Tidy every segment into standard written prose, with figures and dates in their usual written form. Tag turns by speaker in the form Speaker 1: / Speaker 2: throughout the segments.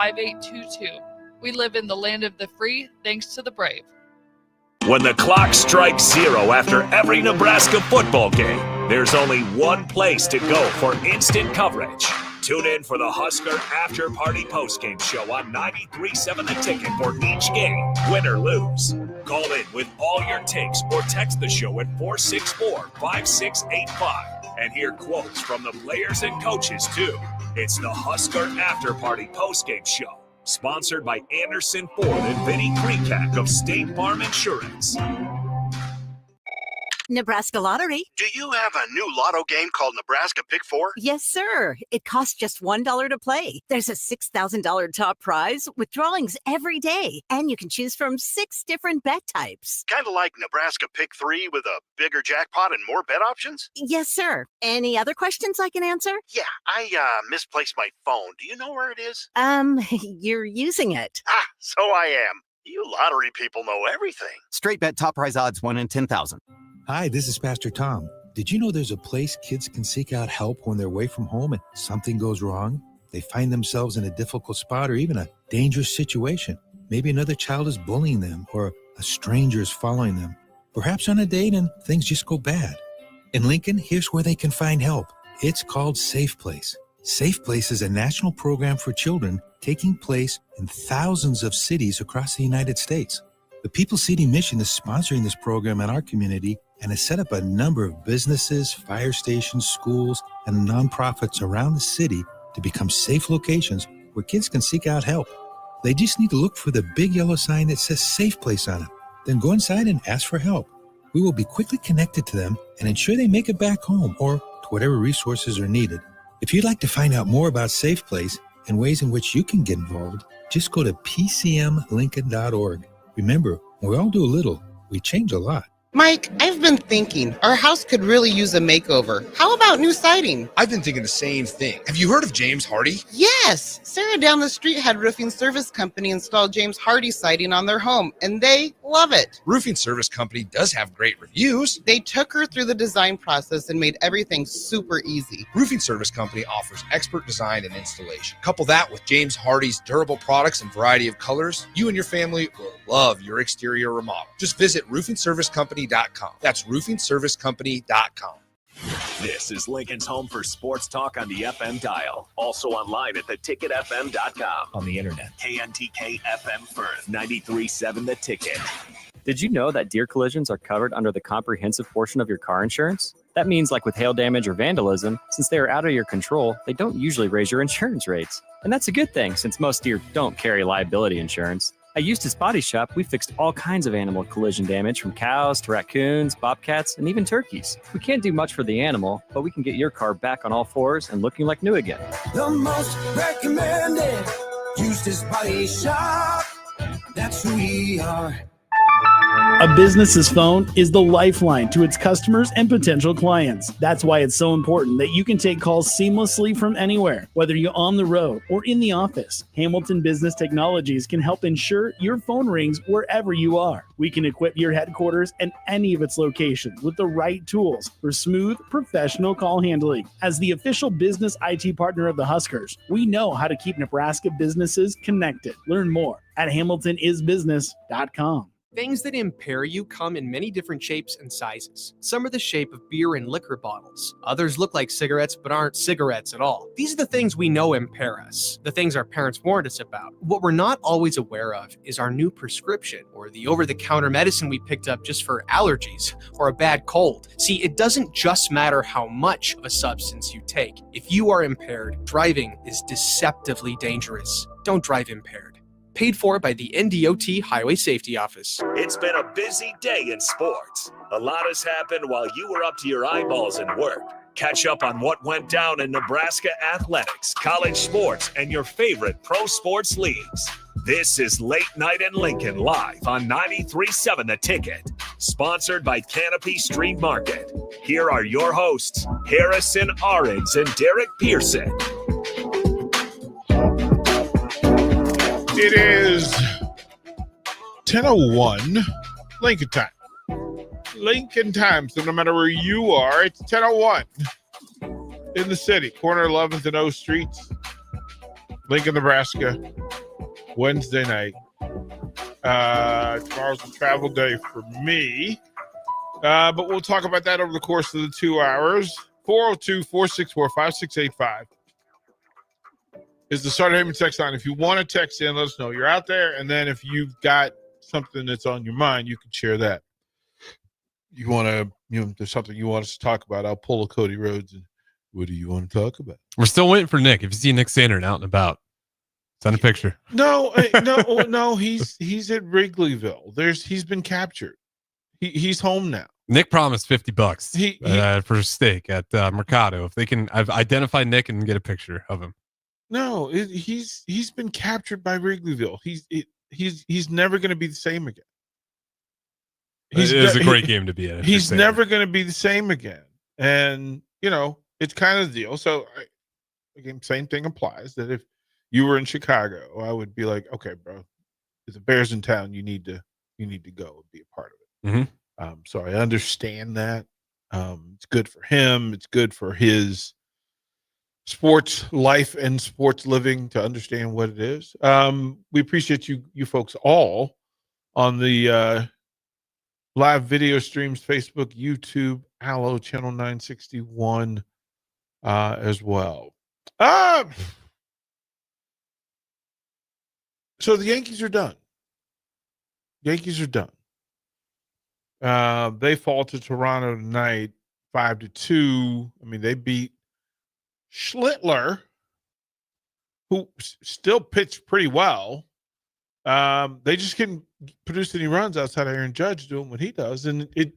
Speaker 1: 5822. We live in the land of the free, thanks to the brave.
Speaker 2: When the clock strikes 0 after every Nebraska football game, there's only one place to go for instant coverage. Tune in for the Husker After Party Postgame Show on 93.7 The Ticket for each game, win or lose. Call in with all your takes or text the show at 464-5685 and hear quotes from the players and coaches, too. It's the Husker After Party Postgame Show, sponsored by Anderson Ford and Vinny Kreekak of State Farm Insurance.
Speaker 3: Nebraska Lottery.
Speaker 4: Do you have a new lotto game called Nebraska Pick 4?
Speaker 3: Yes, sir. It costs just $1 to play. There's a $6,000 top prize with drawings every day, and you can choose from 6 different bet types.
Speaker 4: Kind of like Nebraska Pick 3 with a bigger jackpot and more bet options?
Speaker 3: Yes, sir. Any other questions I can answer?
Speaker 4: Yeah, I misplaced my phone. Do you know where it is?
Speaker 3: You're using it.
Speaker 4: Ah, so I am. You lottery people know everything.
Speaker 5: Straight bet top prize odds 1 in 10,000.
Speaker 6: Hi, this is Pastor Tom. Did you know there's a place kids can seek out help when they're away from home and something goes wrong? They find themselves in a difficult spot or even a dangerous situation. Maybe another child is bullying them or a stranger is following them. Perhaps on a date and things just go bad. In Lincoln, here's where they can find help. It's called Safe Place. Safe Place is a national program for children taking place in thousands of cities across the United States. The People City Mission is sponsoring this program in our community and has set up a number of businesses, fire stations, schools, and nonprofits around the city to become safe locations where kids can seek out help. They just need to look for the big yellow sign that says Safe Place on it. Then go inside and ask for help. We will be quickly connected to them and ensure they make it back home or to whatever resources are needed. If you'd like to find out more about Safe Place and ways in which you can get involved, just go to pcmlincoln.org. Remember, when we all do a little, we change a lot.
Speaker 7: Mike, I've been thinking our house could really use a makeover. How about new siding?
Speaker 8: I've been thinking the same thing. Have you heard of James Hardy?
Speaker 7: Yes. Sarah down the street had Roofing Service Company install James Hardy siding on their home, and they love it.
Speaker 8: Roofing Service Company does have great reviews.
Speaker 7: They took her through the design process and made everything super easy.
Speaker 8: Roofing Service Company offers expert design and installation. Couple that with James Hardy's durable products and variety of colors, you and your family will love your exterior remodel. Just visit roofingservicecompany.com. That's roofingservicecompany.com.
Speaker 2: This is Lincoln's home for sports talk on the FM dial. Also online at theticketfm.com.
Speaker 9: On the internet.
Speaker 2: KNTK FM Firth, 93.7 The Ticket.
Speaker 9: Did you know that deer collisions are covered under the comprehensive portion of your car insurance? That means, like with hail damage or vandalism, since they are out of your control, they don't usually raise your insurance rates. And that's a good thing, since most deer don't carry liability insurance. At Eustace Body Shop, we fixed all kinds of animal collision damage, from cows to raccoons, bobcats, and even turkeys. We can't do much for the animal, but we can get your car back on all fours and looking like new again.
Speaker 10: The most recommended Eustace Body Shop. That's who we are.
Speaker 11: A business's phone is the lifeline to its customers and potential clients. That's why it's so important that you can take calls seamlessly from anywhere, whether you're on the road or in the office. Hamilton Business Technologies can help ensure your phone rings wherever you are. We can equip your headquarters and any of its locations with the right tools for smooth, professional call handling. As the official business IT partner of the Huskers, we know how to keep Nebraska businesses connected. Learn more at hamiltonisbusiness.com.
Speaker 12: Things that impair you come in many different shapes and sizes. Some are the shape of beer and liquor bottles. Others look like cigarettes but aren't cigarettes at all. These are the things we know impair us, the things our parents warned us about. What we're not always aware of is our new prescription, or the over-the-counter medicine we picked up just for allergies or a bad cold. See, it doesn't just matter how much of a substance you take. If you are impaired, driving is deceptively dangerous. Don't drive impaired. Paid for by the NDOT Highway Safety Office.
Speaker 2: It's been a busy day in sports. A lot has happened while you were up to your eyeballs in work. Catch up on what went down in Nebraska athletics, college sports, and your favorite pro sports leagues. This is Late Night in Lincoln, live on 93.7 The Ticket. Sponsored by Canopy Street Market. Here are your hosts, Harrison Arens and Derek Pearson.
Speaker 13: It is 10:01 Lincoln time. Lincoln time. So no matter where you are, it's 10:01 in the city. Corner 11th and O Streets. Lincoln, Nebraska, Wednesday night. Tomorrow's a travel day for me. But we'll talk about that over the course of the 2 hours. 402-464-5685 is the Starter Heyman text line. If you want to text in, let us know you're out there. And then if you've got something that's on your mind, you can share that. You want to, there's something you want us to talk about, I'll pull a Cody Rhodes and what do you want to talk about?
Speaker 14: We're still waiting for Nick. If you see Nick Sanders out and about, send a picture.
Speaker 13: No, he's at Wrigleyville. He's been captured. He's home now.
Speaker 14: Nick promised $50 for a steak at Mercado. If they can, I've identified Nick and get a picture of him.
Speaker 13: No, he's been captured by Wrigleyville. He's never going to be the same again.
Speaker 14: It is a great game to be in.
Speaker 13: He's never going to be the same again, and it's kind of the deal. So again, same thing applies. That if you were in Chicago, I would be like, okay, bro, if the Bears in town, you need to go and be a part of it.
Speaker 14: Mm-hmm.
Speaker 13: So I understand that. It's good for him. It's good for his sports life and sports living to understand what it is. We appreciate you folks all on the live video streams, Facebook, YouTube, Allo, Channel 961 as well. So the Yankees are done. They fall to Toronto tonight, 5-2. I mean, they beat Schlittler, who still pitched pretty well. They just couldn't produce any runs outside of Aaron Judge doing what he does. And it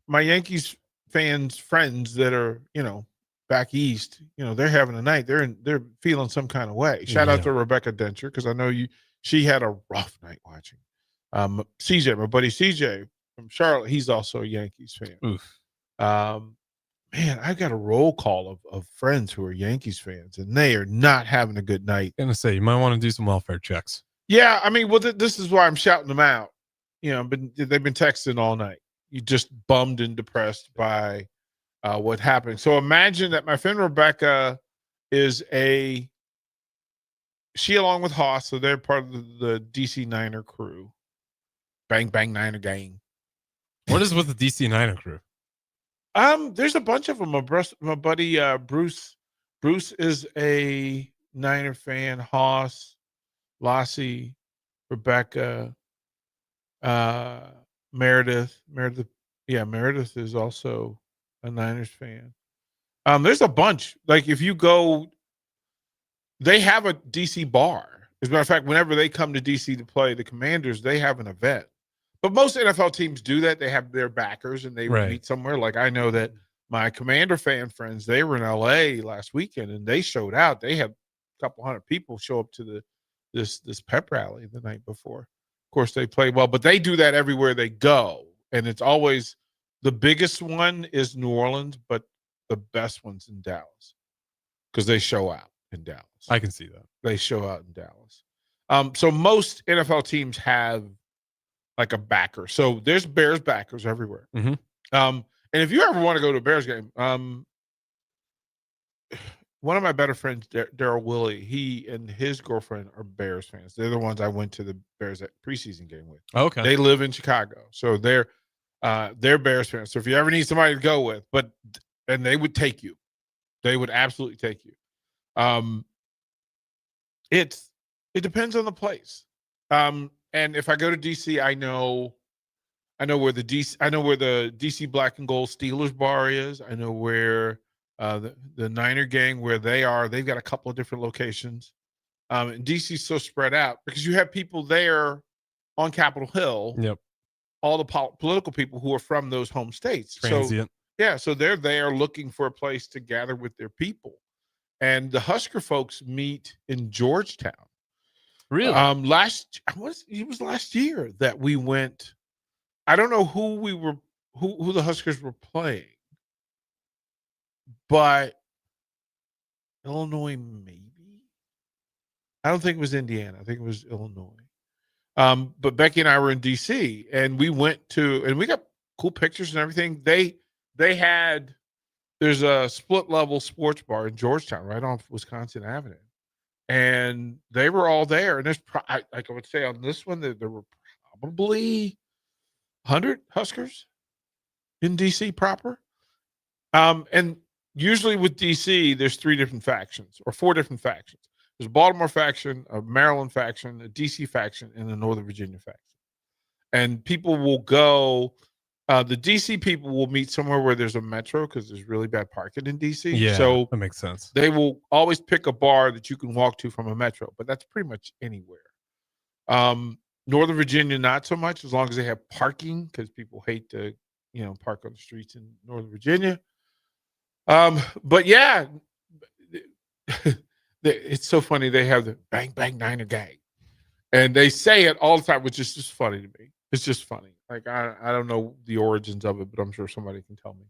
Speaker 13: my Yankees fans, friends that are, back east, they're having a night. They're feeling some kind of way. Shout out to Rebecca Dencher, because I know she had a rough night watching. CJ, my buddy CJ from Charlotte, he's also a Yankees fan.
Speaker 14: Oof.
Speaker 13: Man, I've got a roll call of friends who are Yankees fans, and they are not having a good night.
Speaker 14: I'm gonna say, you might want to do some welfare checks.
Speaker 13: Yeah, I mean, well, this is why I'm shouting them out. But they've been texting all night. You just bummed and depressed by what happened. So imagine that my friend Rebecca is she along with Haas, so they're part of the DC Niner crew. Bang, bang, Niner gang.
Speaker 14: What is with the DC Niner crew?
Speaker 13: There's a bunch of them. My buddy Bruce is a Niner fan. Haas, Lassie, Rebecca, Meredith. Meredith is also a Niners fan. There's a bunch. Like if you go, they have a DC bar. As a matter of fact, whenever they come to DC to play the Commanders, they have an event. But most NFL teams do that. They have their backers and they meet somewhere. Like I know that my Commander fan friends, they were in LA last weekend and they showed out. They had a couple hundred people show up to this pep rally the night before. Of course, they play well, but they do that everywhere they go. And it's always the biggest one is New Orleans, but the best one's in Dallas because they show out in Dallas.
Speaker 14: I can see that.
Speaker 13: They show out in Dallas. So most NFL teams have like a backer. So there's Bears backers everywhere.
Speaker 14: Mm-hmm.
Speaker 13: And if you ever want to go to a Bears game, one of my better friends, Daryl Willie, he and his girlfriend are Bears fans. They're the ones I went to the Bears preseason game with.
Speaker 14: Okay.
Speaker 13: They live in Chicago. So they're Bears fans. So if you ever need somebody to go with, and they would take you. They would absolutely take you. It depends on the place. And if I go to DC, I know where the DC Black and Gold Steelers bar is. I know where the Niner gang, where they are. They've got a couple of different locations. And DC's so spread out because you have people there on Capitol Hill.
Speaker 14: Yep.
Speaker 13: All the political people who are from those home states.
Speaker 14: Transient.
Speaker 13: So they're there looking for a place to gather with their people. And the Husker folks meet in Georgetown.
Speaker 14: Really?
Speaker 13: It was last year that we went. I don't know who the Huskers were playing, but Illinois maybe. I don't think it was Indiana. I think it was Illinois. But Becky and I were in DC, and we went to, and we got cool pictures and everything. They there's a split level sports bar in Georgetown, right on Wisconsin Avenue, and they were all there. And there's, like I would say, on this one, there were probably 100 Huskers in DC proper. And usually with DC, there's 3 different factions or 4 different factions. There's a Baltimore faction, a Maryland faction, a DC faction, and a Northern Virginia faction. And people will go. The DC people will meet somewhere where there's a metro because there's really bad parking in DC.
Speaker 14: Yeah,
Speaker 13: so
Speaker 14: that makes sense.
Speaker 13: They will always pick a bar that you can walk to from a metro, but that's pretty much anywhere. Northern Virginia, not so much, as long as they have parking, because people hate to, park on the streets in Northern Virginia. But yeah, it's so funny. They have the bang, bang, Niner gang. And they say it all the time, which is just funny to me. It's just funny. Like, I don't know the origins of it, but I'm sure somebody can tell me.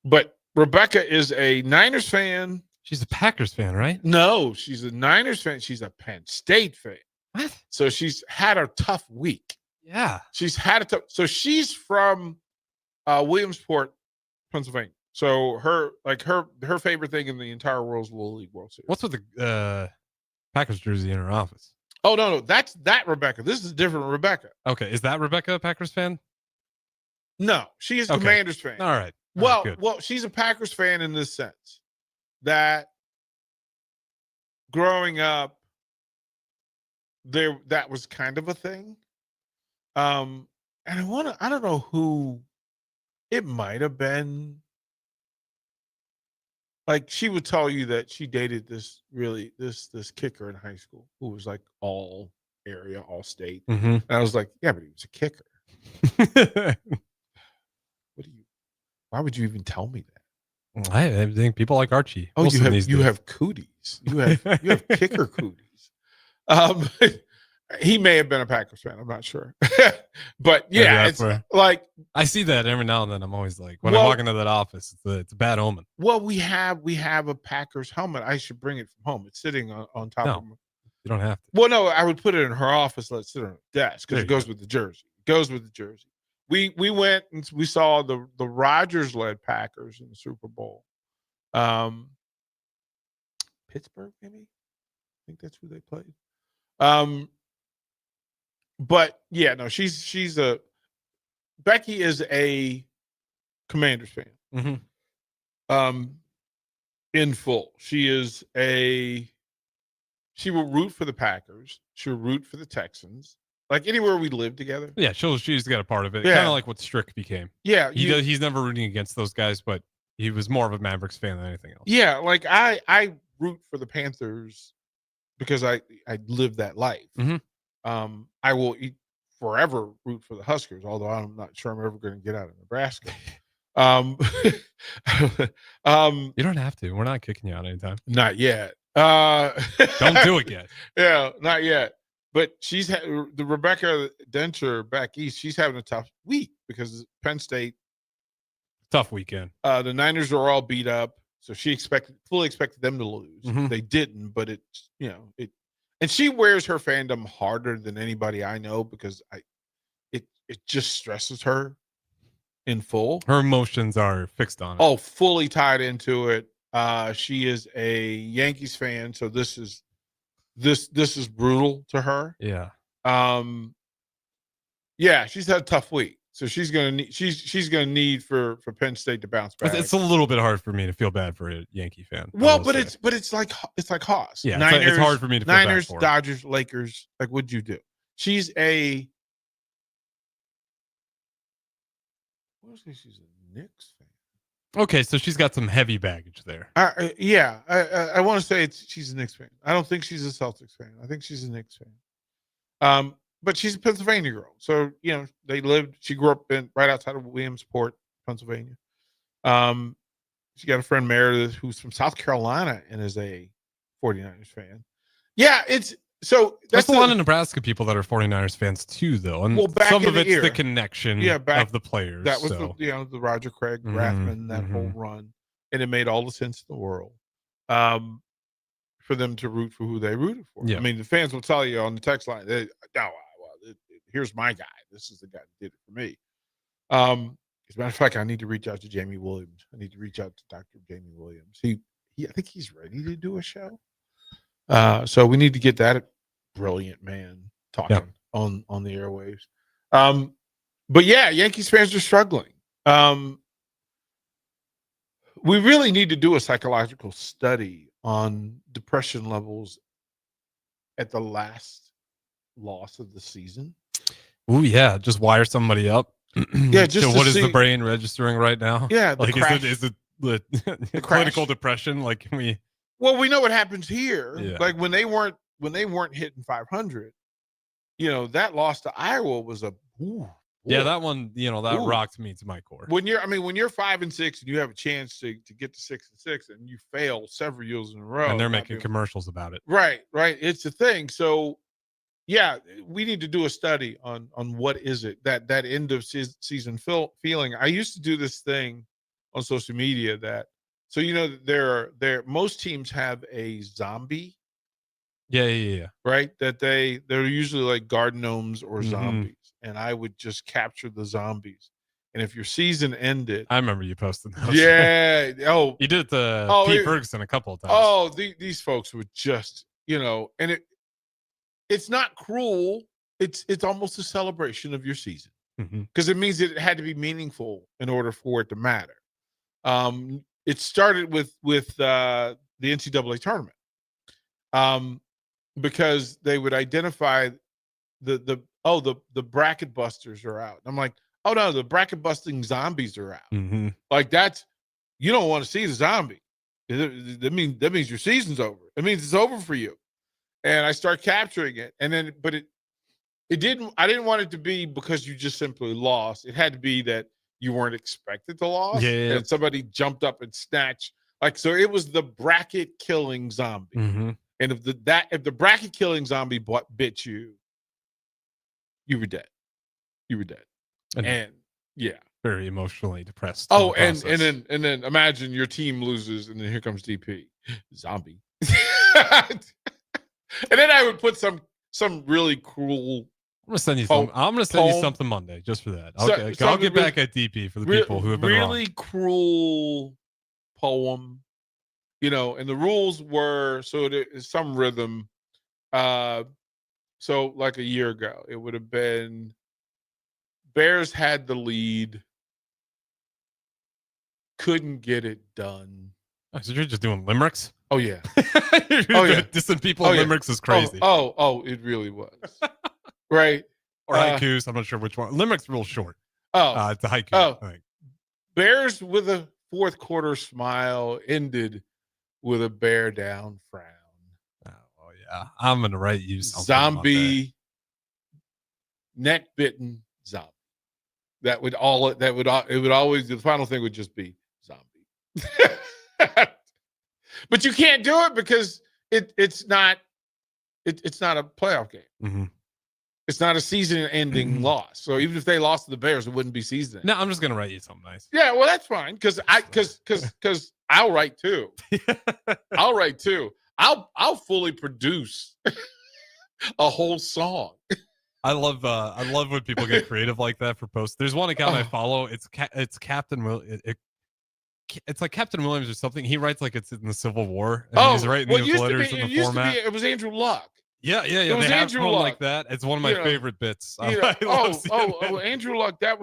Speaker 13: But Rebecca is a Niners fan.
Speaker 14: She's a Packers fan, right?
Speaker 13: No, she's a Niners fan. She's a Penn State fan.
Speaker 14: What?
Speaker 13: So she's had a tough week.
Speaker 14: Yeah.
Speaker 13: She's had a tough. So she's from Williamsport, Pennsylvania. So her favorite thing in the entire world is Little League World Series.
Speaker 14: What's with the Packers jersey in her office?
Speaker 13: Oh, no, that's that Rebecca. This is a different Rebecca.
Speaker 14: Okay, is that Rebecca a Packers fan?
Speaker 13: No, she is a Commanders fan.
Speaker 14: All right.
Speaker 13: Well, she's a Packers fan in this sense that growing up, that was kind of a thing. And I don't know who it might have been. Like, she would tell you that she dated this kicker in high school who was like all area, all state.
Speaker 14: Mm-hmm.
Speaker 13: And I was like, yeah, but he was a kicker. Why would you even tell me that?
Speaker 14: I think people like Archie.
Speaker 13: Oh, you have cooties. You have kicker cooties. He may have been a Packers fan. I'm not sure. But yeah, it's like,
Speaker 14: I see that every now and then. I'm always like, when I walk into that office, it's a bad omen.
Speaker 13: Well, we have a Packers helmet. I should bring it from home. It's sitting on top of me.
Speaker 14: You don't have to.
Speaker 13: Well, no, I would put it in her office. Let it sit on her desk because it goes with the jersey. It goes with the jersey. We went and we saw the Rodgers-led Packers in the Super Bowl. Pittsburgh, maybe? I think that's who they played. But yeah, no, Becky is a Commanders fan.
Speaker 14: Mm-hmm.
Speaker 13: In full. She will root for the Packers. She'll root for the Texans. Like, anywhere we live together.
Speaker 14: Yeah, she's got a part of it.
Speaker 13: Yeah.
Speaker 14: Kind of like what Strick became.
Speaker 13: Yeah.
Speaker 14: He's never rooting against those guys, but he was more of a Mavericks fan than anything else.
Speaker 13: Yeah, like I root for the Panthers because I live that life.
Speaker 14: Mm-hmm.
Speaker 13: I will forever root for the Huskers, although I'm not sure I'm ever going to get out of Nebraska.
Speaker 14: You don't have to. We're not kicking you out anytime.
Speaker 13: Not yet.
Speaker 14: Don't do it yet.
Speaker 13: Yeah, not yet. But she's the Rebecca Dencher back east. She's having a tough week because Penn State.
Speaker 14: Tough weekend.
Speaker 13: The Niners are all beat up, so she fully expected them to lose.
Speaker 14: Mm-hmm.
Speaker 13: They didn't, but and she wears her fandom harder than anybody I know because it just stresses her in full.
Speaker 14: Her emotions are fixed on it.
Speaker 13: Oh, fully tied into it. She is a Yankees fan, so this is brutal to her.
Speaker 14: Yeah.
Speaker 13: Yeah, she's had a tough week. So she's gonna need for Penn State to bounce back.
Speaker 14: It's a little bit hard for me to feel bad for a Yankee fan.
Speaker 13: Well, but it's like Haas.
Speaker 14: Yeah,
Speaker 13: Niners,
Speaker 14: it's hard for me to feel
Speaker 13: Niners,
Speaker 14: bad for
Speaker 13: Dodgers, Lakers. Like, what'd you do? She's a Knicks fan.
Speaker 14: Okay, so she's got some heavy baggage there.
Speaker 13: Yeah, I want to say she's a Knicks fan. I don't think she's a Celtics fan. I think she's a Knicks fan. But she's a Pennsylvania girl. So, she grew up right outside of Williamsport, Pennsylvania. She got a friend, Meredith, who's from South Carolina and is a 49ers fan. Yeah, that's
Speaker 14: a lot of Nebraska people that are 49ers fans too, though. And some of it's the connection of the players.
Speaker 13: That was the Roger Craig, Rathman, that whole run. And it made all the sense in the world. For them to root for who they rooted for.
Speaker 14: Yeah.
Speaker 13: I mean, the fans will tell you on the text line, here's my guy. This is the guy that did it for me. As a matter of fact, I need to reach out to Jamie Williams. I need to reach out to Dr. Jamie Williams. I think he's ready to do a show. So we need to get that brilliant man talking on the airwaves. But yeah, Yankees fans are struggling. We really need to do a psychological study on depression levels at the last loss of the season.
Speaker 14: Oh yeah, just wire somebody up.
Speaker 13: Yeah, just
Speaker 14: so what is the brain registering right now?
Speaker 13: Yeah,
Speaker 14: like is it the clinical depression? Like can we?
Speaker 13: Well, we know what happens here.
Speaker 14: Yeah.
Speaker 13: Like when they weren't hitting 500, that loss to Iowa was a
Speaker 14: yeah, that one, that rocked me to my core.
Speaker 13: When you're 5-6 and you have a chance to get to 6-6 and you fail several years in a row,
Speaker 14: and they're making commercials about it.
Speaker 13: Right. It's a thing. So, yeah, we need to do a study on what is it that end of season feeling. I used to do this thing on social media that, so there most teams have a zombie.
Speaker 14: Yeah.
Speaker 13: Right, that they're usually like garden gnomes or zombies. And I would just capture the zombies. And if your season ended,
Speaker 14: I remember you posted those.
Speaker 13: Yeah. Oh,
Speaker 14: you did it to Pete Ferguson a couple of times.
Speaker 13: Oh, these folks would just, and it's not cruel. It's almost a celebration of your season because it means that it had to be meaningful in order for it to matter. It started with the NCAA tournament because they would identify the bracket busters are out. I'm like, oh no, the bracket busting zombies are out. Like that's, you don't want to see the zombie. That means your season's over. It means it's over for you. And I start capturing it. And then, but I didn't want it to be because you just simply lost. It had to be that you weren't expected to lose.
Speaker 14: Yeah.
Speaker 13: And somebody jumped up and snatched. Like, so it was the bracket killing zombie. And if the bracket killing zombie bit you, you were dead. You were dead. And yeah.
Speaker 14: Very emotionally depressed.
Speaker 13: Oh, and then imagine your team loses and then here comes DP. Zombie. And then I would put some really cruel.
Speaker 14: I'm gonna send you some. I'm gonna send you something Monday just for that. Okay, I'll get back at DP for the people who have been
Speaker 13: really
Speaker 14: wrong.
Speaker 13: Cruel poem, and the rules were so there's some rhythm. So like a year ago, it would have been Bears had the lead, couldn't get it done.
Speaker 14: Oh, so you're just doing limericks?
Speaker 13: Oh yeah.
Speaker 14: Dissing people in limericks is crazy.
Speaker 13: Oh, it really was. Right.
Speaker 14: Or haikus. I'm not sure which one. Limericks real short. It's a haiku.
Speaker 13: Oh.
Speaker 14: I think.
Speaker 13: Bears with a fourth quarter smile ended with a bear down frown.
Speaker 14: Oh yeah. I'm gonna write you something.
Speaker 13: Zombie, neck bitten zombie. It would always, the final thing would just be zombie. But you can't do it because it's not a playoff game. It's not a season-ending loss. So even if they lost to the Bears, it wouldn't be season.
Speaker 14: No, I'm just gonna write you something nice.
Speaker 13: Yeah, well, that's fine because I'll write too. I'll write too. I'll fully produce a whole song.
Speaker 14: I love when people get creative like that for posts. There's one account I follow. It's Captain Will. It's like Captain Williams or something. He writes like it's in the Civil War. And he's writing these letters in the format.
Speaker 13: It was Andrew Luck.
Speaker 14: Yeah.
Speaker 13: It was
Speaker 14: they have
Speaker 13: Andrew
Speaker 14: one
Speaker 13: Luck.
Speaker 14: like that. It's one of my favorite bits.
Speaker 13: Andrew Luck. That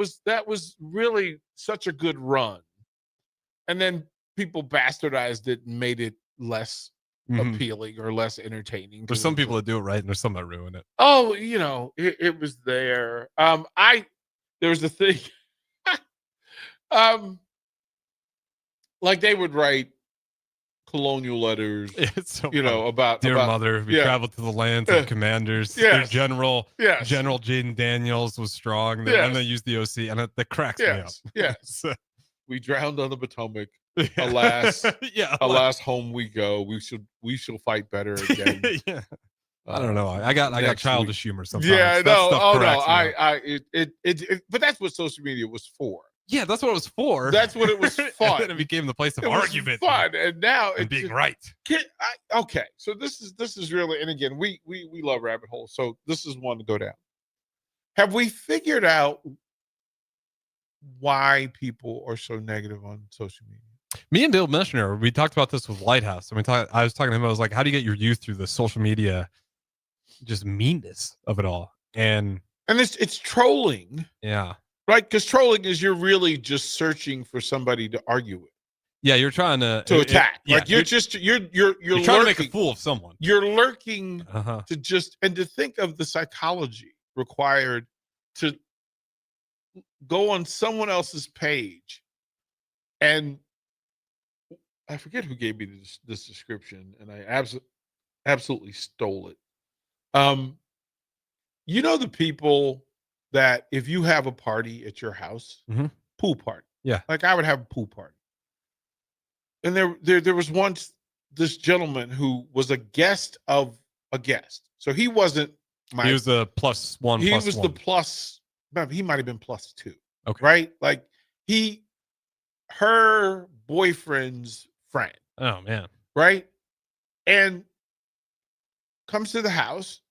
Speaker 13: was really such a good run. And then people bastardized it and made it less appealing or less entertaining.
Speaker 14: There's some people that do it right, and there's some that ruin it.
Speaker 13: Oh, it was there. There was a thing. Like they would write colonial letters, about
Speaker 14: Dear Mother, we traveled to the lands of commanders. Their General Jaden Daniels was strong. And they used the OC, and that cracks me up.
Speaker 13: Yes. We drowned on the Potomac. Alas, alas, home we go. We shall fight better again.
Speaker 14: I don't know. I got childish humor sometimes.
Speaker 13: Yeah, no. Oh
Speaker 14: no.
Speaker 13: But that's what social media was for.
Speaker 14: Yeah, that's what it was for.
Speaker 13: That's what it was fun.
Speaker 14: And it became the place of argument.
Speaker 13: Fun, and now
Speaker 14: and being right.
Speaker 13: Okay, so this is really, and again, we love rabbit holes, so this is one to go down. Have we figured out why people are so negative on social media.
Speaker 14: Me and Bill Meshner, we talked about this with Lighthouse. I was talking to him. I was like, how do you get your youth through the social media, just meanness of it all? And
Speaker 13: it's trolling.
Speaker 14: Yeah.
Speaker 13: Right? Because trolling is you're really just searching for somebody to argue with.
Speaker 14: Yeah, you're trying to
Speaker 13: attack. Like you're
Speaker 14: trying to make a fool of someone.
Speaker 13: You're lurking to just and to think of the psychology required to go on someone else's page, and I forget who gave me this description, and I absolutely stole it. You know the people that if you have a party at your house, pool party.
Speaker 14: Yeah.
Speaker 13: Like I would have a pool party. And there was once this gentleman who was a guest of a guest. So he wasn't
Speaker 14: he was the plus one.
Speaker 13: He was the plus, he might have been plus 2.
Speaker 14: Okay.
Speaker 13: Right? Like her boyfriend's friend.
Speaker 14: Oh man.
Speaker 13: Right? And comes to the house,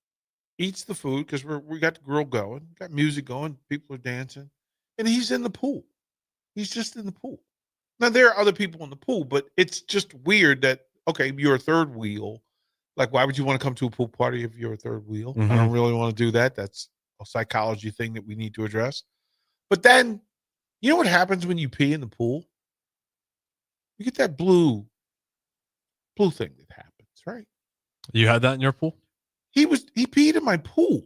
Speaker 13: eats the food because we got the grill going, got music going, people are dancing, and he's in the pool. He's just in the pool. Now there are other people in the pool, but it's just weird that you're a third wheel. Like, why would you want to come to a pool party if you're a third wheel? I don't really want to do that. That's a psychology thing that we need to address. But then, you know what happens when you pee in the pool? You get that blue thing that happens, right?
Speaker 14: You had that in your pool?
Speaker 13: He peed in my pool.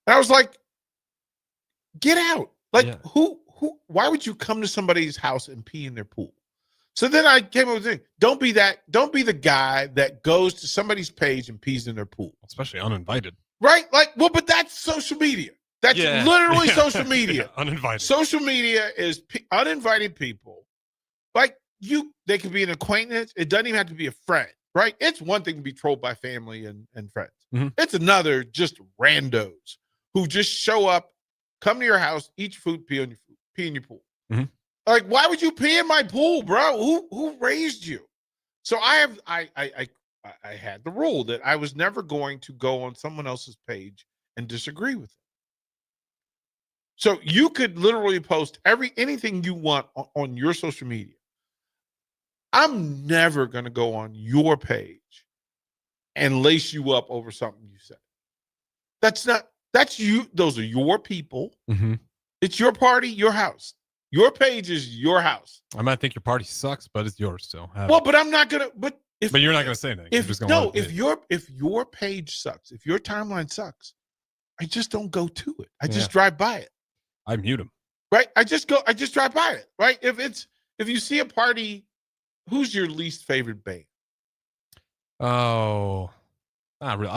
Speaker 13: And I was like, get out. Like, why would you come to somebody's house and pee in their pool? So then I came up with the thing. Don't be the guy that goes to somebody's page and pees in their pool.
Speaker 14: Especially uninvited.
Speaker 13: Right? Like, well, but that's social media. That's literally social media.
Speaker 14: Uninvited.
Speaker 13: Social media is uninvited people. Like, they could be an acquaintance. It doesn't even have to be a friend, right? It's one thing to be trolled by family and friends. It's another just randos who just show up, come to your house, eat your food, pee in your pool. Like, why would you pee in my pool, bro? Who raised you? So I had the rule that I was never going to go on someone else's page and disagree with it. So you could literally post anything you want on your social media. I'm never going to go on your page and lace you up over something you said. That's you. Those are your people. It's your party, your house. Your page is your house.
Speaker 14: I might think your party sucks, but it's yours still.
Speaker 13: Well, but I'm not gonna. But
Speaker 14: you're not gonna say anything.
Speaker 13: If your page sucks, if your timeline sucks, I just don't go to it. I just drive by it.
Speaker 14: I mute them.
Speaker 13: Right. I just drive by it. Right. If you see a party, who's your least favorite band?
Speaker 14: Oh. Not really.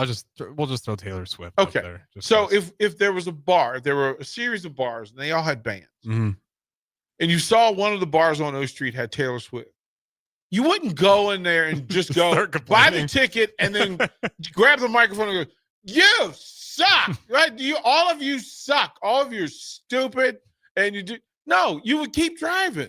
Speaker 14: We'll just throw Taylor Swift.
Speaker 13: Okay.
Speaker 14: Up there,
Speaker 13: So if there was a bar, there were a series of bars, and they all had bands, and you saw one of the bars on O Street had Taylor Swift, you wouldn't go in there and just go buy the ticket and then grab the microphone and go, "You suck!" Right? All of you suck. All of you are stupid, and you do. No, you would keep driving.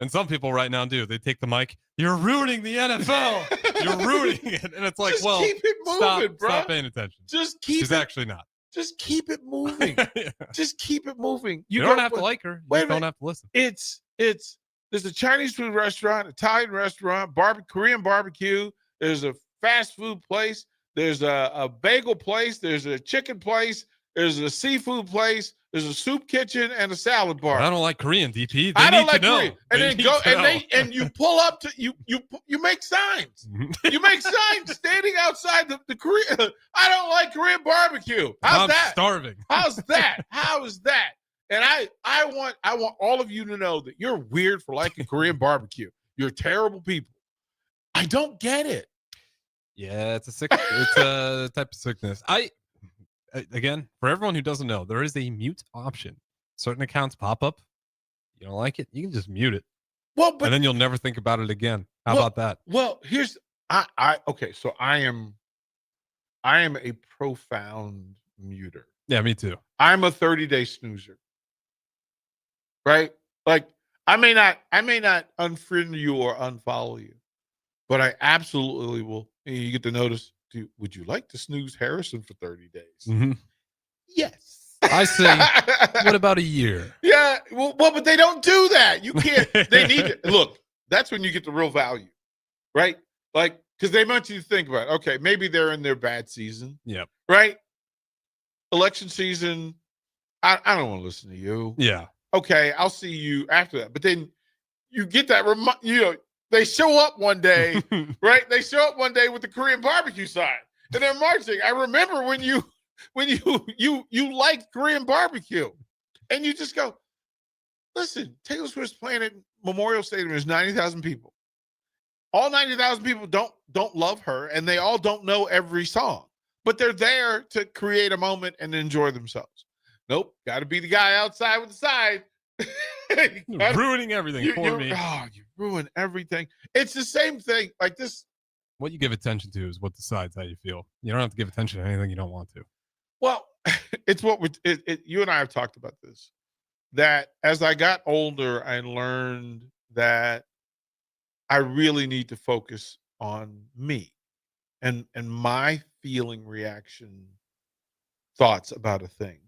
Speaker 14: And some people right now do. They take the mic. You're ruining the NFL. You're ruining it. And it's like,
Speaker 13: just keep it moving, bro.
Speaker 14: Stop paying attention. She's actually not.
Speaker 13: Just keep it moving. Just keep it moving.
Speaker 14: You don't have to like her. You don't have to listen.
Speaker 13: There's a Chinese food restaurant, Italian restaurant, Korean barbecue. There's a fast food place. There's a bagel place. There's a chicken place. There's a seafood place. There's a soup kitchen and a salad bar.
Speaker 14: I don't like Korean, DP.
Speaker 13: I don't like Korean. And then go and you pull up to you make signs. You make signs standing outside the Korean. I don't like Korean barbecue.
Speaker 14: I'm starving.
Speaker 13: How's that? How is that? And I want all of you to know that you're weird for liking Korean barbecue. You're terrible people. I don't get it.
Speaker 14: Yeah, it's a type of sickness. Again, for everyone who doesn't know, there is a mute option. Certain accounts pop up. You don't like it, you can just mute it.
Speaker 13: Well,
Speaker 14: and then you'll never think about it again. How about that?
Speaker 13: Well, here's okay. So I am a profound muter.
Speaker 14: Yeah, me too.
Speaker 13: I'm a 30-day snoozer. Right? Like I may not unfriend you or unfollow you, but I absolutely will. You get the notice. Would you like to snooze Harrison for 30 days?
Speaker 14: Mm-hmm.
Speaker 13: Yes.
Speaker 14: I say, what about a year?
Speaker 13: Yeah, well, but they don't do that. You can't. They need to look. That's when you get the real value, right? Like, because they want you to think about, okay, maybe they're in their bad season.
Speaker 14: Yep.
Speaker 13: Right? Election season, I don't want to listen to you.
Speaker 14: Yeah.
Speaker 13: Okay, I'll see you after that. But then you get that, they show up one day, right? They show up one day with the Korean barbecue sign, and they're marching. I remember when you liked Korean barbecue, and you just go, listen, Taylor Swift's playing at Memorial Stadium. There's 90,000 people. All 90,000 people don't love her, and they all don't know every song, but they're there to create a moment and enjoy themselves. Nope, got to be the guy outside with the sign.
Speaker 14: Ruining everything for me.
Speaker 13: Oh, you ruin everything. It's the same thing. Like this.
Speaker 14: What you give attention to is what decides how you feel. You don't have to give attention to anything you don't want to.
Speaker 13: Well, it's what you and I have talked about this. That as I got older, I learned that I really need to focus on me and my feeling, reaction, thoughts about a thing,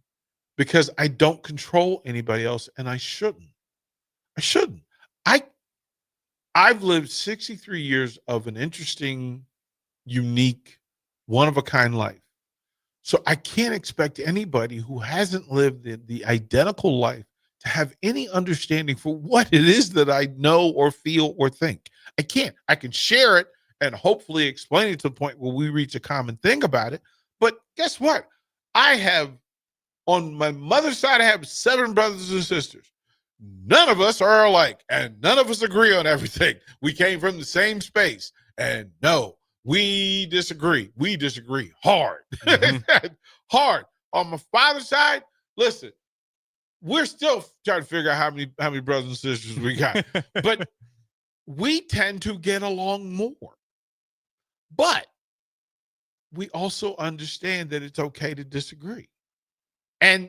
Speaker 13: because I don't control anybody else, and I shouldn't. I've lived 63 years of an interesting, unique, one-of-a-kind life. So I can't expect anybody who hasn't lived the identical life to have any understanding for what it is that I know or feel or think. I can't. I can share it and hopefully explain it to the point where we reach a common thing about it. But guess what? I have, on my mother's side, I have 7 brothers and sisters. None of us are alike, and none of us agree on everything. We came from the same space, and no, we disagree. We disagree hard. Mm-hmm. Hard. On my father's side, listen, we're still trying to figure out how many brothers and sisters we got. But we tend to get along more. But we also understand that it's okay to disagree. And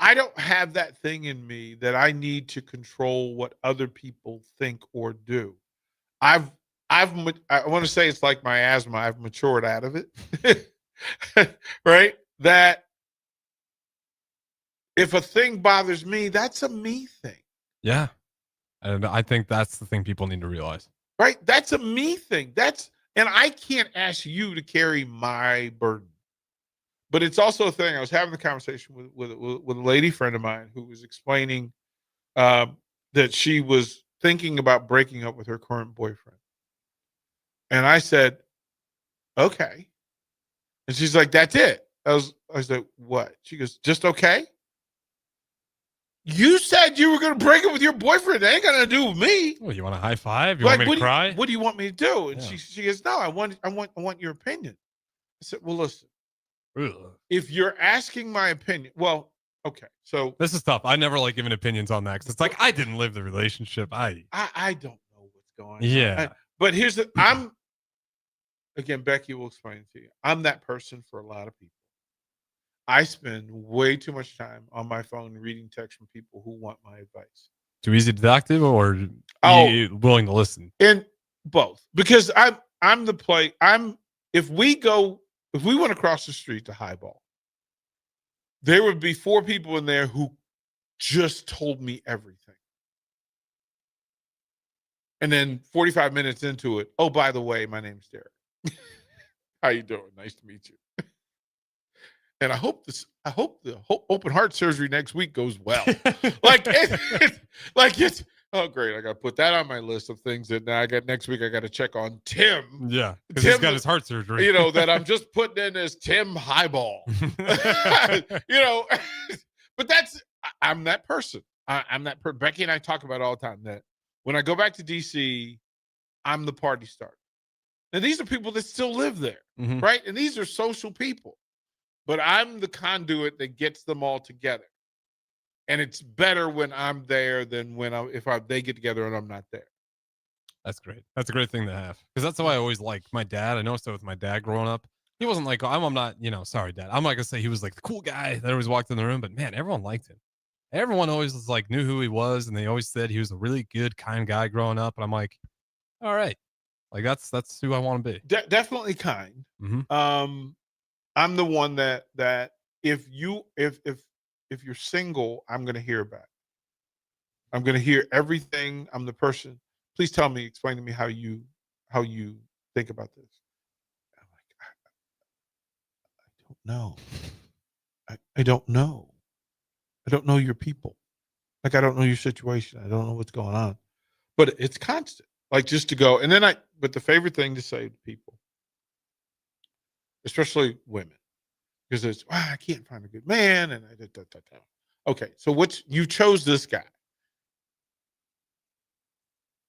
Speaker 13: I don't have that thing in me that I need to control what other people think or do. I want to say it's like my asthma. I've matured out of it. Right? That if a thing bothers me, that's a me thing.
Speaker 14: Yeah. And I think that's the thing people need to realize.
Speaker 13: Right? That's a me thing. And I can't ask you to carry my burden. But it's also a thing. I was having a conversation with a lady friend of mine who was explaining that she was thinking about breaking up with her current boyfriend. And I said, okay. And she's like, that's it. I was like, what? She goes, just okay? You said you were going to break up with your boyfriend. It ain't going to do with me.
Speaker 14: Well, you want a high five? You want me to cry?
Speaker 13: What do you want me to do? And she goes, no, I want your opinion. I said, well, listen. If you're asking my opinion, well, okay. So
Speaker 14: this is tough. I never like giving opinions on that because it's like I didn't live the relationship. I
Speaker 13: don't know what's going on.
Speaker 14: Yeah.
Speaker 13: But here's again, Becky will explain it to you. I'm that person for a lot of people. I spend way too much time on my phone reading texts from people who want my advice.
Speaker 14: Too easy to talk to, or you willing to listen?
Speaker 13: In both, because if we went across the street to Highball, there would be 4 people in there who just told me everything. And then 45 minutes into it, oh, by the way, my name's Derek. How you doing? Nice to meet you. And I hope the open heart surgery next week goes well. It's oh great! I got to put that on my list of things that now I got next week. I got to check on Tim.
Speaker 14: Yeah, because he's got his heart surgery.
Speaker 13: That I'm just putting in as Tim Highball. But I'm that person. I'm that person. Becky and I talk about it all the time that when I go back to DC, I'm the party starter. And these are people that still live there,
Speaker 14: mm-hmm.
Speaker 13: right? And these are social people. But I'm the conduit that gets them all together. And it's better when I'm there than if they get together and I'm not there.
Speaker 14: That's great. That's a great thing to have. Because that's why I always liked my dad. I noticed that with my dad growing up. He wasn't like, I'm not, sorry, Dad. I'm not going to say he was like the cool guy that always walked in the room. But man, everyone liked him. Everyone always was like, knew who he was. And they always said he was a really good, kind guy growing up. And I'm like, all right. Like, that's who I want to be.
Speaker 13: Definitely kind.
Speaker 14: Mm-hmm.
Speaker 13: I'm the one that if you're single, I'm going to hear about it. I'm going to hear everything. I'm the person. Please explain to me how you think about this. I'm like, I don't know. I don't know. I don't know your people. Like, I don't know your situation. I don't know what's going on. But it's constant. Like, just to go. And then but the favorite thing to say to people, especially women, because it's, I can't find a good man. And okay, so you chose this guy.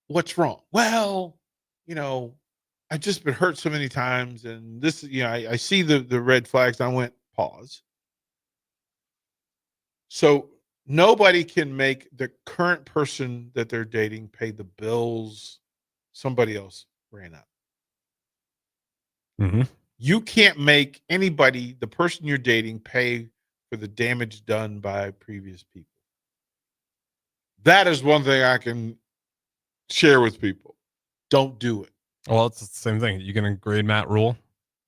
Speaker 13: What's wrong? Well, I've just been hurt so many times. And this, I see the red flags. And I went, pause. So nobody can make the current person that they're dating pay the bills somebody else ran up.
Speaker 14: Mm-hmm.
Speaker 13: You can't make anybody, the person you're dating, pay for the damage done by previous people. That is one thing I can share with people. Don't do it.
Speaker 14: Well, it's the same thing. You can grade Matt Rule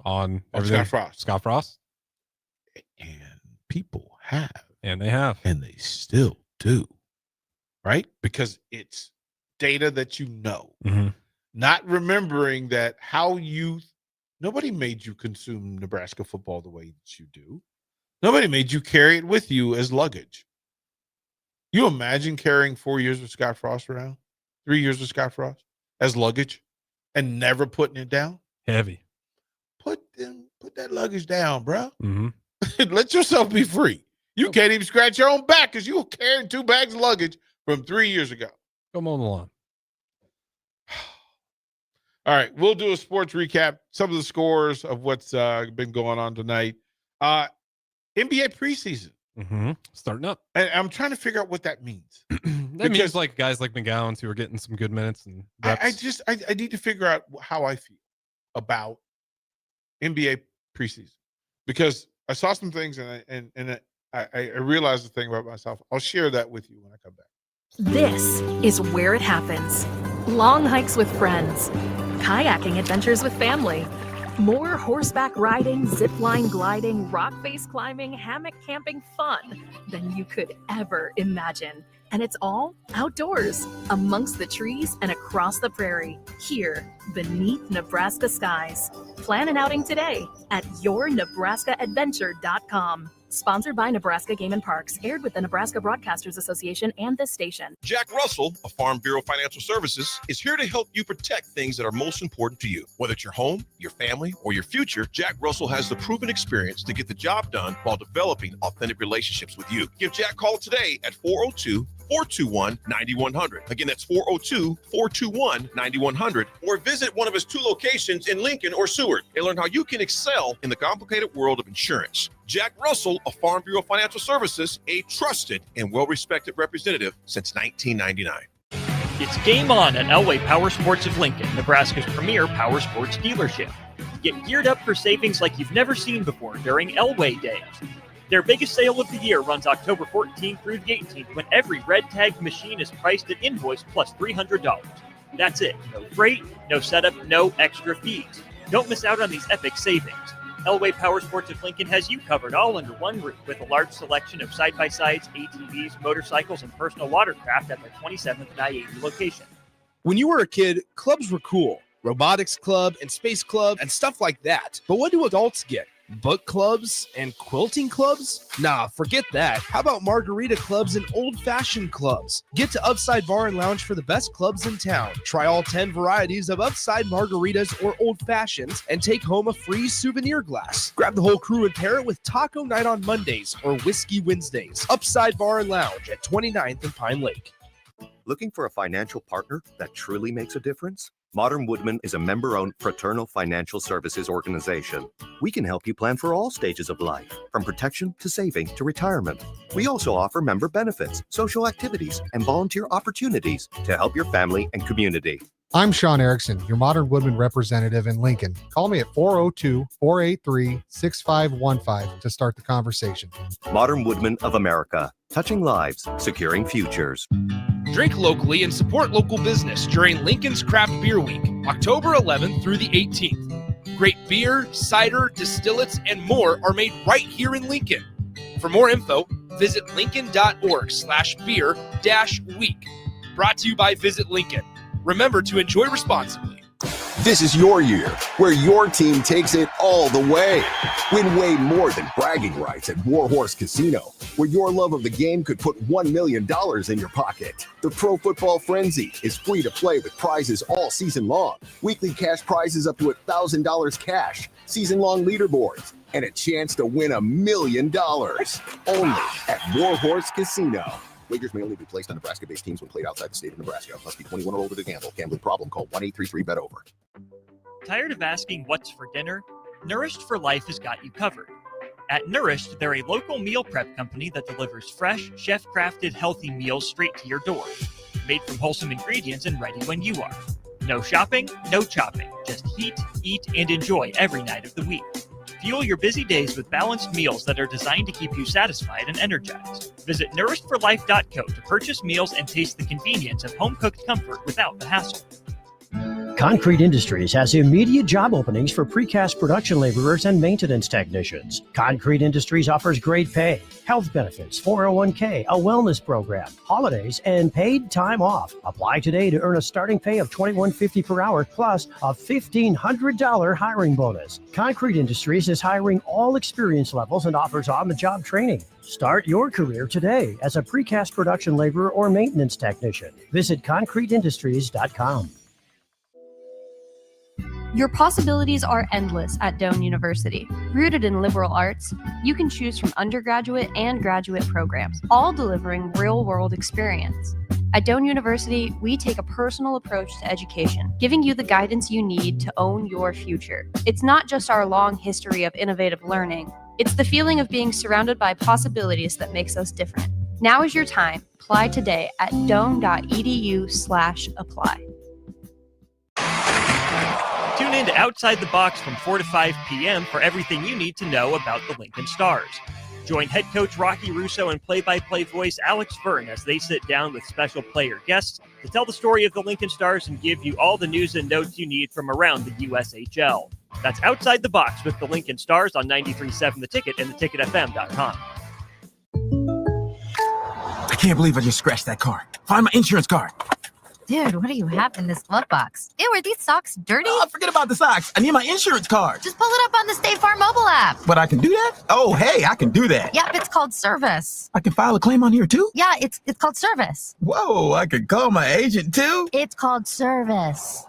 Speaker 14: on everything. Scott Frost.
Speaker 13: And people have.
Speaker 14: And they have.
Speaker 13: And they still do. Right? Because it's data that you know.
Speaker 14: Mm-hmm.
Speaker 13: Not remembering that nobody made you consume Nebraska football the way that you do. Nobody made you carry it with you as luggage. You imagine carrying 4 years with Scott Frost around? 3 years with Scott Frost as luggage and never putting it down?
Speaker 14: Heavy.
Speaker 13: Put that luggage down, bro.
Speaker 14: Mm-hmm.
Speaker 13: Let yourself be free. You can't even scratch your own back because you were carrying 2 bags of luggage from 3 years ago.
Speaker 14: Come on the lawn.
Speaker 13: All right, we'll do a sports recap, some of the scores of what's been going on tonight. NBA preseason.
Speaker 14: Mm-hmm. Starting up.
Speaker 13: And I'm trying to figure out what that means.
Speaker 14: That means like guys like McGowan who are getting some good minutes and reps.
Speaker 13: I need to figure out how I feel about NBA preseason because I saw some things and I realized the thing about myself. I'll share that with you when I come back.
Speaker 15: This is where it happens. Long hikes with friends, kayaking adventures with family, more horseback riding, zip line gliding, rock face climbing, hammock camping fun than you could ever imagine. And it's all outdoors, amongst the trees and across the prairie, here beneath Nebraska skies. Plan an outing today at yournebraskaadventure.com. Sponsored by Nebraska Game and Parks, aired with the Nebraska Broadcasters Association and this station.
Speaker 16: Jack Russell of Farm Bureau Financial Services is here to help you protect things that are most important to you. Whether it's your home, your family, or your future, Jack Russell has the proven experience to get the job done while developing authentic relationships with you. Give Jack a call today at 402-421-9100. Again, that's 402-421-9100. Or visit one of his 2 locations in Lincoln or Seward and learn how you can excel in the complicated world of insurance. Jack Russell of Farm Bureau Financial Services, a trusted and well-respected representative since 1999.
Speaker 17: It's game on at Elway Power Sports of Lincoln, Nebraska's premier power sports dealership. Get geared up for savings like you've never seen before during Elway Day. Their biggest sale of the year runs October 14th through the 18th when every red tag machine is priced at invoice plus $300. That's it. No freight, no setup, no extra fees. Don't miss out on these epic savings. Elway Power Sports of Lincoln has you covered all under one roof with a large selection of side-by-sides, ATVs, motorcycles, and personal watercraft at their 27th and I-80 location.
Speaker 8: When you were a kid, clubs were cool. Robotics club and space club and stuff like that. But what do adults get? Book clubs and quilting clubs? Nah, forget that. How about margarita clubs and old-fashioned clubs? Get to Upside Bar and Lounge for the best clubs in town. Try all 10 varieties of Upside margaritas or old fashions and take home a free souvenir glass. Grab the whole crew and pair it with taco night on Mondays or whiskey Wednesdays. Upside Bar and Lounge at 29th and Pine Lake.
Speaker 18: Looking for a financial partner that truly makes a difference? Modern Woodman is a member-owned fraternal financial services organization. We can help you plan for all stages of life, from protection to saving to retirement. We also offer member benefits, social activities, and volunteer opportunities to help your family and community.
Speaker 19: I'm Sean Erickson, your Modern Woodman representative in Lincoln. Call me at 402-483-6515 to start the conversation.
Speaker 18: Modern Woodman of America, touching lives, securing futures.
Speaker 8: Drink locally and support local business during Lincoln's Craft Beer Week, October 11th through the 18th. Great beer, cider, distillates, and more are made right here in Lincoln.
Speaker 12: For more info, visit lincoln.org/beer-week. Brought to you by Visit Lincoln. Remember to enjoy responsibly.
Speaker 20: This is your year, where your team takes it all the way. Win way more than bragging rights at Warhorse Casino, where your love of the game could put $1 million in your pocket. The Pro Football Frenzy is free to play with prizes all season long. Weekly cash prizes up to $1,000 cash, season-long leaderboards, and a chance to win $1 million. Only at Warhorse Casino. Wagers may only be placed on Nebraska-based teams when played outside the state of Nebraska. Must be 21 or older to gamble. Gambling problem? Call 1-833-BET-OVER.
Speaker 17: Tired of asking what's for dinner? Nourished for Life has got you covered. At Nourished, they're a local meal prep company that delivers fresh, chef-crafted, healthy meals straight to your door. Made from wholesome ingredients and ready when you are. No shopping, no chopping. Just heat, eat, and enjoy every night of the week. Fuel your busy days with balanced meals that are designed to keep you satisfied and energized. Visit nourishedforlife.co to purchase meals and taste the convenience of home-cooked comfort without the hassle.
Speaker 21: Concrete Industries has immediate job openings for precast production laborers and maintenance technicians. Concrete Industries offers great pay, health benefits, 401k, a wellness program, holidays, and paid time off. Apply today to earn a starting pay of $21.50 per hour plus a $1,500 hiring bonus. Concrete Industries is hiring all experience levels and offers on-the-job training. Start your career today as a precast production laborer or maintenance technician. Visit concreteindustries.com.
Speaker 22: Your possibilities are endless at Doane University. Rooted in liberal arts, you can choose from undergraduate and graduate programs, all delivering real-world experience. At Doane University, we take a personal approach to education, giving you the guidance you need to own your future. It's not just our long history of innovative learning, it's the feeling of being surrounded by possibilities that makes us different. Now is your time. Apply today at doane.edu/apply.
Speaker 17: Tune in to Outside the Box from 4 to 5 p.m. for everything you need to know about the Lincoln Stars. Join head coach Rocky Russo and play-by-play voice Alex Fern as they sit down with special player guests to tell the story of the Lincoln Stars and give you all the news and notes you need from around the USHL. That's Outside the Box with the Lincoln Stars on 93.7 The Ticket and theticketfm.com.
Speaker 23: I can't believe I just scratched that car. Find my insurance card.
Speaker 24: Dude, what do you have in this glove box? Ew, are these socks dirty?
Speaker 23: Oh, forget about the socks. I need my insurance card.
Speaker 24: Just pull it up on the State Farm mobile app.
Speaker 23: But I can do that? Oh, hey, I can do that.
Speaker 24: Yep, it's called service.
Speaker 23: I can file a claim on here too?
Speaker 24: Yeah, it's called service.
Speaker 23: Whoa, I can call my agent too?
Speaker 24: It's called service.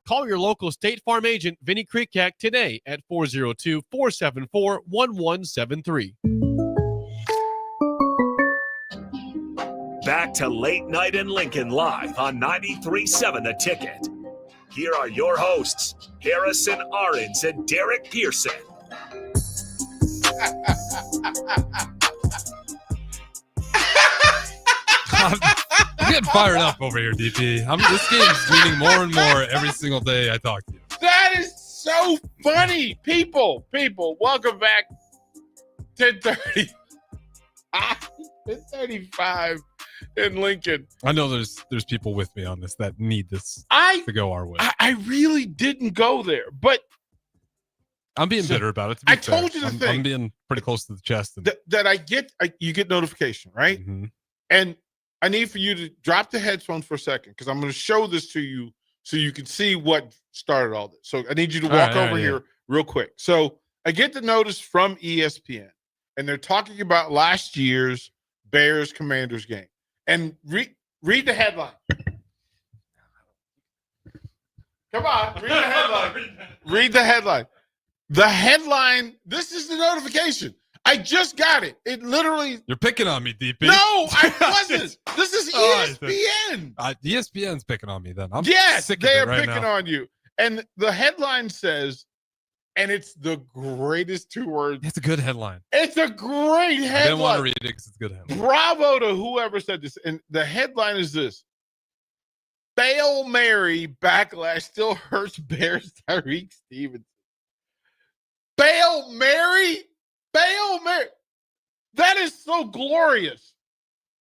Speaker 25: Call your local State Farm agent, Vinny Krikak, today at 402-474-1173.
Speaker 2: Back to Late Night in Lincoln live on 93.7 The Ticket. Here are your hosts, Harrison Arens and Derek Pearson.
Speaker 14: I'm getting fired up over here, DP. This game's meaning more and more every single day I talk to you.
Speaker 13: That is so funny. People, welcome back. 10:30. 10:35 in Lincoln.
Speaker 14: I know there's people with me on this that need this to go our way.
Speaker 13: I really didn't go there, but
Speaker 14: I'm being bitter about it.
Speaker 13: I told you the thing.
Speaker 14: I'm being pretty close to the chest.
Speaker 13: You get notification, right?
Speaker 14: Mm-hmm.
Speaker 13: And I need for you to drop the headphones for a second because I'm going to show this to you so you can see what started all this. So I need you to walk over here real quick. So I get the notice from ESPN, and they're talking about last year's Bears-Commanders game. And read the headline. Come on, read the headline. Read the headline. The headline, this is the notification. I just got it. It literally.
Speaker 14: You're picking on me, DP.
Speaker 13: No, I wasn't. This is ESPN.
Speaker 14: ESPN's picking on me then.
Speaker 13: Yes, they are picking on you. And the headline says, and it's the greatest two words.
Speaker 14: It's a good headline.
Speaker 13: It's a great headline.
Speaker 14: I didn't want to read it because it's a good headline.
Speaker 13: Bravo to whoever said this. And the headline is this. Hail Mary backlash still hurts Bears Tyreek Stevenson. Hail Mary? Hail Mary. That is so glorious.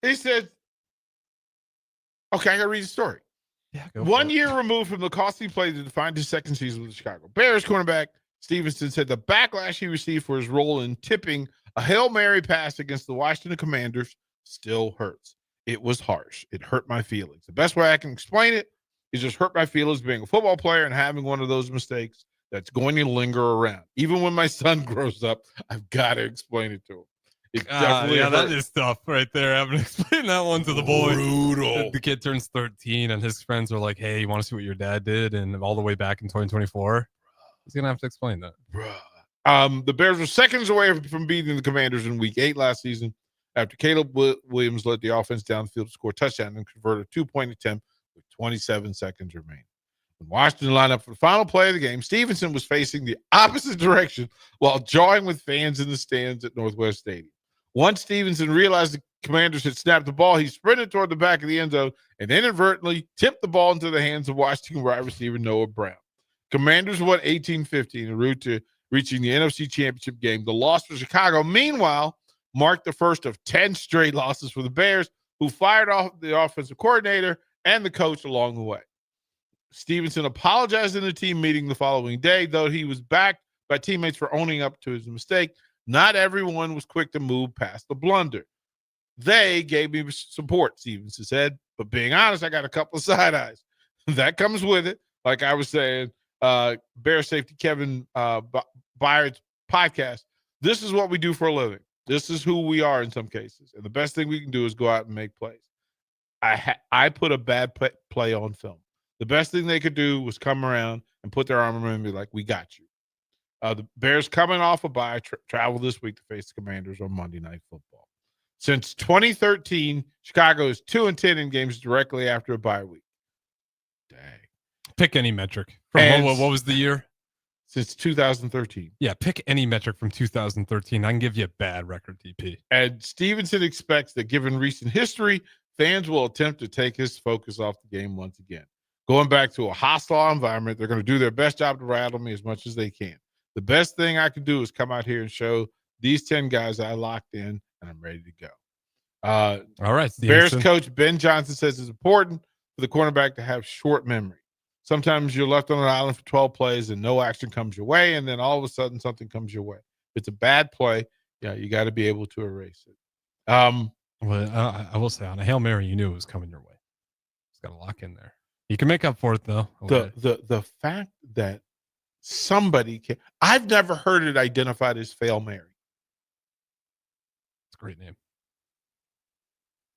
Speaker 13: He says, okay, I got to read the story.
Speaker 14: Yeah,
Speaker 13: 1 year removed from the costly play to define his second season with the Chicago Bears, cornerback Stevenson said the backlash he received for his role in tipping A Hail Mary pass against the Washington Commanders still hurts. It was harsh. It hurt my feelings. The best way I can explain it is just hurt my feelings being a football player and having one of those mistakes that's going to linger around. Even when my son grows up, I've got to explain it to him. It definitely
Speaker 14: yeah,
Speaker 13: hurt.
Speaker 14: that is tough right there. Having to explain that one to the boy.
Speaker 13: Brutal.
Speaker 14: The kid turns 13 and his friends are like, hey, you want to see what your dad did? And all the way back in 2024, he's going to have to explain that.
Speaker 13: The Bears were seconds away from beating the Commanders in Week 8 last season after Caleb Williams led the offense downfield to score a touchdown and convert a two-point attempt with 27 seconds remaining. When Washington lined up for the final play of the game, Stevenson was facing the opposite direction while jawing with fans in the stands at Northwest Stadium. Once Stevenson realized the Commanders had snapped the ball, he sprinted toward the back of the end zone and inadvertently tipped the ball into the hands of Washington wide receiver Noah Brown. Commanders won 18-15 en route to reaching the NFC Championship game. The loss for Chicago, meanwhile, marked the first of 10 straight losses for the Bears, who fired off the offensive coordinator and the coach along the way. Stevenson apologized in the team meeting the following day, though he was backed by teammates for owning up to his mistake. Not everyone was quick to move past the blunder. They gave me support, Stevenson said, but being honest, I got a couple of side eyes. That comes with it. Like I was saying, Bear safety Kevin Byard's podcast, this is what we do for a living. This is who we are in some cases. And the best thing we can do is go out and make plays. I put a bad play on film. The best thing they could do was come around and put their arm around me and be like, we got you. The Bears coming off a bye travel this week to face the Commanders on Monday Night Football. Since 2013, Chicago is 2-10 in games directly after a bye week. Dang.
Speaker 14: Pick any metric. From what was the year?
Speaker 13: Since 2013.
Speaker 14: Yeah, pick any metric from 2013. I can give you a bad record, DP.
Speaker 13: And Stevenson expects that given recent history, fans will attempt to take his focus off the game once again. Going back to a hostile environment, they're going to do their best job to rattle me as much as they can. The best thing I can do is come out here and show these 10 guys I locked in, and I'm ready to go.
Speaker 14: All right.
Speaker 13: Bears
Speaker 14: Stevenson.
Speaker 13: coach Ben Johnson says it's important for the cornerback to have short memory. Sometimes you're left on an island for 12 plays and no action comes your way, and then all of a sudden something comes your way. If it's a bad play, yeah, you got to be able to erase it.
Speaker 14: Well, I will say on a Hail Mary, you knew it was coming your way. It's got to lock in there. You can make up for it though.
Speaker 13: The fact that somebody can, I've never heard it identified as Fail Mary.
Speaker 14: It's a great name.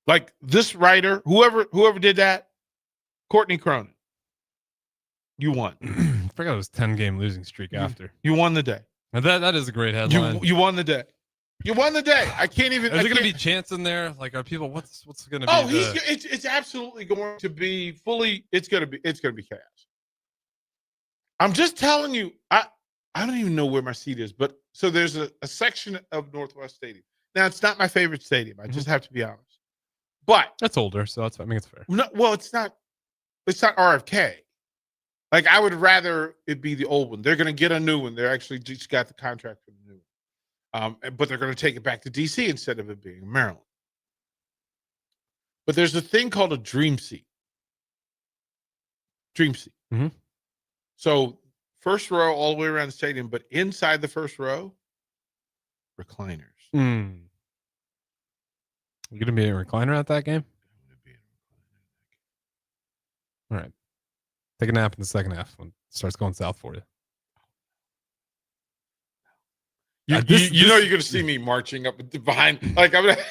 Speaker 13: Like this writer, whoever did that, Courtney Cronin. You won.
Speaker 14: I forgot it was 10-game losing streak after.
Speaker 13: You won the day.
Speaker 14: And that is a great headline.
Speaker 13: You won the day. You won the day. I can't even.
Speaker 14: Is there going to be chants in there? Like, are people? What's going to be?
Speaker 13: Oh, it's absolutely going to be fully. It's going to be chaos. I'm just telling you. I don't even know where my seat is, but so there's a section of Northwest Stadium. Now it's not my favorite stadium. I just have to be honest. But
Speaker 14: that's older, so that's I think it's fair.
Speaker 13: No, well, it's not. It's not RFK. Like I would rather it be the old one. They're going to get a new one. They're actually just got the contract for the new one. But they're going to take it back to DC instead of it being in Maryland. But there's a thing called a dream seat. Dream seat.
Speaker 14: Mm-hmm.
Speaker 13: So first row all the way around the stadium, but inside the first row, recliners.
Speaker 14: You going to be a recliner at that game? All right. Take a nap in the second half when it starts going south for you.
Speaker 13: You know you're going to see me marching up behind. Like I'm going to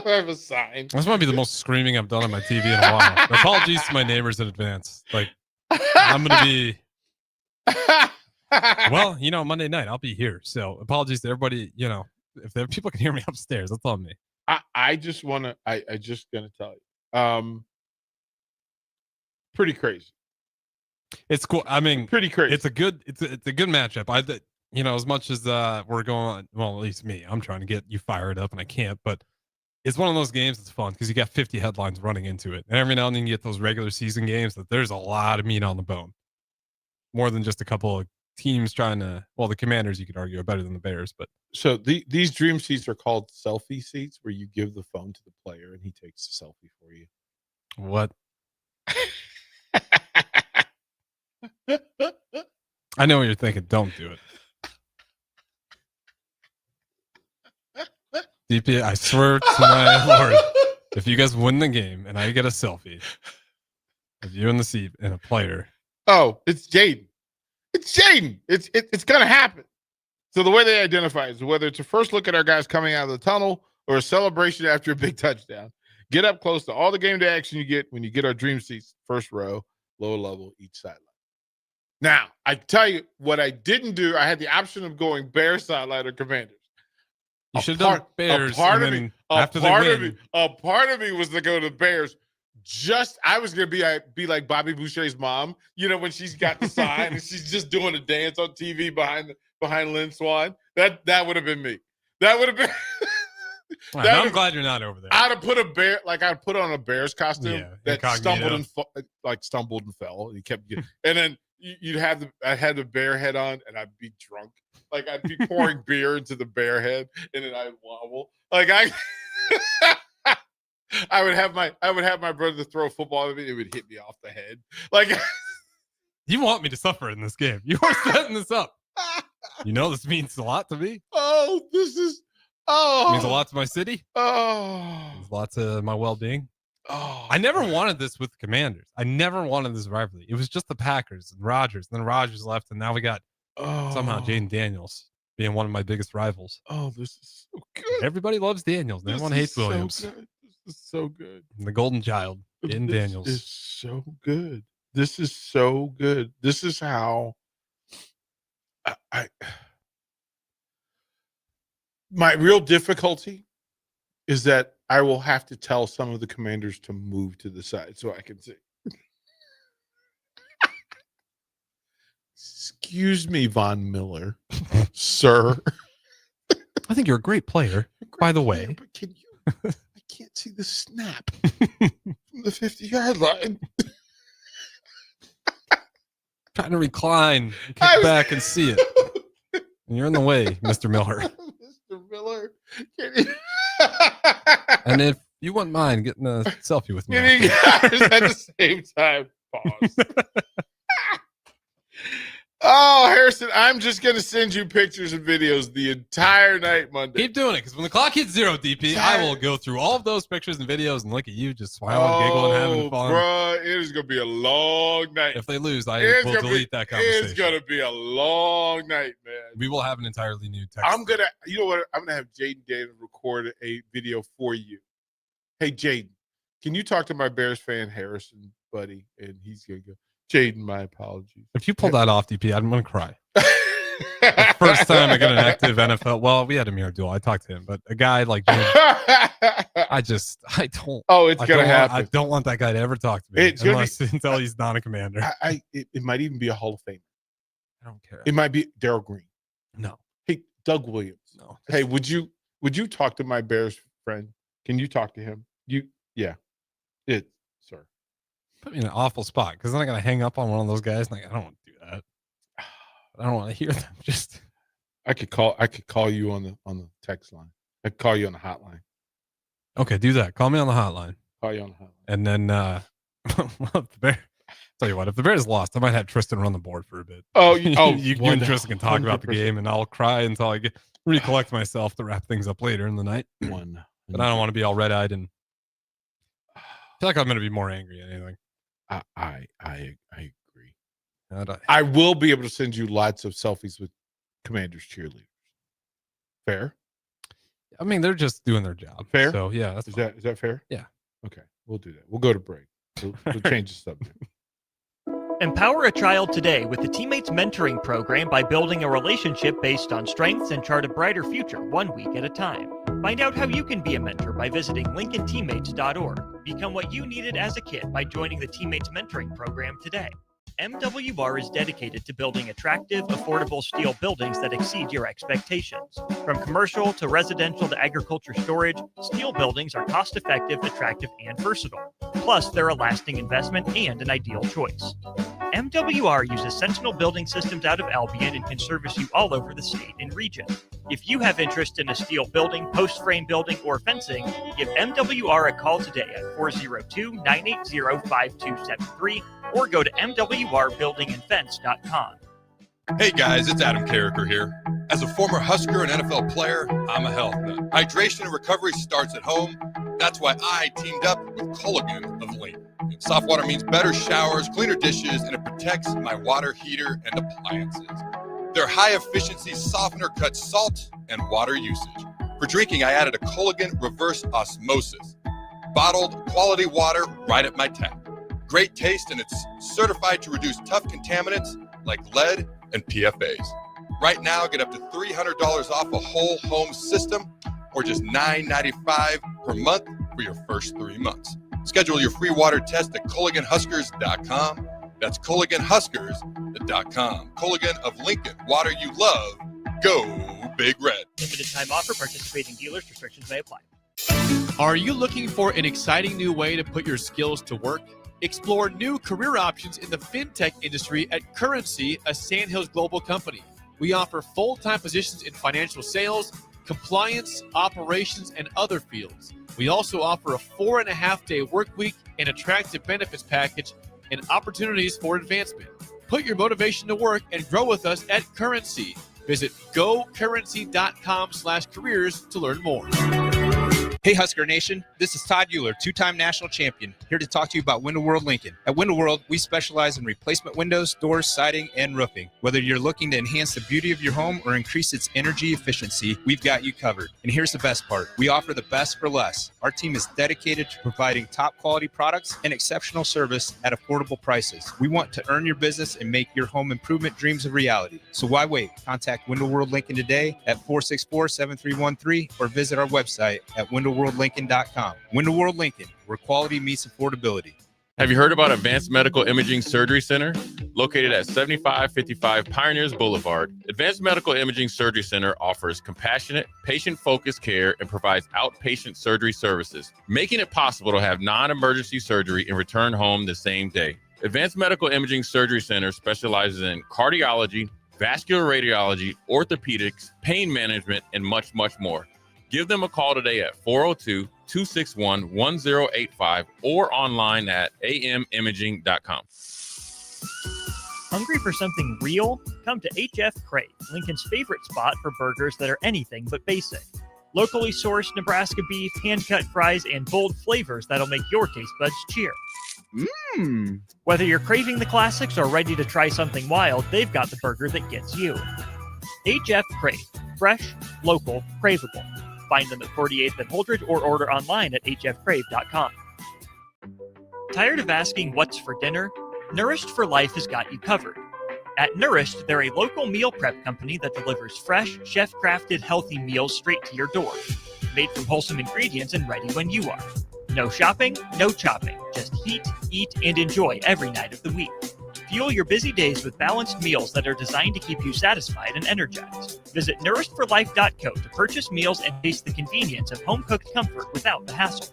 Speaker 13: have a sign.
Speaker 14: This might be the most screaming I've done on my TV in a while. Apologies to my neighbors in advance. Like I'm going to be. Well, Monday night I'll be here. So apologies to everybody. If there people can hear me upstairs, that's on me.
Speaker 13: I just want to. I just going to tell you. Pretty crazy.
Speaker 14: It's cool. I mean,
Speaker 13: pretty crazy.
Speaker 14: It's a good matchup. As much as we're going, well, at least me, I'm trying to get you fired up and I can't, but it's one of those games that's fun because you got 50 headlines running into it. And every now and then you get those regular season games that there's a lot of meat on the bone. More than just a couple of teams trying to, well, the Commanders, you could argue, are better than the Bears, but.
Speaker 13: So these dream seats are called selfie seats where you give the phone to the player and he takes the selfie for you.
Speaker 14: What? I know what you're thinking. Don't do it. DP, I swear to my Lord, if you guys win the game and I get a selfie of you in the seat and a player.
Speaker 13: Oh, it's Jaden. It's Jaden. It's going to happen. So the way they identify is whether it's a first look at our guys coming out of the tunnel or a celebration after a big touchdown. Get up close to all the game day action you get when you get our dream seats, first row, lower level, each sideline. Now, I tell you what I didn't do. I had the option of going Bears sideline or Commanders.
Speaker 14: You should have done Bears.
Speaker 13: A part of me was to go to Bears. I was gonna be like Bobby Boucher's mom. You know, when she's got the sign and she's just doing a dance on TV behind Lynn Swan. That would have been me. That would have been.
Speaker 14: I'm glad you're not over there.
Speaker 13: I'd have put I'd put on a Bears costume that
Speaker 14: incognito.
Speaker 13: stumbled and fell. And he kept getting, and then I had the bear head on, and I'd be drunk. Like I'd be pouring beer into the bear head, and then I'd wobble. Like I would have my brother throw a football at me. It would hit me off the head. Like
Speaker 14: you want me to suffer in this game. You are setting this up. You know this means a lot to me.
Speaker 13: Oh,
Speaker 14: it means a lot to my city.
Speaker 13: Oh,
Speaker 14: it means a lot to my well-being.
Speaker 13: Oh,
Speaker 14: I never wanted this with the Commanders. I never wanted this rivalry. It was just the Packers and Rodgers. And then Rodgers left, and now we got somehow Jaden Daniels being one of my biggest rivals.
Speaker 13: Oh, this is so good.
Speaker 14: Everybody loves Daniels. Everyone hates Williams.
Speaker 13: This is so good.
Speaker 14: And the golden child, Jaden Daniels.
Speaker 13: This is so good. This is so good. This is how my real difficulty is that I will have to tell some of the Commanders to move to the side so I can see. Excuse me, Von Miller, sir.
Speaker 14: I think you're a great player, by the way.
Speaker 13: But can you? I can't see the snap from the 50-yard line.
Speaker 14: Trying to recline, and kick back, and see it. And you're in the way, Mr. Miller.
Speaker 13: Mr. Miller, can you?
Speaker 14: And if you wouldn't mind getting a selfie with me,
Speaker 13: getting guys at the same time. Pause. Oh, Harrison, I'm just going to send you pictures and videos the entire night Monday.
Speaker 14: Keep doing it, because when the clock hits 0, DP, I will go through all of those pictures and videos and look at you just smiling, giggling, having fun.
Speaker 13: Bro, it is going to be a long night.
Speaker 14: If they lose, I will delete that conversation.
Speaker 13: It's going to be a long night, man.
Speaker 14: We will have an entirely new text.
Speaker 13: I'm going to, you know what? I'm going to have Jaden David record a video for you. Hey, Jaden, can you talk to my Bears fan, Harrison, buddy? And he's going to go, Jaden, my apologies.
Speaker 14: If you pull that off, DP, I'm going to cry. The first time I got an active NFL, well, we had Amir Abdul. I talked to him, but a guy like James, I don't.
Speaker 13: Oh, it's going to happen.
Speaker 14: I don't want that guy to ever talk to me until he's not a Commander.
Speaker 13: It might even be a Hall of Famer.
Speaker 14: I don't care.
Speaker 13: It might be Darryl Green.
Speaker 14: No.
Speaker 13: Hey, Doug Williams.
Speaker 14: No.
Speaker 13: Hey, would you talk to my Bears friend? Can you talk to him? Sir.
Speaker 14: Put me in an awful spot because then I got to hang up on one of those guys. And I don't want to do that. I don't want to hear them.
Speaker 13: I could call you on the text line. I could call you on the hotline.
Speaker 14: Okay, do that. Call me on the hotline.
Speaker 13: Call you on the hotline.
Speaker 14: And then tell you what, if the Bears lost, I might have Tristan run the board for a bit. You and Tristan can talk about the game, and I'll cry until I recollect myself to wrap things up later in the night. But I don't want to be all red-eyed, and I feel like I'm going to be more angry than anything.
Speaker 13: I agree. I will be able to send you lots of selfies with Commanders cheerleaders. Fair?
Speaker 14: I mean, they're just doing their job.
Speaker 13: Fair?
Speaker 14: So, yeah.
Speaker 13: Is that fair?
Speaker 14: Yeah.
Speaker 13: Okay. We'll do that. We'll go to break. We'll change the subject.
Speaker 17: Empower a child today with the Teammates Mentoring Program by building a relationship based on strengths and chart a brighter future 1 week at a time. Find out how you can be a mentor by visiting lincolnteammates.org. Become what you needed as a kid by joining the Teammates Mentoring Program today. MWR is dedicated to building attractive, affordable steel buildings that exceed your expectations. From commercial to residential to agriculture storage, steel buildings are cost-effective, attractive, and versatile. Plus, they're a lasting investment and an ideal choice. MWR uses Sentinel Building Systems out of Albion and can service you all over the state and region. If you have interest in a steel building, post-frame building, or fencing, give MWR a call today at 402-980-5273 or go to mwrbuildingandfence.com.
Speaker 1: Hey guys, it's Adam Carricker here. As a former Husker and NFL player, I'm a health nut. Hydration and recovery starts at home. That's why I teamed up with Culligan of Lincoln. Soft water means better showers, cleaner dishes, and it protects my water heater and appliances. Their high-efficiency softener cuts salt and water usage. For drinking, I added a Culligan reverse osmosis. Bottled quality water right at my tap. Great taste, and it's certified to reduce tough contaminants like lead and PFAs. Right now, get up to $300 off a whole home system or just $9.95 per month for your first 3 months. Schedule your free water test at CulliganHuskers.com. That's CulliganHuskers.com. Culligan of Lincoln, water you love. Go Big Red.
Speaker 17: Limited time offer. Participating dealers. Restrictions may apply.
Speaker 25: Are you looking for an exciting new way to put your skills to work? Explore new career options in the fintech industry at Currency, a Sandhills global company. We offer full-time positions in financial sales, compliance, operations, and other fields. We also offer a 4.5-day work week, an attractive benefits package, and opportunities for advancement. Put your motivation to work and grow with us at Currency. Visit gocurrency.com/careers to learn more.
Speaker 3: Hey Husker Nation, this is Todd Euler, two-time national champion, here to talk to you about Window World Lincoln. At Window World, we specialize in replacement windows, doors, siding, and roofing. Whether you're looking to enhance the beauty of your home or increase its energy efficiency, we've got you covered. And here's the best part. We offer the best for less. Our team is dedicated to providing top quality products and exceptional service at affordable prices. We want to earn your business and make your home improvement dreams a reality. So why wait? Contact Window World Lincoln today at 464-7313 or visit our website at windowworldlincoln.com. Window World Lincoln, where quality meets affordability.
Speaker 4: Have you heard about Advanced Medical Imaging Surgery Center? Located at 7555 Pioneers Boulevard, Advanced Medical Imaging Surgery Center offers compassionate, patient-focused care and provides outpatient surgery services, making it possible to have non-emergency surgery and return home the same day. Advanced Medical Imaging Surgery Center specializes in cardiology, vascular radiology, orthopedics, pain management, and much, much more. Give them a call today at 402-261-1085 or online at amimaging.com.
Speaker 17: Hungry for something real? Come to HF Crave, Lincoln's favorite spot for burgers that are anything but basic. Locally sourced Nebraska beef, hand-cut fries, and bold flavors that'll make your taste buds cheer. Whether you're craving the classics or ready to try something wild, they've got the burger that gets you. HF Crave. Fresh, local, craveable. Find them at 48th and Holdridge or order online at hfcrave.com. Tired of asking what's for dinner? Nourished for Life has got you covered. At Nourished, they're a local meal prep company that delivers fresh, chef-crafted, healthy meals straight to your door. Made from wholesome ingredients and ready when you are. No shopping, no chopping. Just heat, eat, and enjoy every night of the week. Fuel your busy days with balanced meals that are designed to keep you satisfied and energized. Visit nourishedforlife.co to purchase meals and taste the convenience of home-cooked comfort without the hassle.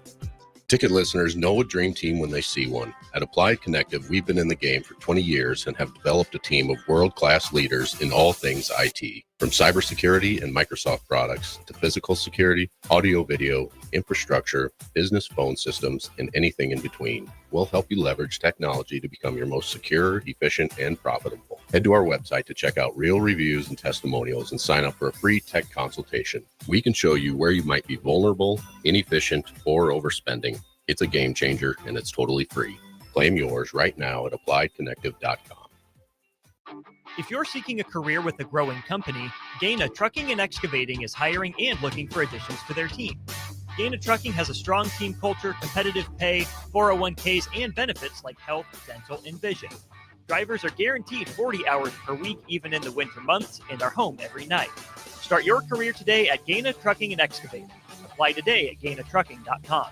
Speaker 5: Ticket listeners know a dream team when they see one. At Applied Connective, we've been in the game for 20 years and have developed a team of world-class leaders in all things IT. From cybersecurity and Microsoft products to physical security, audio-video, infrastructure, business phone systems, and anything in between. We'll help you leverage technology to become your most secure, efficient, and profitable. Head to our website to check out real reviews and testimonials and sign up for a free tech consultation. We can show you where you might be vulnerable, inefficient, or overspending. It's a game changer, and it's totally free. Claim yours right now at appliedconnective.com.
Speaker 17: If you're seeking a career with a growing company, Gaina Trucking and Excavating is hiring and looking for additions to their team. Gaina Trucking has a strong team culture, competitive pay, 401ks, and benefits like health, dental, and vision. Drivers are guaranteed 40 hours per week, even in the winter months, and are home every night. Start your career today at Gaina Trucking and Excavating. Apply today at gainatrucking.com.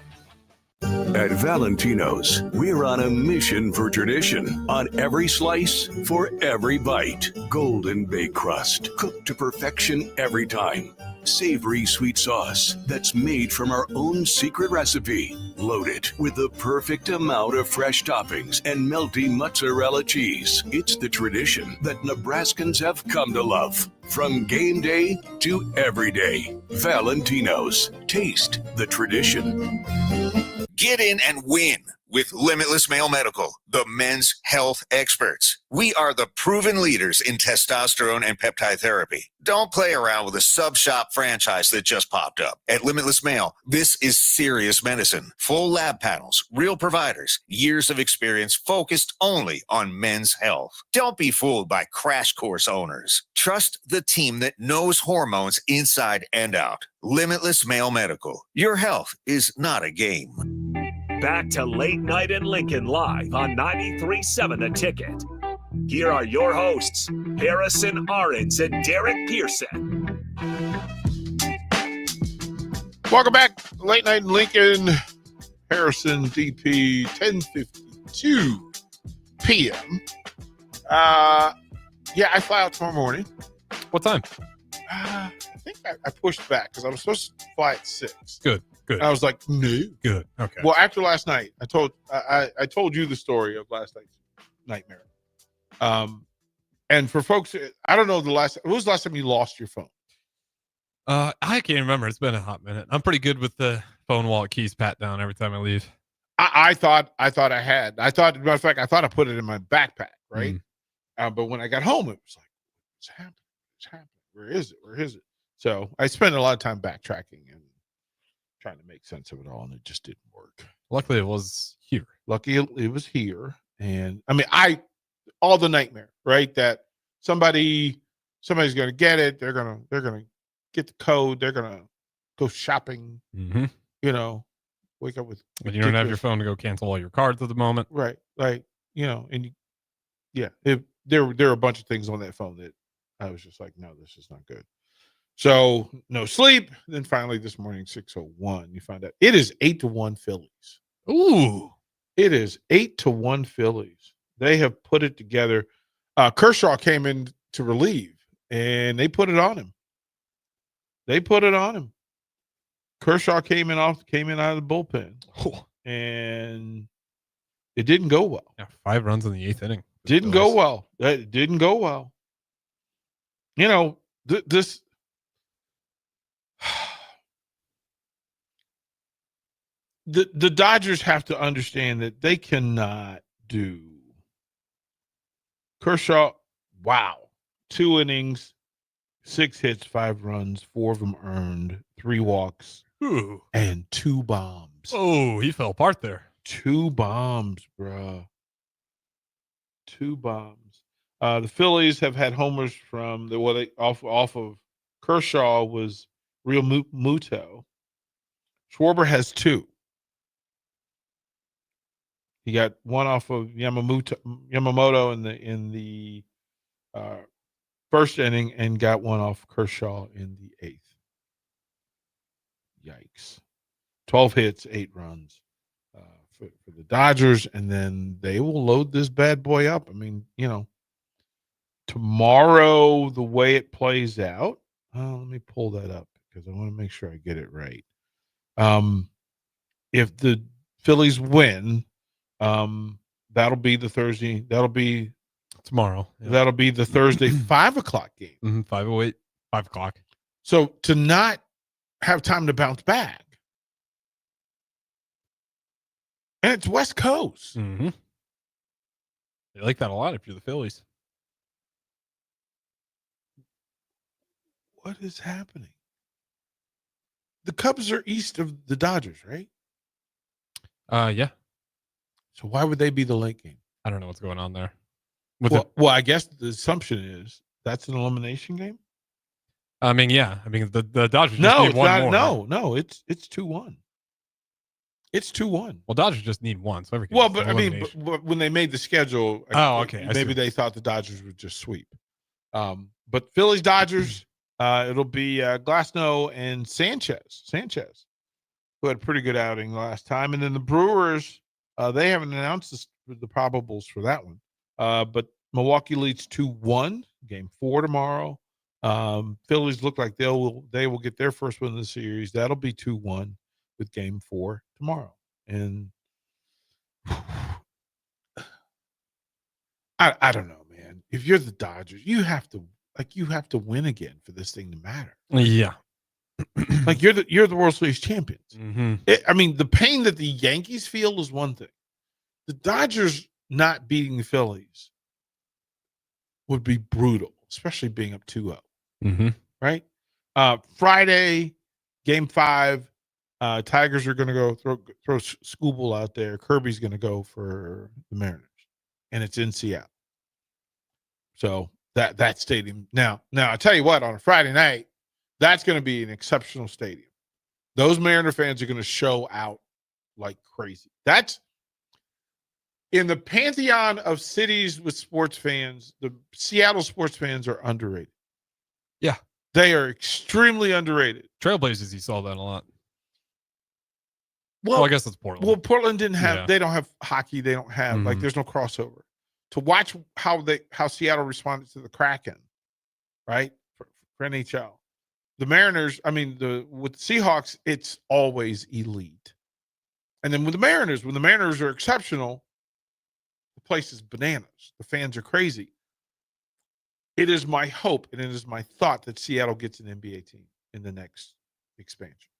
Speaker 6: At Valentino's, we're on a mission for tradition. On every slice, for every bite. Golden baked crust, cooked to perfection every time. Savory sweet sauce that's made from our own secret recipe. Loaded with the perfect amount of fresh toppings and melty mozzarella cheese. It's the tradition that Nebraskans have come to love. From game day to every day. Valentino's. Taste the tradition.
Speaker 26: Get in and win
Speaker 7: with Limitless Male Medical, the men's health experts. We are the proven leaders in testosterone and peptide therapy. Don't play around with a sub-shop franchise that just popped up. At Limitless Male, this is serious medicine. Full lab panels, real providers, years of experience focused only on men's health. Don't be fooled by crash course owners. Trust the team that knows hormones inside and out. Limitless Male Medical. Your health is not a game.
Speaker 2: Back to Late Night in Lincoln live on 93.7 The Ticket. Here are your hosts, Harrison Arens and Derek Pearson.
Speaker 13: Welcome back. Late Night in Lincoln. Harrison, DP, 10:52 p.m. Yeah, I fly out tomorrow morning.
Speaker 14: What time?
Speaker 13: I think I pushed back because I was supposed to fly at 6.
Speaker 14: Good.
Speaker 13: I was like, no.
Speaker 14: Good. Okay.
Speaker 13: Well, after last night, I told you the story of last night's nightmare. And for folks, I don't know when was the last time you lost your phone?
Speaker 14: I can't remember. It's been a hot minute. I'm pretty good with the phone, wallet, keys pat down every time I leave.
Speaker 13: I thought I had. Matter of fact, I thought I put it in my backpack, right? But when I got home, it was like, what's happening? What's happening? Where is it? So I spent a lot of time backtracking and trying to make sense of it all, and it just didn't work.
Speaker 14: Luckily, it was here.
Speaker 13: It was here. And I mean, all the nightmare, right? That somebody's going to get it. They're going to get the code. They're going to go shopping, wake up with.
Speaker 14: But you don't have your phone to go cancel all your cards at the moment.
Speaker 13: Right. Like, there are a bunch of things on that phone that I was just like, no, this is not good. So no sleep. Then finally this morning, 6:01, you find out it is 8-1 Phillies.
Speaker 14: Ooh.
Speaker 13: It is 8-1 Phillies. They have put it together. Kershaw came in to relieve, and they put it on him. Kershaw came in out of the bullpen, and it didn't go well.
Speaker 14: Yeah, 5 runs in the 8th inning.
Speaker 13: Didn't go well. That didn't go well. This. The Dodgers have to understand that they cannot do Kershaw. Wow. 2 innings, 6 hits, 5 runs, 4 of them earned, 3 walks, and 2 bombs.
Speaker 14: Oh, he fell apart there.
Speaker 13: 2 bombs, bro. 2 bombs. The Phillies have had homers from off of Kershaw was Real Muto. Schwarber has 2. He got 1 off of Yamamoto in the first inning, and got 1 off Kershaw in the 8th. Yikes! 12 hits, 8 runs for the Dodgers, and then they will load this bad boy up. I mean, tomorrow the way it plays out. Let me pull that up because I want to make sure I get it right. If the Phillies win, that'll be the Thursday. That'll be
Speaker 14: tomorrow.
Speaker 13: Yeah. That'll be the Thursday 5:00 game.
Speaker 14: 5:08, 5 o'clock.
Speaker 13: So to not have time to bounce back, and it's West Coast.
Speaker 14: Mm-hmm. They like that a lot if you're the Phillies.
Speaker 13: What is happening? The Cubs are east of the Dodgers, right?
Speaker 14: Yeah.
Speaker 13: So why would they be the late game?
Speaker 14: I don't know what's going on there.
Speaker 13: Well, I guess the assumption is that's an elimination game.
Speaker 14: I mean, yeah. I mean, the Dodgers just need one more.
Speaker 13: No, it's 2-1. It's 2-1.
Speaker 14: Well, Dodgers just need 1. So
Speaker 13: but I mean, but when they made the schedule,
Speaker 14: okay,
Speaker 13: maybe they thought the Dodgers would just sweep. But Phillies Dodgers, it'll be Glasnow and Sanchez, who had a pretty good outing last time, and then the Brewers. They haven't announced the probables for that one. But Milwaukee leads 2-1, game 4 tomorrow. Phillies look like they will get their first win of the series. That'll be 2-1 with game 4 tomorrow. And I don't know, man. If you're the Dodgers, you have to win again for this thing to matter.
Speaker 14: Yeah.
Speaker 13: Like you're the World Series champions.
Speaker 14: Mm-hmm.
Speaker 13: I mean, the pain that the Yankees feel is one thing. the Dodgers not beating the Phillies would be brutal, especially being up 2-0.
Speaker 14: Mm-hmm.
Speaker 13: Right? Friday, Game 5, Tigers are going to go throw Scooble out there. Kirby's going to go for the Mariners, and it's in Seattle. So that stadium. Now I tell you what, on a Friday night, that's going to be an exceptional stadium. Those Mariner fans are going to show out like crazy. That's in the pantheon of cities with sports fans. The Seattle sports fans are underrated.
Speaker 14: Yeah,
Speaker 13: they are extremely underrated.
Speaker 14: Trailblazers, you saw that a lot.
Speaker 13: Well,
Speaker 14: I guess it's Portland.
Speaker 13: Well, Portland didn't have.
Speaker 14: Yeah.
Speaker 13: They don't have hockey. They don't have like. There's no crossover. To watch how Seattle responded to the Kraken, right? For NHL, the Mariners. I mean, with the Seahawks, it's always elite. And then with the Mariners, when the Mariners are exceptional, the place is bananas. The fans are crazy. It is my hope and it is my thought that Seattle gets an NBA team in the next expansion.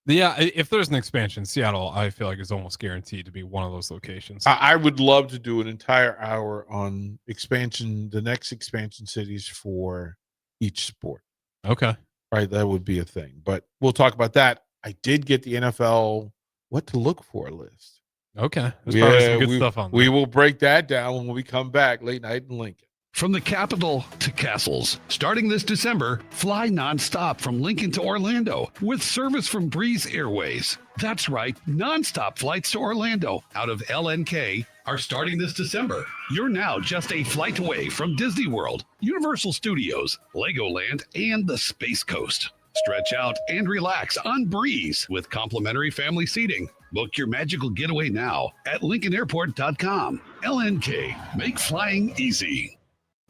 Speaker 14: Yeah, if there's an expansion, Seattle, I feel like is almost guaranteed to be one of those locations.
Speaker 13: I would love to do an entire hour on expansion, the next expansion cities for each sport.
Speaker 14: Okay.
Speaker 13: Right, that would be a thing. But we'll talk about that. I did get the NFL what to look for list.
Speaker 14: Okay. There's probably some good stuff on there.
Speaker 13: We will break that down when we come back late night in Lincoln.
Speaker 9: From the capital to castles, starting this December, fly nonstop from Lincoln to Orlando with service from Breeze Airways. That's right, nonstop flights to Orlando out of LNK are starting this December. You're now just a flight away from Disney World, Universal Studios, Legoland, and the Space Coast. Stretch out and relax on Breeze with complimentary family seating. Book your magical getaway now at LincolnAirport.com. LNK, make flying easy.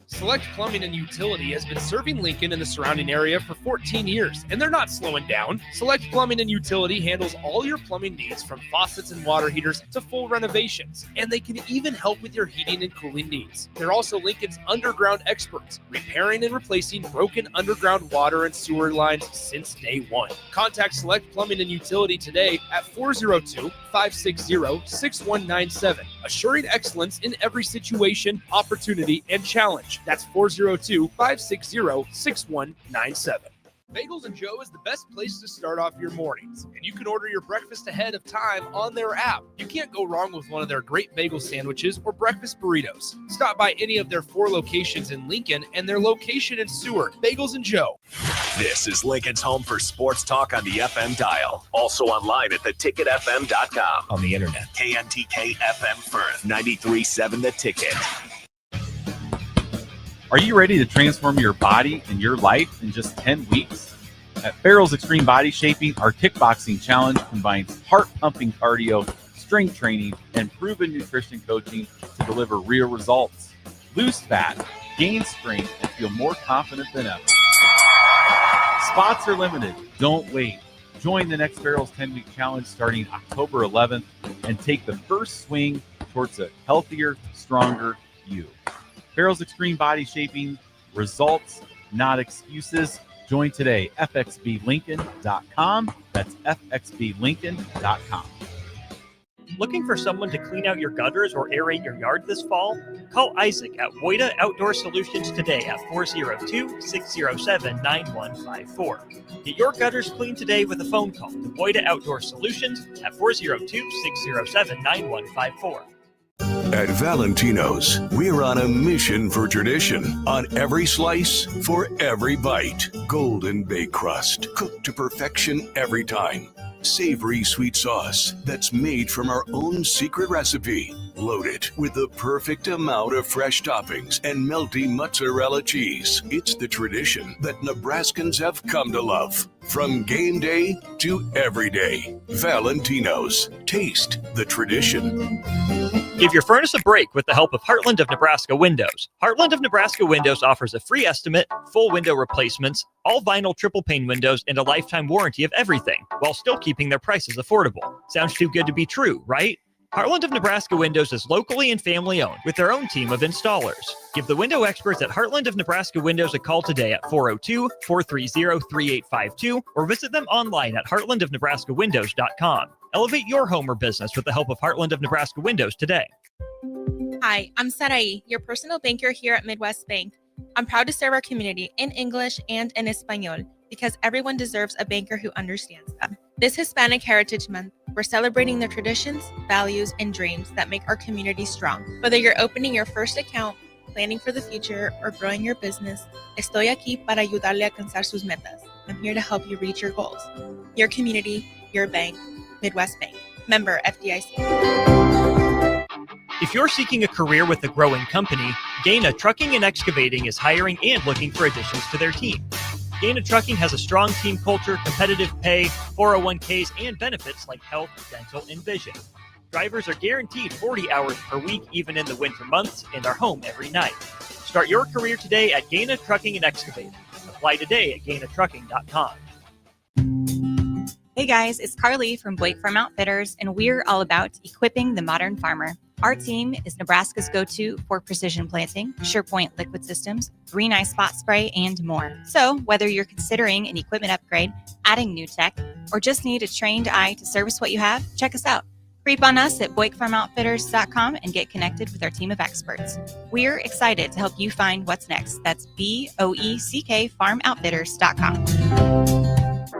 Speaker 12: Select Plumbing and Utility has been serving Lincoln and the surrounding area for 14 years, and they're not slowing down. Select Plumbing and Utility handles all your plumbing needs from faucets and water heaters to full renovations, and they can even help with your heating and cooling needs. They're also Lincoln's underground experts, repairing and replacing broken underground water and sewer lines since day one. Contact Select Plumbing and Utility today at 402-560-6197, assuring excellence in every situation, opportunity, and challenge. That's 402-560-6197. Bagels & Joe is the best place to start off your mornings, and you can order your breakfast ahead of time on their app. You can't go wrong with one of their great bagel sandwiches or breakfast burritos. Stop by any of their 4 locations in Lincoln and their location in Seward. Bagels & Joe.
Speaker 2: This is Lincoln's home for sports talk on the FM dial. Also online at theticketfm.com. On the internet. KNTK FM Firth, 93.7 The Ticket.
Speaker 10: Are you ready to transform your body and your life in just 10 weeks? At Farrell's Extreme Body Shaping, our kickboxing challenge combines heart-pumping cardio, strength training, and proven nutrition coaching to deliver real results. Lose fat, gain strength, and feel more confident than ever. Spots are limited. Don't wait. Join the next Farrell's 10-week challenge starting October 11th and take the first swing towards a healthier, stronger you. Farrell's Extreme Body Shaping, results, not excuses. Join today, fxblincoln.com. That's fxblincoln.com.
Speaker 17: Looking for someone to clean out your gutters or aerate your yard this fall? Call Isaac at Woida Outdoor Solutions today at 402-607-9154. Get your gutters clean today with a phone call to Woida Outdoor Solutions at 402-607-9154.
Speaker 6: At Valentino's, we're on a mission for tradition. On every slice, for every bite. Golden baked crust, cooked to perfection every time. Savory sweet sauce that's made from our own secret recipe. Loaded with the perfect amount of fresh toppings and melty mozzarella cheese. It's the tradition that Nebraskans have come to love. From game day to every day. Valentino's. Taste the tradition.
Speaker 17: Give your furnace a break with the help of Heartland of Nebraska Windows. Heartland of Nebraska Windows offers a free estimate, full window replacements, all vinyl triple pane windows, and a lifetime warranty of everything, while still keeping their prices affordable. Sounds too good to be true, right? Heartland of Nebraska Windows is locally and family owned with their own team of installers. Give the window experts at Heartland of Nebraska Windows a call today at 402-430-3852 or visit them online at heartlandofnebraskawindows.com. Elevate your home or business with the help of Heartland of Nebraska Windows today.
Speaker 11: Hi, I'm Sarai, your personal banker here at Midwest Bank. I'm proud to serve our community in English and in Espanol because everyone deserves a banker who understands them. This Hispanic Heritage Month, we're celebrating the traditions, values, and dreams that make our community strong. Whether you're opening your first account, planning for the future, or growing your business, estoy aquí para ayudarle a alcanzar sus metas. I'm here to help you reach your goals. Your community, your bank, Midwest Bank. Member FDIC.
Speaker 17: If you're seeking a career with a growing company, Gaina Trucking and Excavating is hiring and looking for additions to their team. Gaina Trucking has a strong team culture, competitive pay, 401ks, and benefits like health, dental, and vision. Drivers are guaranteed 40 hours per week, even in the winter months, and are home every night. Start your career today at Gaina Trucking and Excavating. Apply today at gainatrucking.com.
Speaker 15: Hey guys, it's Carly from Blake Farm Outfitters, and we're all about equipping the modern farmer. Our team is Nebraska's go-to for precision planting, SurePoint liquid systems, Green Eye spot spray, and more. So whether you're considering an equipment upgrade, adding new tech, or just need a trained eye to service what you have, check us out. Creep on us at BlakeFarmOutfitters.com and get connected with our team of experts. We're excited to help you find what's next. That's BOECK FarmOutfitters.com.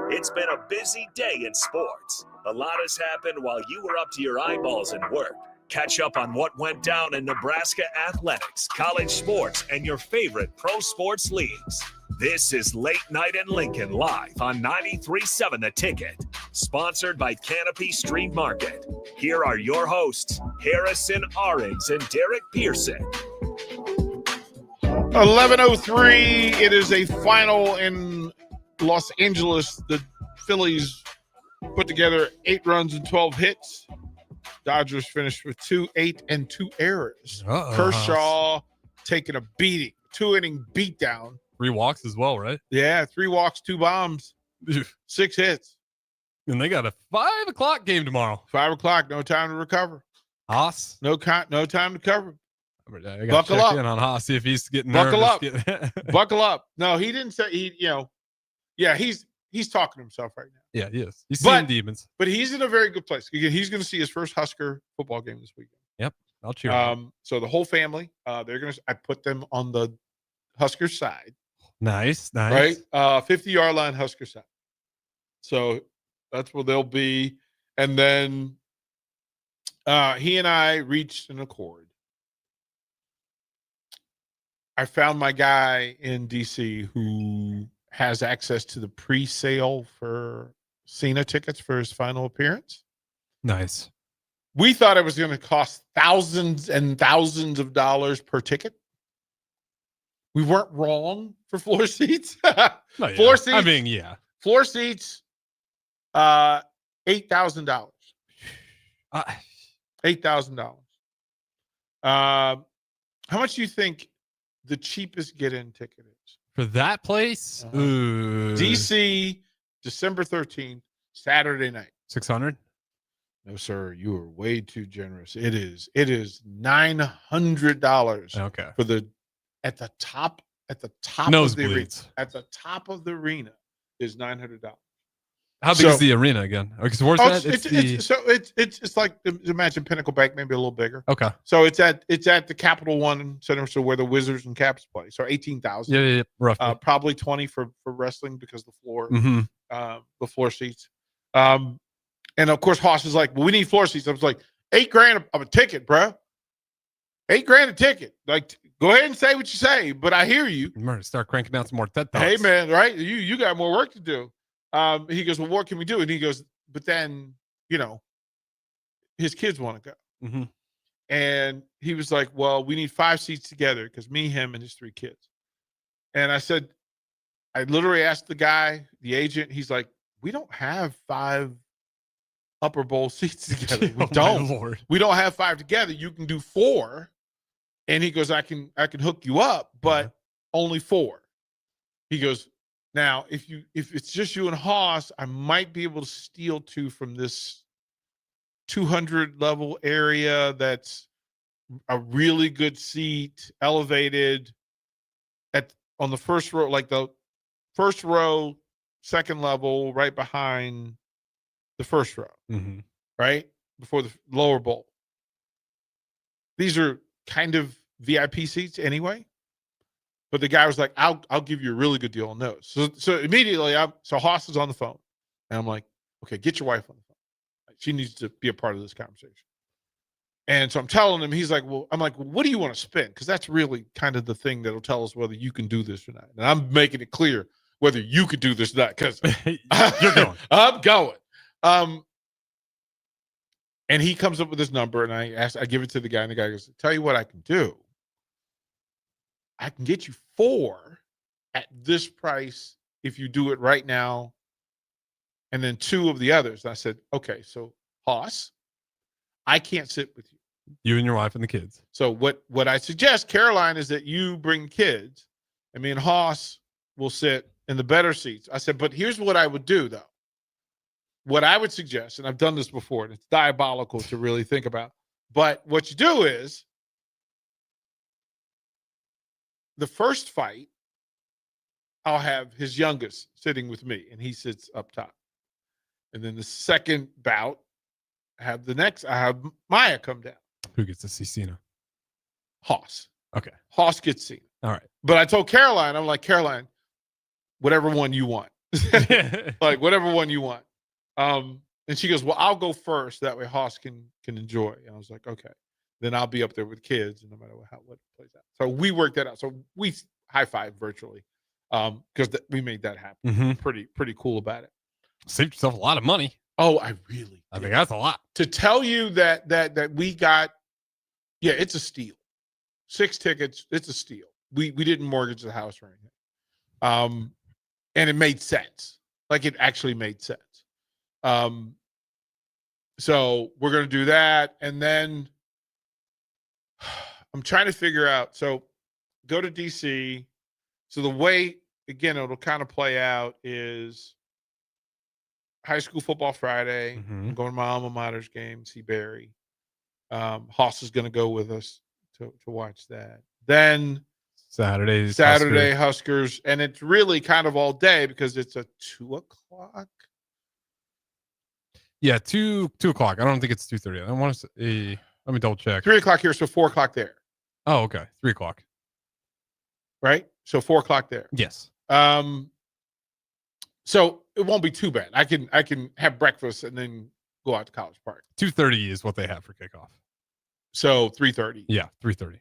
Speaker 2: It's been a busy day in sports. A lot has happened while you were up to your eyeballs in work. Catch up on what went down in Nebraska athletics, college sports, and your favorite pro sports leagues. This is Late Night in Lincoln live on 93.7 The Ticket, sponsored by Canopy Street Market. Here are your hosts, Harrison Arens and Derek Pearson.
Speaker 13: 11:03. It is a final in Los Angeles. The Phillies put together 8 runs and 12 hits. Dodgers finished with 2, 8, and 2 errors. Kershaw taking a beating, 2-inning beatdown.
Speaker 14: 3 walks as well, right?
Speaker 13: Yeah, 3 walks, 2 bombs, 6 hits.
Speaker 14: And they got a 5 o'clock game tomorrow.
Speaker 13: 5 o'clock, no time to recover.
Speaker 14: Haas,
Speaker 13: no time to cover.
Speaker 14: I
Speaker 13: Buckle
Speaker 14: check
Speaker 13: up
Speaker 14: in on Haas, see if he's getting
Speaker 13: Buckle
Speaker 14: nervous.
Speaker 13: up. Buckle up. No, he didn't say he's talking to himself right now.
Speaker 14: Yeah, he is. He's seeing demons.
Speaker 13: But he's in a very good place. Again, he's going to see his first Husker football game this weekend.
Speaker 14: Yep, I'll cheer him.
Speaker 13: So the whole family, I put them on the Husker side.
Speaker 14: Nice.
Speaker 13: Right? 50-yard line Husker side. So that's where they'll be. And then he and I reached an accord. I found my guy in DC who has access to the pre-sale for Cena tickets for his final appearance.
Speaker 14: Nice.
Speaker 13: We thought it was going to cost thousands and thousands of dollars per ticket. We weren't wrong for floor seats. Floor seats.
Speaker 14: I mean, yeah.
Speaker 13: Floor seats, $8,000. $8,000. How much do you think the cheapest get-in ticket is?
Speaker 14: For that place? Ooh.
Speaker 13: DC, December 13th, Saturday night.
Speaker 14: 600?
Speaker 13: No, sir. You are way too generous. It is $900.
Speaker 14: Okay.
Speaker 13: For at the top
Speaker 14: Nosebleeds.
Speaker 13: At the top of the arena is $900.
Speaker 14: How big is the arena again? Okay, so where's that?
Speaker 13: It's like imagine Pinnacle Bank, maybe a little bigger.
Speaker 14: Okay.
Speaker 13: So it's at the Capital One Center, so where the Wizards and Caps play. So 18,000.
Speaker 14: Yeah, roughly.
Speaker 13: Probably 20 for wrestling because the floor, the floor seats. And of course, Haas is like, well, we need floor seats. I was like, $8,000 of a ticket, bro. $8,000 a ticket. Like, go ahead and say what you say, but I hear you.
Speaker 14: I'm gonna start cranking out some more TED Talks.
Speaker 13: Hey, man, right? You got more work to do. He goes, well, what can we do? And he goes, but then, his kids want to go.
Speaker 14: Mm-hmm.
Speaker 13: And he was like, well, we need 5 seats together because me, him, and his 3 kids. And I said, I literally asked the guy, the agent, he's like, we don't have 5 upper bowl seats together. We don't.
Speaker 14: Lord.
Speaker 13: We don't have 5 together. You can do 4. And he goes, I can hook you up, but only 4. He goes, now, if it's just you and Haas, I might be able to steal 2 from this 200 level area that's a really good seat, elevated on the first row, like the first row, second level, right behind the first row, right before the lower bowl. these are kind of VIP seats anyway. But the guy was like, I'll give you a really good deal on those. So immediately, so Haas is on the phone. And I'm like, okay, get your wife on the phone. She needs to be a part of this conversation. And so I'm telling him, he's like, well, I'm like, well, what do you want to spend? Because that's really kind of the thing that'll tell us whether you can do this or not. And I'm making it clear whether you could do this or not, because
Speaker 14: you're going.
Speaker 13: I'm going. And he comes up with this number, and I give it to the guy, and the guy goes, tell you what I can do. I can get you 4 at this price if you do it right now, and then 2 of the others. And I said, okay, so Haas, I can't sit with you.
Speaker 14: You and your wife and the kids.
Speaker 13: So what I suggest, Caroline, is that you bring kids, and me and Haas will sit in the better seats. I said, but here's what I would do, though. What I would suggest, and I've done this before, and it's diabolical to really think about, but what you do is the first fight, I'll have his youngest sitting with me, and he sits up top. And then the second bout, I have Maya come down.
Speaker 14: Who gets to see Cena?
Speaker 13: Haas.
Speaker 14: Okay.
Speaker 13: Haas gets Cena.
Speaker 14: All right.
Speaker 13: But I told Caroline, I'm like, Caroline, whatever one you want. Like, whatever one you want. And she goes, well, I'll go first. That way Haas can enjoy. And I was like, okay. Then I'll be up there with kids, and no matter what plays out. So we worked that out. So we high-fived virtually because we made that happen.
Speaker 14: Mm-hmm.
Speaker 13: Pretty cool about it.
Speaker 14: Saved yourself a lot of money.
Speaker 13: Oh, I really
Speaker 14: I think that's a lot.
Speaker 13: To tell you that we got, it's a steal. 6 tickets, it's a steal. We didn't mortgage the house or anything. And it made sense. Like, it actually made sense. So we're going to do that. And then I'm trying to figure out, so go to DC. So the way, again, it'll kind of play out is high school football Friday.
Speaker 14: Mm-hmm.
Speaker 13: I'm going to my alma mater's game, see Barry. Haas is going to go with us to watch that. Then Saturday Huskers. And it's really kind of all day because it's a 2 o'clock.
Speaker 14: Yeah, 2 o'clock. I don't think it's 2:30. I want to say, let me double check.
Speaker 13: 3 o'clock here, so 4 o'clock there.
Speaker 14: Oh, okay. 3 o'clock.
Speaker 13: Right? So 4 o'clock there.
Speaker 14: Yes.
Speaker 13: So it won't be too bad. I can have breakfast and then go out to College Park.
Speaker 14: 2:30 is what they have for kickoff.
Speaker 13: So 3:30.
Speaker 14: Yeah, 3:30.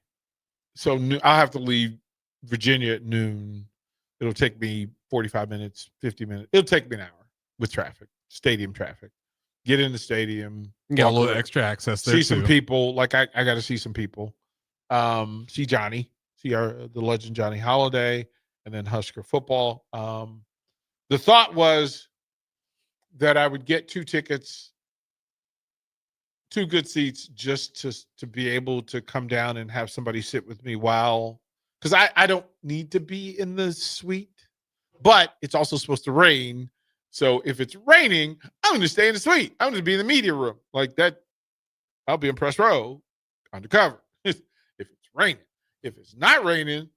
Speaker 13: So I'll have to leave Virginia at noon. It'll take me 45 minutes, 50 minutes. It'll take me an hour with traffic, stadium traffic. Get in the stadium.
Speaker 14: Get a little extra access there.
Speaker 13: See some people. Like I got to see some people. See Johnny. See the legend Johnny Holiday, and then Husker football. The thought was that I would get 2 tickets, 2 good seats, just to be able to come down and have somebody sit with me because I don't need to be in the suite, but it's also supposed to rain. So if it's raining, I'm going to stay in the suite. I'm going to be in the media room like that. I'll be in press row undercover if it's raining. If it's not raining,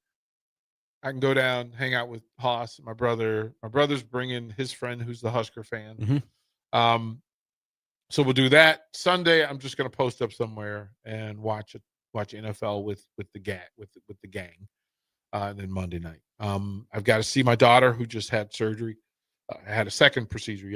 Speaker 13: I can go down, hang out with Haas, my brother. My brother's bringing his friend who's the Husker fan.
Speaker 14: Mm-hmm.
Speaker 13: So we'll do that. Sunday, I'm just going to post up somewhere and watch NFL with the gang. And then Monday night, I've got to see my daughter who just had surgery. I had a second procedure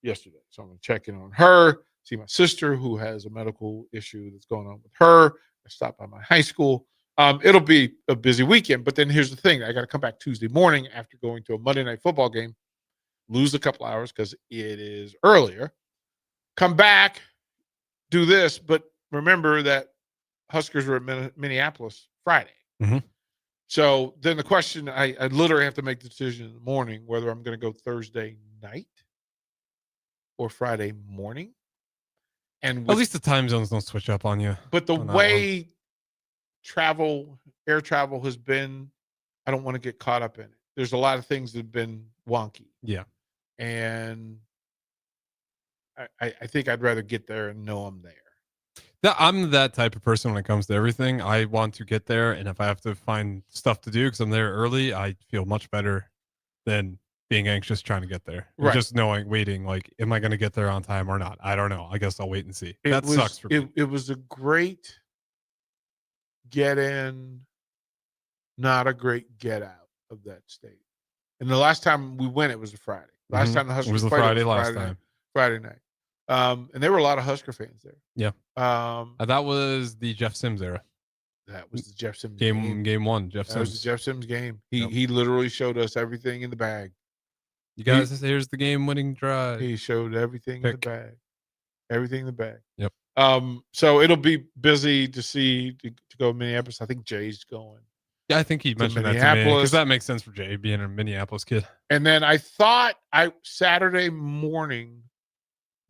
Speaker 13: yesterday, so I'm going to check in on her. See my sister who has a medical issue that's going on with her. I stopped by my high school. It'll be a busy weekend, but then here's the thing. I got to come back Tuesday morning after going to a Monday night football game, lose a couple hours because it is earlier, come back, do this. But remember that Huskers were at Minneapolis Friday.
Speaker 14: Mm-hmm.
Speaker 13: So then the question, I literally have to make the decision in the morning whether I'm going to go Thursday night or Friday morning. And
Speaker 14: at least the time zones don't switch up on you.
Speaker 13: But the way air travel has been, I don't want to get caught up in it. There's a lot of things that have been wonky.
Speaker 14: Yeah.
Speaker 13: And I think I'd rather get there and know I'm there.
Speaker 14: I'm that type of person when it comes to everything. I want to get there, and if I have to find stuff to do because I'm there early, I feel much better than being anxious trying to get there. Right. Just waiting, like, am I going to get there on time or not? I don't know. I guess I'll wait and see. Sucks for me.
Speaker 13: It was a great get in, not a great get out of that stadium. And the last time we went, it was a Friday. Last time the Huskers
Speaker 14: it was the
Speaker 13: played,
Speaker 14: Friday
Speaker 13: it was
Speaker 14: last time.
Speaker 13: Friday night. And there were a lot of Husker fans there.
Speaker 14: Yeah. That was the Jeff Sims era.
Speaker 13: That was the Jeff Sims
Speaker 14: game one. Jeff Sims.
Speaker 13: That was the Jeff Sims game. He literally showed us everything in the bag.
Speaker 14: You guys, here's the game-winning drive.
Speaker 13: He showed everything in the bag. Everything in the bag.
Speaker 14: Yep.
Speaker 13: So it'll be busy to go to Minneapolis. I think Jay's going.
Speaker 14: Yeah, I think he mentioned that to me because that makes sense for Jay being a Minneapolis kid.
Speaker 13: And then I thought Saturday morning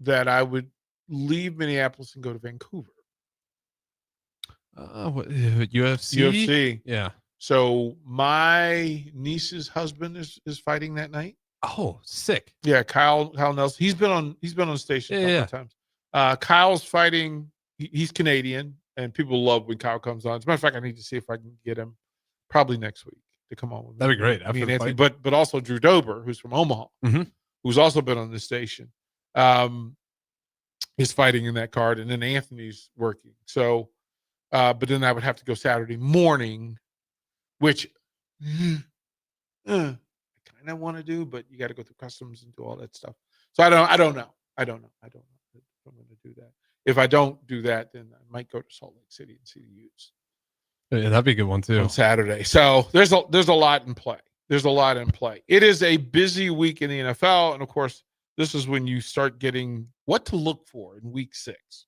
Speaker 13: that I would leave Minneapolis and go to Vancouver.
Speaker 14: UFC? Yeah.
Speaker 13: So my niece's husband is fighting that night.
Speaker 14: Oh, sick.
Speaker 13: Yeah, Kyle Nelson. He's been on the station a couple of times. Kyle's fighting. He's Canadian, and people love when Kyle comes on. As a matter of fact, I need to see if I can get him probably next week to come on with me.
Speaker 14: That'd be great.
Speaker 13: Me and Anthony, but also Drew Dober, who's from Omaha, who's also been on this station, is fighting in that card, and then Anthony's working. So, but then I would have to go Saturday morning, which I kind of want to do, but you got to go through customs and do all that stuff. So I don't know if I'm going to do that. If I don't do that, then I might go to Salt Lake City and see the Utes.
Speaker 14: Yeah, that'd be a good one too.
Speaker 13: On Saturday. So there's a lot in play. It is a busy week in the NFL, and of course, this is when you start getting what to look for in week 6.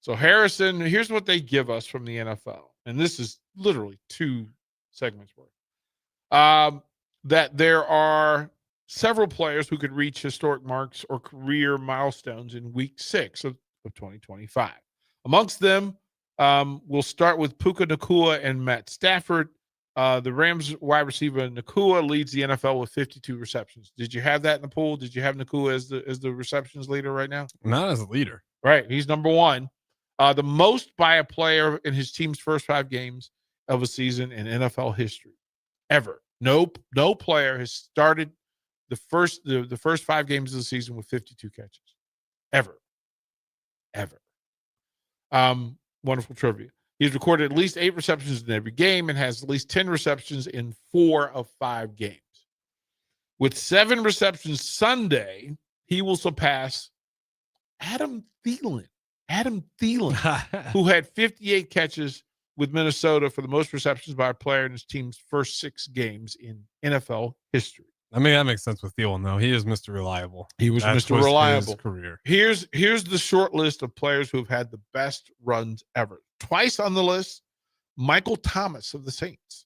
Speaker 13: So Harrison, here's what they give us from the NFL, and this is literally 2 segments worth. That there are several players who could reach historic marks or career milestones in week 6 of 2025. Amongst them, we'll start with Puka Nacua and Matt Stafford. The Rams wide receiver Nacua leads the NFL with 52 receptions. Did you have that in the pool? Did you have Nacua as the receptions leader right now?
Speaker 14: Not as a leader.
Speaker 13: Right. He's number 1. The most by a player in his team's first 5 games of a season in NFL history ever. No player has started the first 5 games of the season with 52 catches. Ever. Wonderful trivia. He's recorded at least 8 receptions in every game and has at least 10 receptions in 4 of 5 games. With 7 receptions Sunday, he will surpass Adam Thielen, who had 58 catches with Minnesota for the most receptions by a player in his team's first 6 games in NFL history.
Speaker 14: I mean, that makes sense with Thielen, though. He is Mr. Reliable.
Speaker 13: He was Mr. Reliable.
Speaker 14: His career.
Speaker 13: Here's the short list of players who have had the best runs ever. Twice on the list, Michael Thomas of the Saints.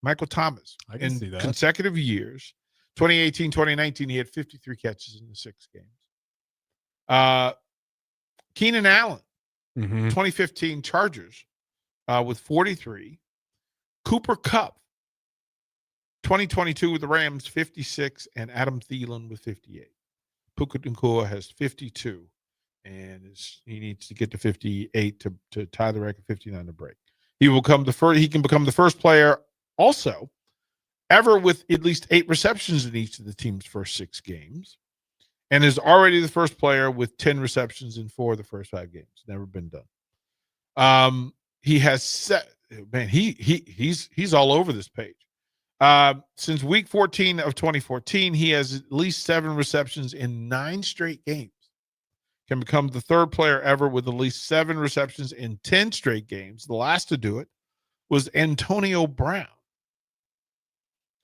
Speaker 13: Michael Thomas.
Speaker 14: I can see that.
Speaker 13: Consecutive years. 2018, 2019, he had 53 catches in the 6 games. Keenan Allen, 2015 Chargers with 43. Cooper Kupp, 2022 with the Rams, 56, and Adam Thielen with 58. Puka Nacua has 52, and he needs to get to 58 to tie the record, 59 to break. He can become the first player also ever with at least 8 receptions in each of the team's first 6 games, and is already the first player with 10 receptions in 4 of the first 5 games. Never been done. He has he's all over this page. Since week 14 of 2014, he has at least 7 receptions in 9 straight games. Can become the 3rd player ever with at least 7 receptions in 10 straight games. The last to do it was Antonio Brown.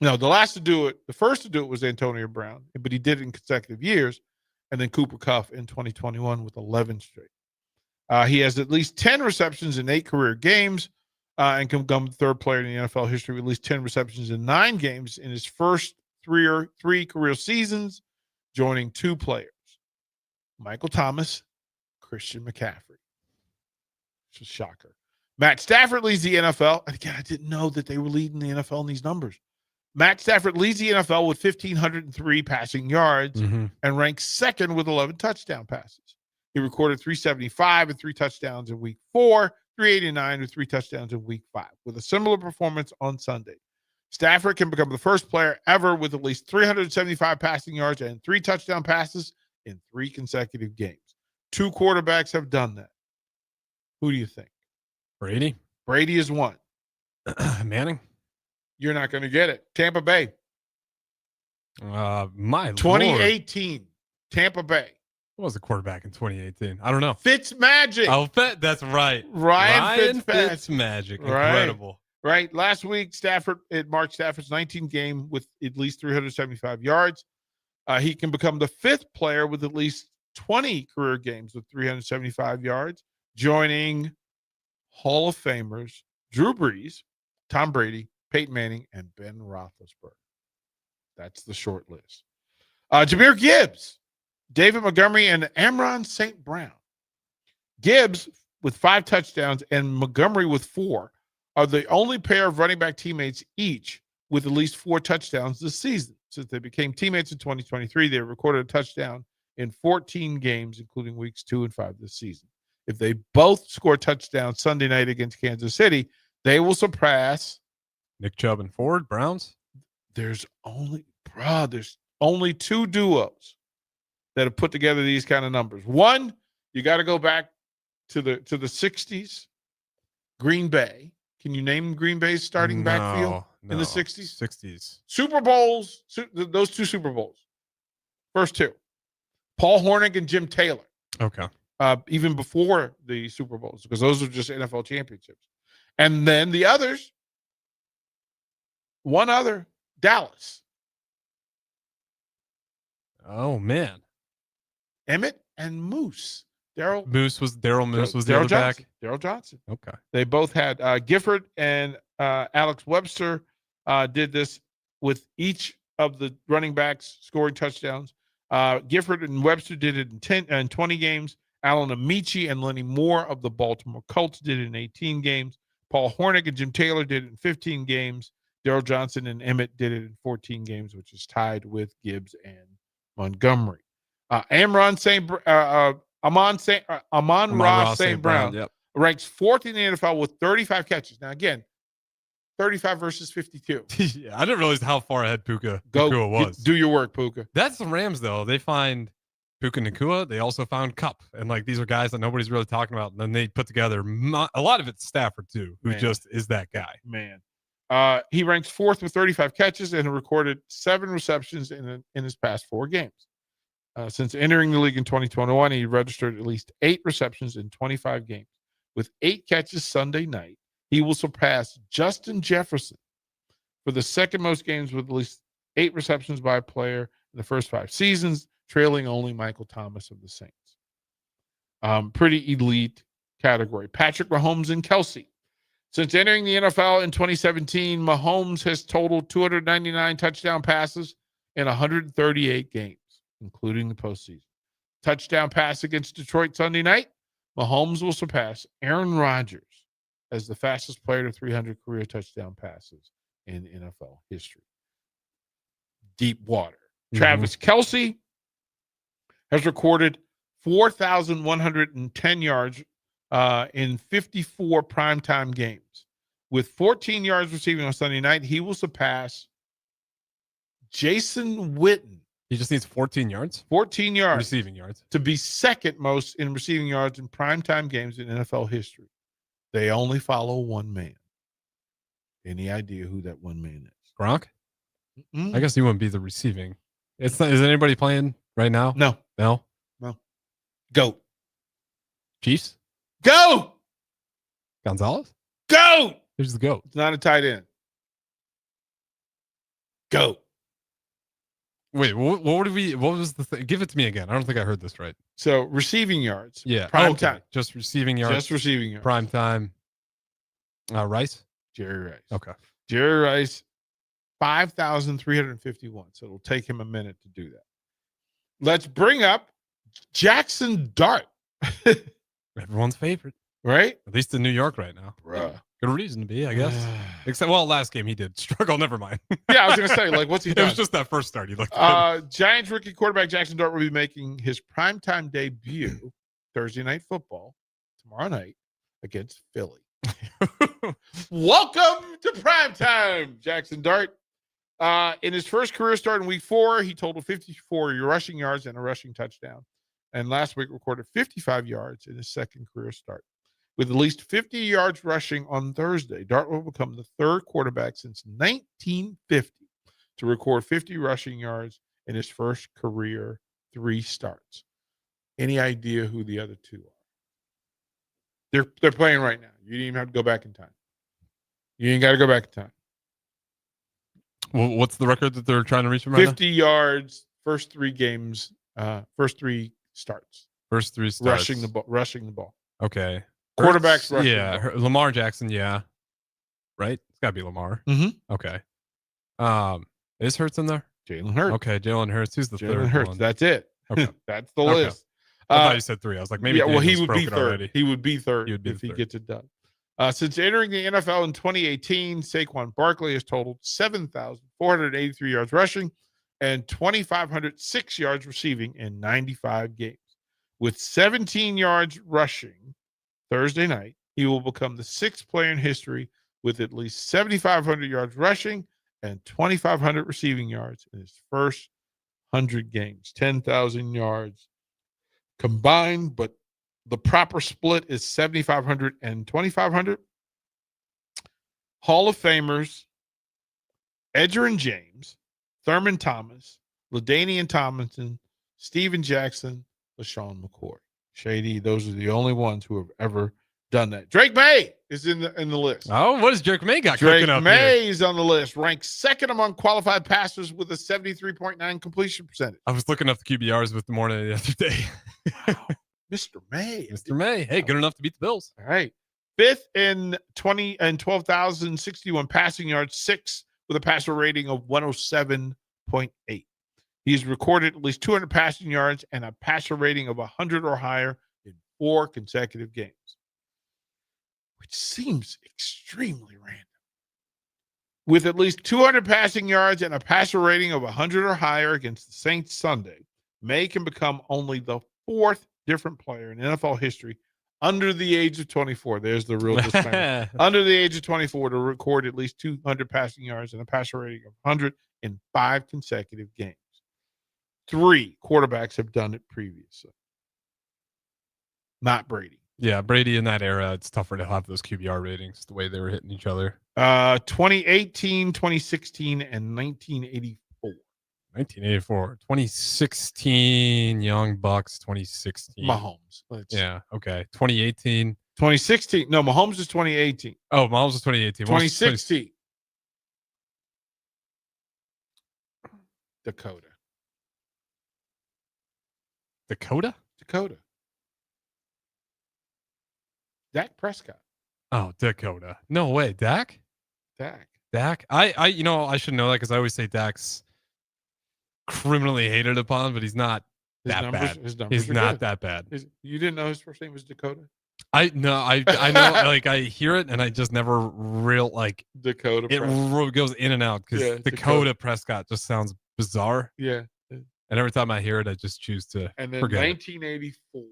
Speaker 13: No, the first to do it was Antonio Brown, but he did it in consecutive years. And then Cooper Kupp in 2021 with 11 straight. He has at least 10 receptions in 8 career games. And can become the 3rd player in the NFL history with at least 10 receptions in 9 games in his first 3 career seasons, joining 2 players, Michael Thomas, Christian McCaffrey. It's a shocker. Matt Stafford leads the NFL. And again, I didn't know that they were leading the NFL in these numbers. Matt Stafford leads the NFL with 1,503 passing yards and ranks 2nd with 11 touchdown passes. He recorded 375 and 3 touchdowns in week 4. 389 with 3 touchdowns in week 5 with a similar performance on Sunday. Stafford can become the first player ever with at least 375 passing yards and 3 touchdown passes in 3 consecutive games. 2 quarterbacks have done that. Who do you think?
Speaker 14: Brady?
Speaker 13: Brady is 1.
Speaker 14: Manning.
Speaker 13: You're not going to get it. Tampa Bay.
Speaker 14: My
Speaker 13: 2018.
Speaker 14: Lord.
Speaker 13: Tampa Bay.
Speaker 14: Who was the quarterback in 2018? I don't know.
Speaker 13: Fitzmagic.
Speaker 14: Oh, that's right.
Speaker 13: Ryan
Speaker 14: Fitzmagic. Incredible.
Speaker 13: Right. Last week, it marked Stafford's 19th game with at least 375 yards. He can become the 5th player with at least 20 career games with 375 yards, joining Hall of Famers Drew Brees, Tom Brady, Peyton Manning, and Ben Roethlisberger. That's the short list. Jahmyr Gibbs, David Montgomery, and Amon St. Brown. Gibbs with 5 touchdowns and Montgomery with 4 are the only pair of running back teammates each with at least 4 touchdowns this season. Since they became teammates in 2023, they recorded a touchdown in 14 games, including weeks 2 and 5 this season. If they both score touchdowns Sunday night against Kansas City, they will surpass
Speaker 14: Nick Chubb and Ford, Browns.
Speaker 13: There's only 2 duos that have put together these kind of numbers. One, you got to go back to the 60s. Green Bay. Can you name Green Bay's starting backfield in the 60s?
Speaker 14: 60s.
Speaker 13: Super Bowls, those 2 Super Bowls. First 2. Paul Hornick and Jim Taylor.
Speaker 14: Okay.
Speaker 13: Even before the Super Bowls, because those are just NFL championships. And then the others, one other, Dallas.
Speaker 14: Oh, man.
Speaker 13: Emmett and Moose.
Speaker 14: Daryl Moose was the other back.
Speaker 13: Daryl Johnson.
Speaker 14: Okay.
Speaker 13: They both had Gifford and Alex Webster did this with each of the running backs scoring touchdowns. Gifford and Webster did it in 10 and 20 games. Alan Amici and Lenny Moore of the Baltimore Colts did it in 18 games. Paul Hornick and Jim Taylor did it in 15 games. Daryl Johnson and Emmett did it in 14 games, which is tied with Gibbs and Montgomery. Amon-Ra St. Brown
Speaker 14: yep.
Speaker 13: ranks 4th in the NFL with 35 catches. Now, again, 35 versus 52.
Speaker 14: Yeah, I didn't realize how far ahead Puka Nacua was.
Speaker 13: Do your work, Puka.
Speaker 14: That's the Rams, though. They find Puka Nacua. They also found Kupp. And, these are guys that nobody's really talking about. And then they put together a lot of it's Stafford, too, who just is that guy.
Speaker 13: Man. He ranks 4th with 35 catches and recorded 7 receptions in his past 4 games. Since entering the league in 2021, he registered at least 8 receptions in 25 games. With 8 catches Sunday night, he will surpass Justin Jefferson for the second most games with at least 8 receptions by a player in the first 5 seasons, trailing only Michael Thomas of the Saints. Pretty elite category. Patrick Mahomes and Kelsey. Since entering the NFL in 2017, Mahomes has totaled 299 touchdown passes in 138 games, including the postseason. Touchdown pass against Detroit Sunday night, Mahomes will surpass Aaron Rodgers as the fastest player to 300 career touchdown passes in NFL history. Deep water. Travis Kelce has recorded 4,110 yards in 54 primetime games. With 14 yards receiving on Sunday night, he will surpass Jason Witten.
Speaker 14: He just needs 14 yards?
Speaker 13: 14 yards.
Speaker 14: Receiving yards.
Speaker 13: To be second most in receiving yards in primetime games in NFL history. They only follow one man. Any idea who that one man is?
Speaker 14: Gronk? I guess he wouldn't be the receiving. It's not, is anybody playing right now?
Speaker 13: No.
Speaker 14: No?
Speaker 13: No. Goat.
Speaker 14: Chiefs?
Speaker 13: Goat!
Speaker 14: Gonzalez?
Speaker 13: Goat!
Speaker 14: Who's the GOAT?
Speaker 13: It's not a tight end. Goat.
Speaker 14: Wait, what was the thing? Give it to me again. I don't think I heard this right.
Speaker 13: So receiving yards.
Speaker 14: Yeah.
Speaker 13: Prime time.
Speaker 14: Just receiving yards.
Speaker 13: Just receiving yards.
Speaker 14: Prime time. Rice?
Speaker 13: Jerry Rice.
Speaker 14: Okay.
Speaker 13: Jerry Rice, 5,351. So it'll take him a minute to do that. Let's bring up Jackson Dart.
Speaker 14: Everyone's favorite.
Speaker 13: Right?
Speaker 14: At least in New York right now.
Speaker 13: Bruh.
Speaker 14: Good reason to be, I guess. Except, last game he did struggle. Never mind.
Speaker 13: Yeah, I was going to say, what's he done?
Speaker 14: It was just that first start. He looked good.
Speaker 13: Giants rookie quarterback Jackson Dart will be making his primetime debut Thursday Night Football tomorrow night against Philly. Welcome to primetime, Jackson Dart. In his first career start in week 4, he totaled 54 rushing yards and a rushing touchdown. And last week recorded 55 yards in his second career start. With at least 50 yards rushing on Thursday, Dart will become the third quarterback since 1950 to record 50 rushing yards in his first career 3 starts. Any idea who the other two are? They're playing right now. You didn't even have to go back in time. You ain't got to go back in time.
Speaker 14: Well, what's the record that they're trying to reach right now?
Speaker 13: 50 yards, first 3 games, first 3 starts.
Speaker 14: First 3 starts.
Speaker 13: Rushing the ball.
Speaker 14: Okay.
Speaker 13: Quarterbacks rushing.
Speaker 14: Yeah, Lamar Jackson, yeah. Right? It's got to be Lamar.
Speaker 13: Mm-hmm.
Speaker 14: Okay. Is Hurts in there?
Speaker 13: Jalen Hurts.
Speaker 14: Okay, Jalen Hurts. Who's the third
Speaker 13: Jalen Hurts.
Speaker 14: one?
Speaker 13: That's it.
Speaker 14: Okay.
Speaker 13: That's the list.
Speaker 14: I thought you said 3. I was like, maybe
Speaker 13: yeah, well, he
Speaker 14: Daniels
Speaker 13: would be
Speaker 14: broke it
Speaker 13: third.
Speaker 14: already.
Speaker 13: He would be third if he gets it done. Since entering the NFL in 2018, Saquon Barkley has totaled 7,483 yards rushing and 2,506 yards receiving in 95 games. With 17 yards rushing Thursday night, he will become the 6th player in history with at least 7,500 yards rushing and 2,500 receiving yards in his first 100 games. 10,000 yards combined, but the proper split is 7,500 and 2,500. Hall of Famers, Edgerrin James, Thurman Thomas, LaDainian Tomlinson, Steven Jackson, LaShawn McCoy. Shady, those are the only ones who have ever done that. Drake May is in the list.
Speaker 14: Oh, what has Drake May got
Speaker 13: Drake
Speaker 14: cooking up
Speaker 13: May
Speaker 14: here?
Speaker 13: is on the list, ranked 2nd among qualified passers with a 73.9 completion percentage.
Speaker 14: I was looking up the QBRs with the morning the other day.
Speaker 13: Wow. Mr. May.
Speaker 14: Mr. May. Hey, good enough to beat the Bills.
Speaker 13: All right. 5th in 12,061 passing yards, 6th with a passer rating of 107.8. He's recorded at least 200 passing yards and a passer rating of 100 or higher in 4 consecutive games, which seems extremely random. With at least 200 passing yards and a passer rating of 100 or higher against the Saints Sunday, May can become only the 4th different player in NFL history under the age of 24. There's the real disclaimer. Under the age of 24 to record at least 200 passing yards and a passer rating of 100 in 5 consecutive games. 3 quarterbacks have done it previously. Not Brady.
Speaker 14: Yeah, Brady in that era, it's tougher to have those QBR ratings the way they were hitting each other.
Speaker 13: 2018, 2016, and 1984.
Speaker 14: 1984, 2016, Young Bucks, 2016.
Speaker 13: Mahomes.
Speaker 14: Yeah, okay. 2018.
Speaker 13: 2016. No, Mahomes is 2018.
Speaker 14: Oh, Mahomes is 2018.
Speaker 13: 2016. Dakota. Dak Prescott.
Speaker 14: Oh, Dakota. No way. Dak? Dak. I should know that because I always say Dak's criminally hated upon, but he's not that bad. He's not that bad.
Speaker 13: You didn't know his first name was Dakota?
Speaker 14: I know, like I hear it and I just never
Speaker 13: Dakota.
Speaker 14: It goes in and out because Dakota Prescott just sounds bizarre.
Speaker 13: Yeah.
Speaker 14: And every time I hear it, I just choose to
Speaker 13: And then
Speaker 14: forget
Speaker 13: 1984.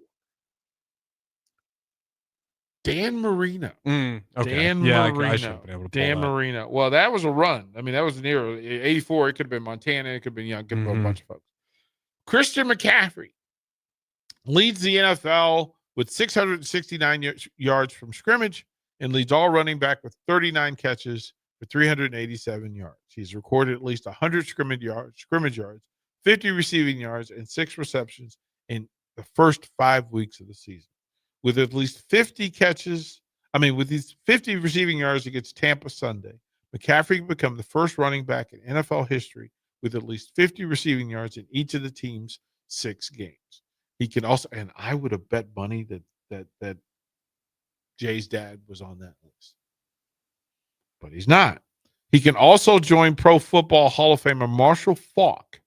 Speaker 13: Dan Marino.
Speaker 14: Okay.
Speaker 13: Dan Marino.
Speaker 14: I should have been able to pull
Speaker 13: Dan
Speaker 14: that.
Speaker 13: Marino. Well, that was a run. I mean, that was an era. 84, it could have been Montana. It could have been, could have been a bunch of folks. Christian McCaffrey leads the NFL with 669 yards from scrimmage and leads all running back with 39 catches for 387 yards. He's recorded at least 100 scrimmage yards, 50 receiving yards, and 6 receptions in the first 5 weeks of the season. With at least 50 catches, with these 50 receiving yards against Tampa Sunday, McCaffrey become the first running back in NFL history with at least 50 receiving yards in each of the team's 6 games. He can also, and I would have bet money that Jay's dad was on that list, but he's not. He can also join Pro Football Hall of Famer Marshall Faulk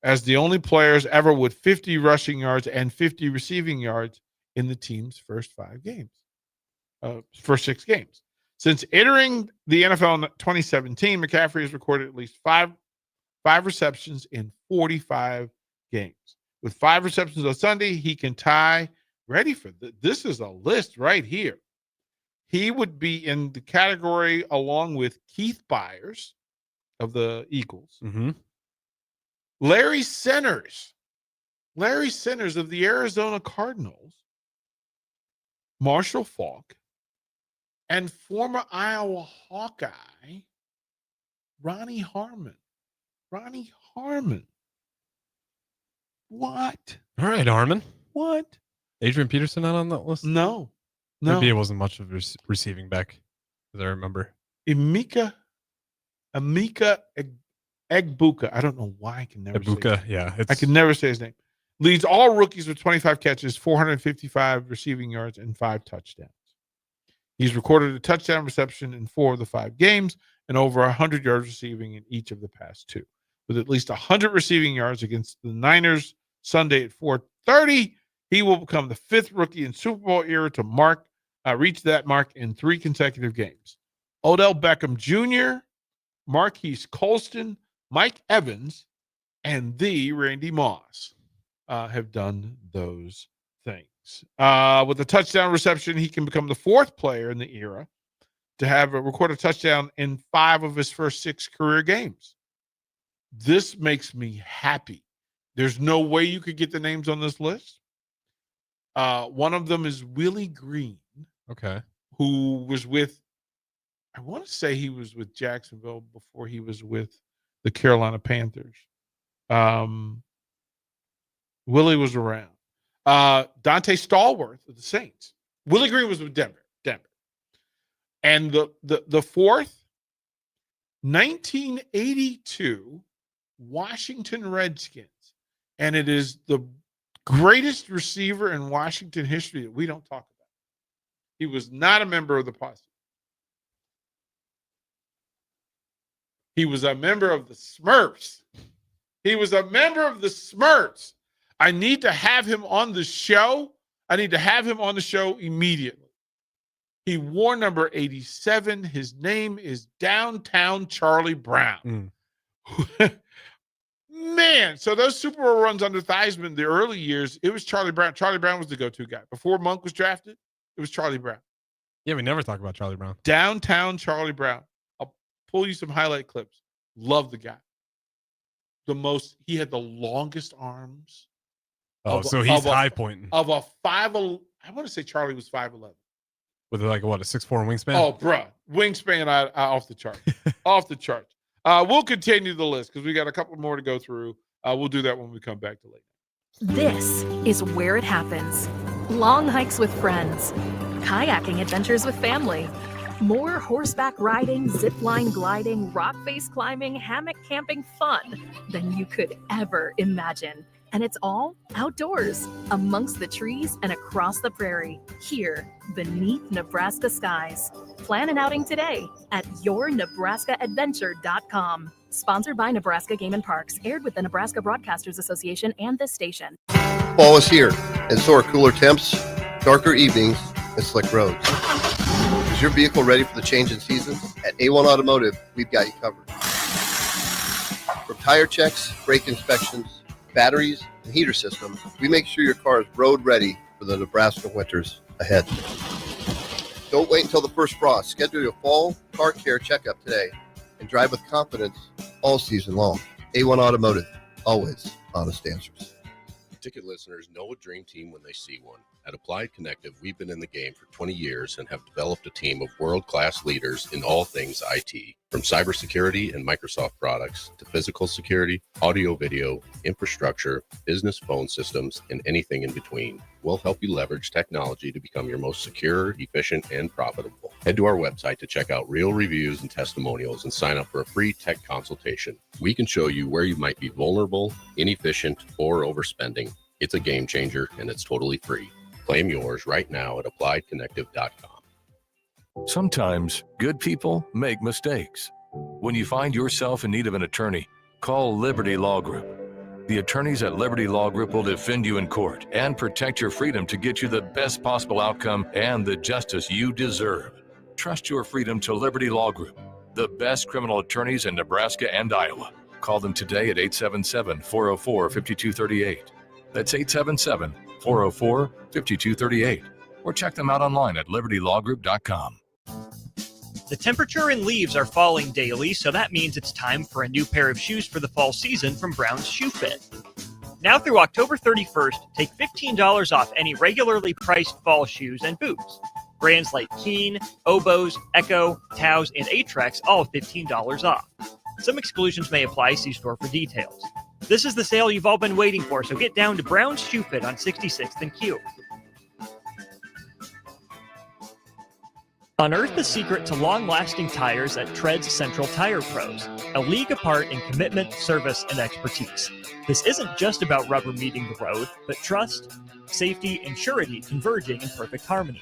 Speaker 13: as the only players ever with 50 rushing yards and 50 receiving yards in the team's first 6 games. Since entering the NFL in 2017, McCaffrey has recorded at least five receptions in 45 games. With 5 receptions on Sunday, he can tie. Ready for this is a list right here. He would be in the category along with Keith Byers of the Eagles, Larry Centers of the Arizona Cardinals, Marshall Faulk, and former Iowa Hawkeye Ronnie Harmon. Ronnie Harmon. What?
Speaker 14: All right, Harmon.
Speaker 13: What?
Speaker 14: Adrian Peterson not on that list?
Speaker 13: No.
Speaker 14: Maybe it wasn't much of a receiving back, as I remember.
Speaker 13: Emeka Egbuka. I don't know why I can never say his name.
Speaker 14: Yeah.
Speaker 13: I can never say his name. Leads all rookies with 25 catches, 455 receiving yards, and 5 touchdowns. He's recorded a touchdown reception in 4 of the 5 games and over 100 yards receiving in each of the past 2. With at least 100 receiving yards against the Niners Sunday at 4:30, he will become the 5th rookie in Super Bowl era to reach that mark in 3 consecutive games. Odell Beckham Jr., Marquise Colston, Mike Evans, and the Randy Moss have done those things. With a touchdown reception, he can become the 4th player in the era to have record a touchdown in 5 of his first 6 career games. This makes me happy. There's no way you could get the names on this list. One of them is Willie Green.
Speaker 14: Okay.
Speaker 13: Who was with, I want to say he was with Jacksonville before he was with the Carolina Panthers. Willie was around. Dante Stallworth of the Saints. Willie Green was with Denver. And the 4th, 1982 Washington Redskins. And it is the greatest receiver in Washington history that we don't talk about. He was not a member of the posse. He was a member of the Smurfs. I need to have him on the show. Immediately. He wore number 87. His name is Downtown Charlie Brown. Man, so those Super Bowl runs under Theismann, the early years, it was Charlie Brown. Charlie Brown was the go-to guy. Before Monk was drafted, it was Charlie Brown.
Speaker 14: Yeah, we never talk about Charlie Brown.
Speaker 13: Downtown Charlie Brown. I'll pull you some highlight clips. Love the guy. He had the longest arms.
Speaker 14: So he's high pointing.
Speaker 13: Of a 5'11", I want to say Charlie was 5'11".
Speaker 14: With like a 6'4" wingspan?
Speaker 13: Oh, bruh. Wingspan off the chart. Off the chart. We'll continue the list because we got a couple more to go through. We'll do that when we come back to late.
Speaker 8: This is where it happens. Long hikes with friends, kayaking adventures with family, more horseback riding, zip line gliding, rock face climbing, hammock camping fun than you could ever imagine. And it's all outdoors, amongst the trees and across the prairie, here beneath Nebraska skies. Plan an outing today at yournebraskaadventure.com. Sponsored by Nebraska Game and Parks, aired with the Nebraska Broadcasters Association and this station.
Speaker 16: Fall is here, and so are cooler temps, darker evenings, and slick roads. Is your vehicle ready for the change in seasons? At A1 Automotive, we've got you covered. From tire checks, brake inspections, batteries, and heater systems, we make sure your car is road ready for the Nebraska winters ahead. Don't wait until the first frost. Schedule your fall car care checkup today and drive with confidence all season long. A1 Automotive, always honest answers.
Speaker 5: Ticket listeners know a dream team when they see one. At Applied Connective, we've been in the game for 20 years and have developed a team of world-class leaders in all things IT. From cybersecurity and Microsoft products to physical security, audio-video, infrastructure, business phone systems, and anything in between. We'll help you leverage technology to become your most secure, efficient, and profitable. Head to our website to check out real reviews and testimonials and sign up for a free tech consultation. We can show you where you might be vulnerable, inefficient, or overspending. It's a game changer, and it's totally free. Claim yours right now at appliedconnective.com.
Speaker 18: Sometimes good people make mistakes. When you find yourself in need of an attorney, call Liberty Law Group. The attorneys at Liberty Law Group will defend you in court and protect your freedom to get you the best possible outcome and the justice you deserve. Trust your freedom to Liberty Law Group, the best criminal attorneys in Nebraska and Iowa. Call them today at 877-404-5238. That's 877-404-5238. Or check them out online at libertylawgroup.com.
Speaker 17: The temperature and leaves are falling daily, so that means it's time for a new pair of shoes for the fall season from Brown's Shoe Fit. Now through October 31st, take $15 off any regularly priced fall shoes and boots. Brands like Keen, Oboz, Echo, Taos, and Atrex all $15 off. Some exclusions may apply. See store for details. This is the sale you've all been waiting for, so get down to Brown's Shoe Fit on 66th and Q. Unearth the secret to long-lasting tires at Tread's Central Tire Pros, a league apart in commitment, service, and expertise. This isn't just about rubber meeting the road, but trust, safety, and surety converging in perfect harmony.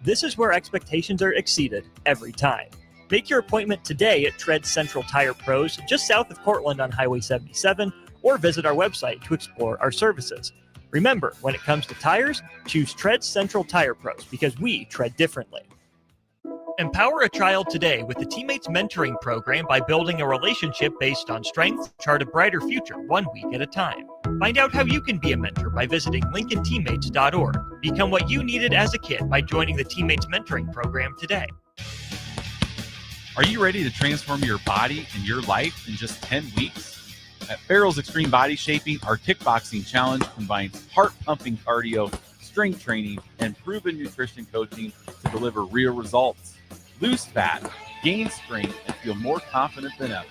Speaker 17: This is where expectations are exceeded every time. Make your appointment today at Tread's Central Tire Pros, just south of Cortland on Highway 77, or visit our website to explore our services. Remember, when it comes to tires, choose Tread's Central Tire Pros because we tread differently. Empower a child today with the Teammates Mentoring Program by building a relationship based on strengths. Chart a brighter future 1 week at a time. Find out how you can be a mentor by visiting LincolnTeammates.org. Become what you needed as a kid by joining the Teammates Mentoring Program today.
Speaker 10: Are you ready to transform your body and your life in just 10 weeks? At Farrell's Extreme Body Shaping, our kickboxing challenge combines heart-pumping cardio, strength training, and proven nutrition coaching to deliver real results. Lose fat, gain strength, and feel more confident than ever.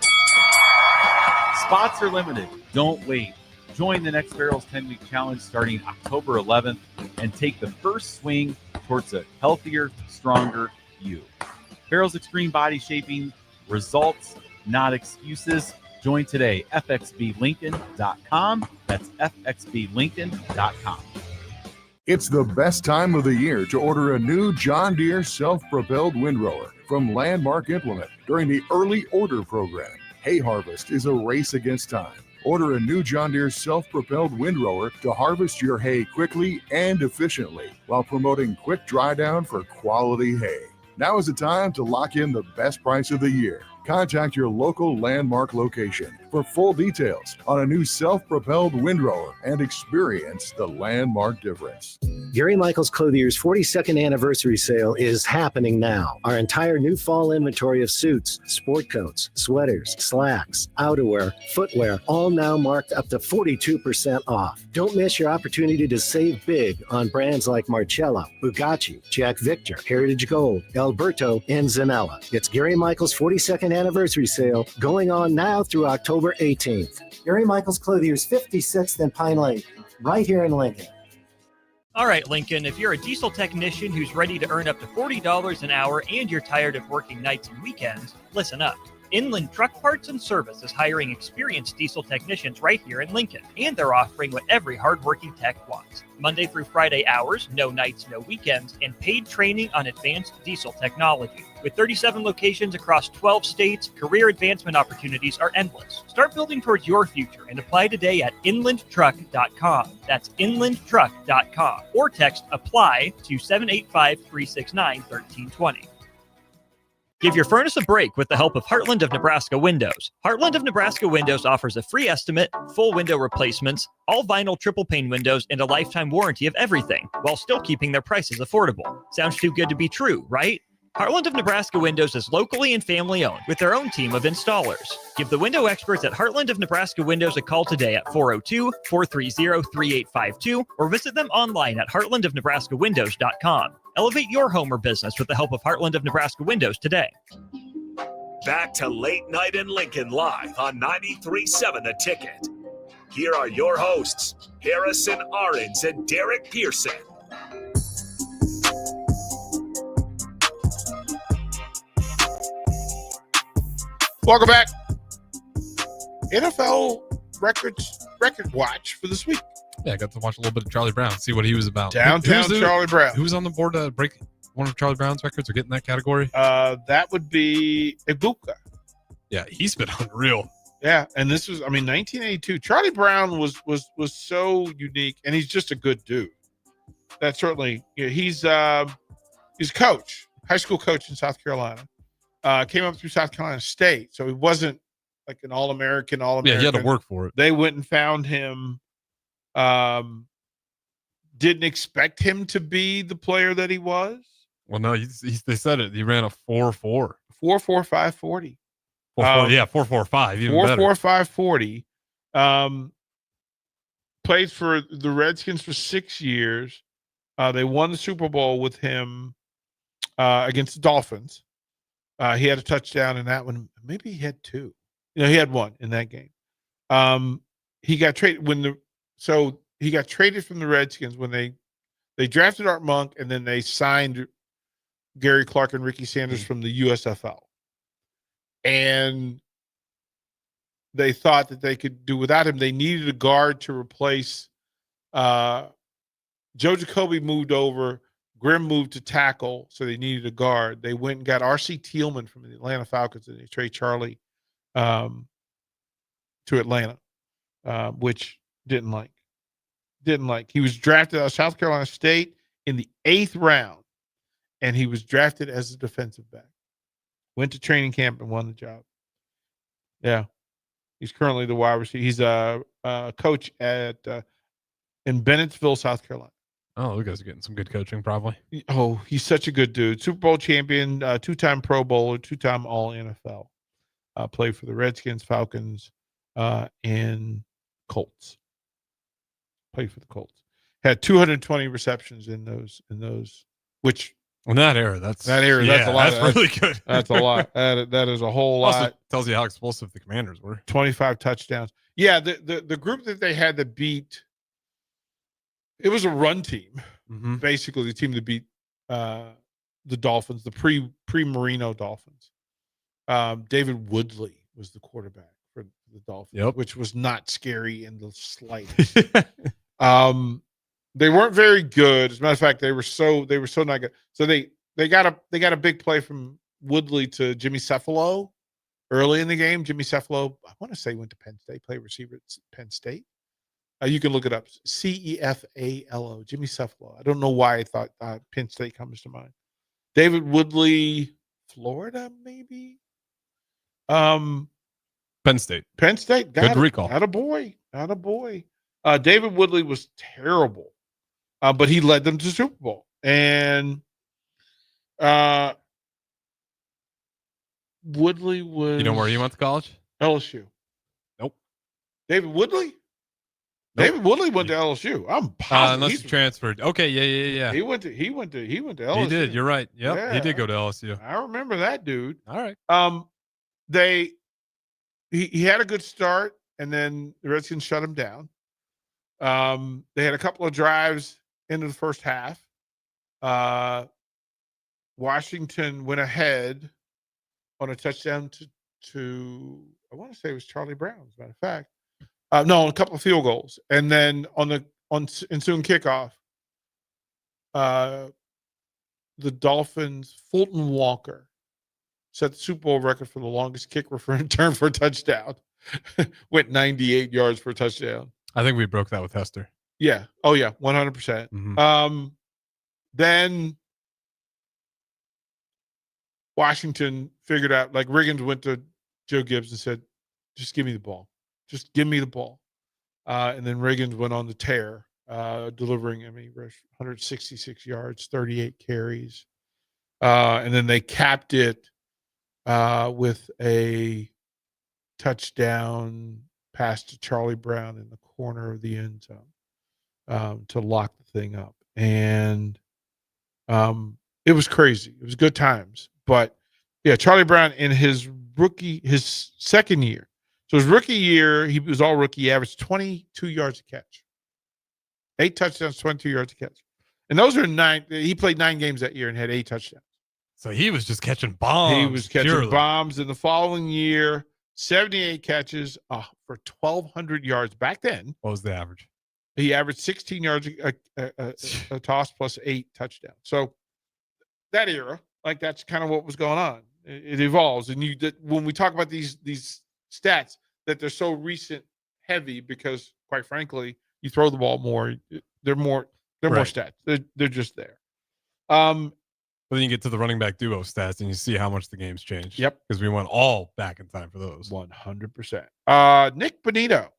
Speaker 10: Spots are limited. Don't wait. Join the next Farrell's 10-week challenge starting October 11th and take the first swing towards a healthier, stronger you. Farrell's Extreme Body Shaping, results, not excuses. Join today, fxblincoln.com. That's fxblincoln.com.
Speaker 19: It's the best time of the year to order a new John Deere self-propelled windrower from Landmark Implement during the early order program. Hay harvest is a race against time. Order a new John Deere self-propelled windrower to harvest your hay quickly and efficiently while promoting quick dry down for quality hay. Now is the time to lock in the best price of the year. Contact your local Landmark location for full details on a new self-propelled windrower and experience the Landmark difference.
Speaker 20: Gary Michaels Clothier's 42nd anniversary sale is happening now. Our entire new fall inventory of suits, sport coats, sweaters, slacks, outerwear, footwear, all now marked up to 42% off. Don't miss your opportunity to save big on brands like Marcello, Bugatti, Jack Victor, Heritage Gold, Alberto, and Zanella. It's Gary Michaels' 42nd anniversary sale going on now through October 18th. Gary Michaels Clothier's 56th and Pine Lake, right here in Lincoln.
Speaker 17: All right, Lincoln, if you're a diesel technician who's ready to earn up to $40 an hour and you're tired of working nights and weekends, listen up. Inland Truck Parts and Service is hiring experienced diesel technicians right here in Lincoln, and they're offering what every hardworking tech wants. Monday through Friday hours, no nights, no weekends, and paid training on advanced diesel technology. With 37 locations across 12 states, career advancement opportunities are endless. Start building towards your future and apply today at inlandtruck.com. That's inlandtruck.com. Or text APPLY to 785-369-1320. Give your furnace a break with the help of Heartland of Nebraska Windows. Heartland of Nebraska Windows offers a free estimate, full window replacements, all vinyl triple pane windows, and a lifetime warranty of everything, while still keeping their prices affordable. Sounds too good to be true, right? Heartland of Nebraska Windows is locally and family owned with their own team of installers. Give the window experts at Heartland of Nebraska Windows a call today at 402-430-3852 or visit them online at heartlandofnebraskawindows.com. Elevate your home or business with the help of Heartland of Nebraska Windows today.
Speaker 2: Back to Late Night in Lincoln live on 93.7 The Ticket. Here are your hosts, Harrison Arens and Derek Pearson.
Speaker 13: Welcome back. NFL record watch for this week.
Speaker 14: Yeah, I got to watch a little bit of Charlie Brown, see what he was about.
Speaker 13: Downtown Charlie Brown.
Speaker 14: Who's on the board to break one of Charlie Brown's records or get in that category?
Speaker 13: That would be Ibuka.
Speaker 14: Yeah, he's been unreal.
Speaker 13: Yeah, and this was, 1982. Charlie Brown was so unique, and he's just a good dude. That certainly, he's coach, high school coach in South Carolina. Came up through South Carolina State, so he wasn't like an all-American.
Speaker 14: Yeah, he had to work for it.
Speaker 13: They went and found him. Didn't expect him to be the player that he was.
Speaker 14: Well, no, they said it. He ran a 4.4.
Speaker 13: 4.45 40.
Speaker 14: 4.45, even better.
Speaker 13: 4.45 40. played for the Redskins for 6 years. They won the Super Bowl with him against the Dolphins. He had a touchdown in that one. Maybe he had two. He had one in that game. He got traded he got traded from the Redskins when they drafted Art Monk, and then they signed Gary Clark and Ricky Sanders from the USFL. And they thought that they could do without him. They needed a guard to replace Joe Jacoby moved over. Grimm moved to tackle, so they needed a guard. They went and got R.C. Tillman from the Atlanta Falcons, and they traded Charlie to Atlanta, which didn't like. He was drafted out of South Carolina State in the 8th round, and he was drafted as a defensive back. Went to training camp and won the job. Yeah. He's currently the wide receiver. He's a coach in Bennettsville, South Carolina.
Speaker 14: Oh, you guys are getting some good coaching, probably.
Speaker 13: Oh, he's such a good dude. Super Bowl champion, 2-time Pro Bowler, 2-time All-NFL. Played for the Redskins, Falcons, and Colts. Played for the Colts. Had 220 receptions in those, which
Speaker 14: in that era, that's
Speaker 13: a lot.
Speaker 14: That's really good.
Speaker 13: That's a lot. That is a whole lot.
Speaker 14: Also tells you how explosive the Commanders were.
Speaker 13: 25 touchdowns. Yeah, the group that they had that beat, it was a run team.
Speaker 14: Mm-hmm.
Speaker 13: Basically, the team that beat the Dolphins, the pre-Marino Dolphins. David Woodley was the quarterback for the Dolphins, which was not scary in the slightest. They weren't very good. As a matter of fact, they were so not good. So they got a big play from Woodley to Jimmy Cephalo early in the game. Jimmy Cephalo, I want to say, went to Penn State, played receiver at Penn State. You can look it up. Cefalo, Jimmy Cephalo. I don't know why I thought Penn State comes to mind. David Woodley, Florida, maybe.
Speaker 14: Penn State.
Speaker 13: Good
Speaker 14: recall.
Speaker 13: Attaboy. David Woodley was terrible, but he led them to Super Bowl. And Woodley was.
Speaker 14: You know where he went to college?
Speaker 13: LSU.
Speaker 14: Nope.
Speaker 13: David Woodley?
Speaker 14: Nope.
Speaker 13: David Woodley went to LSU. I'm positive.
Speaker 14: Unless he transferred. Okay, yeah.
Speaker 13: He went to LSU.
Speaker 14: He did. You're right. Yep,
Speaker 13: Yeah.
Speaker 14: he did go to LSU.
Speaker 13: I remember that dude.
Speaker 14: All right.
Speaker 13: He had a good start, and then the Redskins shut him down. They had a couple of drives into the first half. Washington went ahead on a touchdown to I want to say it was Charlie Brown, as a matter of fact. No, a couple of field goals, and then on ensuing kickoff, the Dolphins' Fulton Walker set the Super Bowl record for the longest kick return for a touchdown. Went 98 yards for a touchdown.
Speaker 14: I think we broke that with Hester.
Speaker 13: Yeah. Oh yeah, 100%.
Speaker 14: Mm-hmm.
Speaker 13: Then Washington figured out, like Riggins went to Joe Gibbs and said, "Just give me the ball. Just give me the ball." And then Riggins went on the tear, delivering, 166 yards, 38 carries. And then they capped it with a touchdown pass to Charlie Brown in the corner of the end zone to lock the thing up. And it was crazy. It was good times. But, yeah, Charlie Brown in his second year. So his rookie year, he was all rookie. He averaged 22 yards a catch. 8 touchdowns, 22 yards a catch. And those are 9. He played 9 games that year and had 8 touchdowns.
Speaker 14: So he was just catching bombs.
Speaker 13: He was catching bombs. In the following year, 78 catches for 1,200 yards. Back then,
Speaker 14: what was the average?
Speaker 13: He averaged 16 yards a toss plus 8 touchdowns. So that era, like that's kind of what was going on. It evolves, and when we talk about these stats, that they're so recent heavy because, quite frankly, you throw the ball more. They're more stats. They're just there.
Speaker 14: But then you get to the running back duo stats, and you see how much the game's changed.
Speaker 13: Yep,
Speaker 14: because we went all back in time for those.
Speaker 13: 100%. Nick Bonito.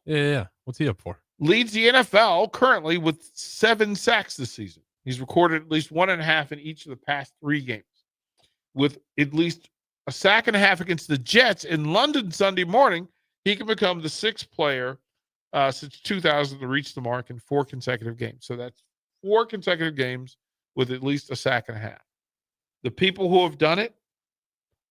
Speaker 14: Yeah. What's he up for?
Speaker 13: Leads the NFL currently with 7 sacks this season. He's recorded at least 1.5 in each of the past 3 games, with at least a sack and a half against the Jets in London Sunday morning. he can become the 6th player since 2000 to reach the mark in 4 consecutive games. So that's 4 consecutive games with at least a sack and a half. The people who have done it,